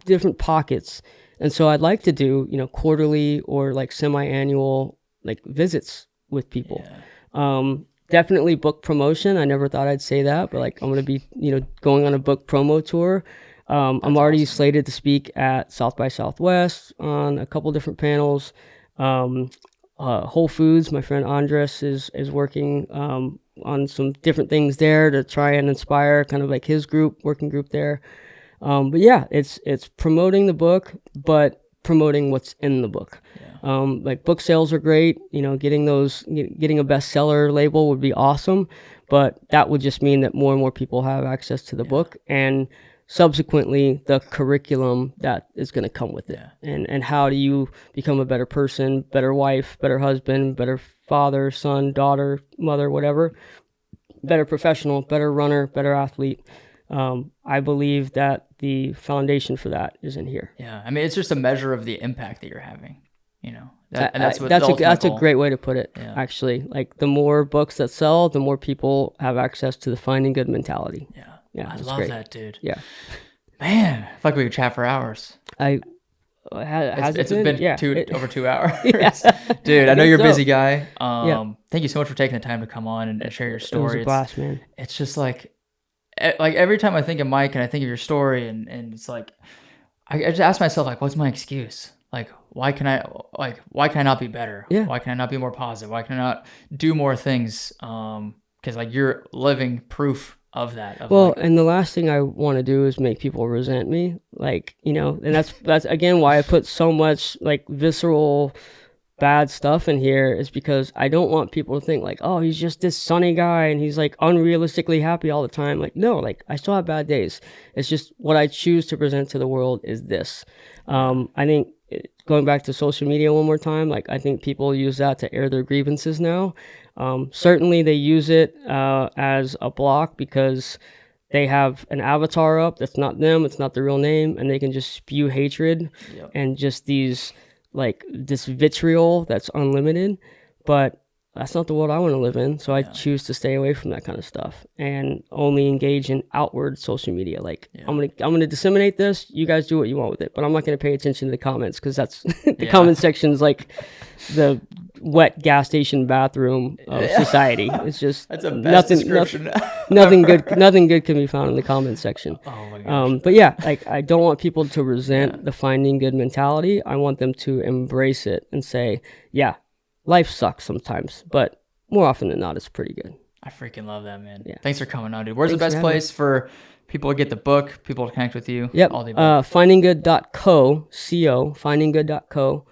different pockets. And so I'd like to do, quarterly or like semi-annual like visits with people. Yeah. Definitely book promotion. I never thought I'd say that, but like I'm going to be, going on a book promo tour. I'm already slated to speak at South by Southwest on a couple different panels. Whole Foods, my friend Andres is working on some different things there to try and inspire kind of like his working group there. But yeah, it's promoting the book, but promoting what's in the book. Yeah. Like book sales are great. Getting a bestseller label would be awesome, but that would just mean that more and more people have access to the book, and subsequently the curriculum that is going to come with it. Yeah. And how do you become a better person, better wife, better husband, better father, son, daughter, mother, whatever, better professional, better runner, better athlete. I believe that the foundation for that is in here. Yeah. I mean, it's just a measure of the impact that you're having, that's a great way to put it. Yeah. Actually, like the more books that sell, the more people have access to the Finding Good mentality. Yeah. Yeah, I love that, dude. Yeah, man, I feel like we could chat for hours. It's been over 2 hours. Dude, I know you're a busy guy. Thank you so much for taking the time to come on and share your story. It was a blast, man. It's just like every time I think of Mike and I think of your story, and it's like I just ask myself, like, what's my excuse? like, why can I not be better? Yeah. Why can I not be more positive? Why can I not do more things? Because like you're living proof of that. Well, and the last thing I want to do is make people resent me, like, you know, and that's again why I put so much like visceral bad stuff in here, is because I don't want people to think like, oh, he's just this sunny guy and he's like unrealistically happy all the time. Like, no, like I still have bad days. It's just what I choose to present to the world is this. I think going back to social media one more time, like I think people use that to air their grievances now. Certainly they use it as a block because they have an avatar up that's not them, it's not their real name, and they can just spew hatred and just this vitriol that's unlimited. But that's not the world I want to live in, so I choose to stay away from that kind of stuff and only engage in outward social media. Like, I'm gonna disseminate this, you guys do what you want with it, but I'm not gonna pay attention to the comments, because that's the comment section's like the wet gas station bathroom of society. It's just that's a best description. nothing good can be found in the comment section. Oh my gosh. But yeah, like I don't want people to resent the finding good mentality. I want them to embrace it and say, yeah, life sucks sometimes, but more often than not, it's pretty good. I freaking love that, man. Yeah. Thanks for coming on, dude. Where's the best place for people to get the book, people to connect with you? Yep. Findinggood.co, findinggood.co.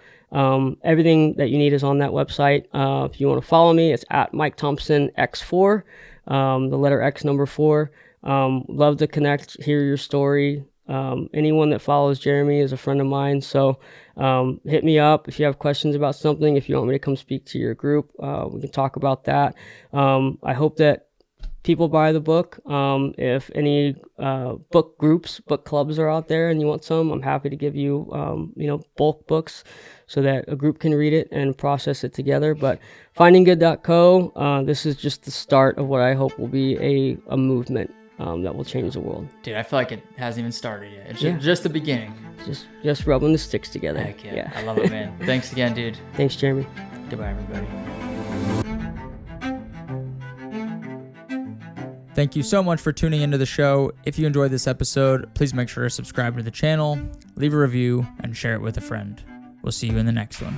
Everything that you need is on that website. If you want to follow me, it's at Mike Thompson X4, the letter X number 4. Love to connect, hear your story. Anyone that follows Jeremy is a friend of mine, so hit me up if you have questions about something. If you want me to come speak to your group, we can talk about that. I hope that people buy the book. If any book groups, book clubs are out there and you want some, I'm happy to give you bulk books so that a group can read it and process it together. But findinggood.co, this is just the start of what I hope will be a movement that will change the world. Dude, I feel like it hasn't even started yet. It's just the beginning. Just rubbing the sticks together. Heck yeah. I love it, man. Thanks again, dude. Thanks, Jeremy. Goodbye, everybody. Thank you so much for tuning into the show. If you enjoyed this episode, please make sure to subscribe to the channel, leave a review, and share it with a friend. We'll see you in the next one.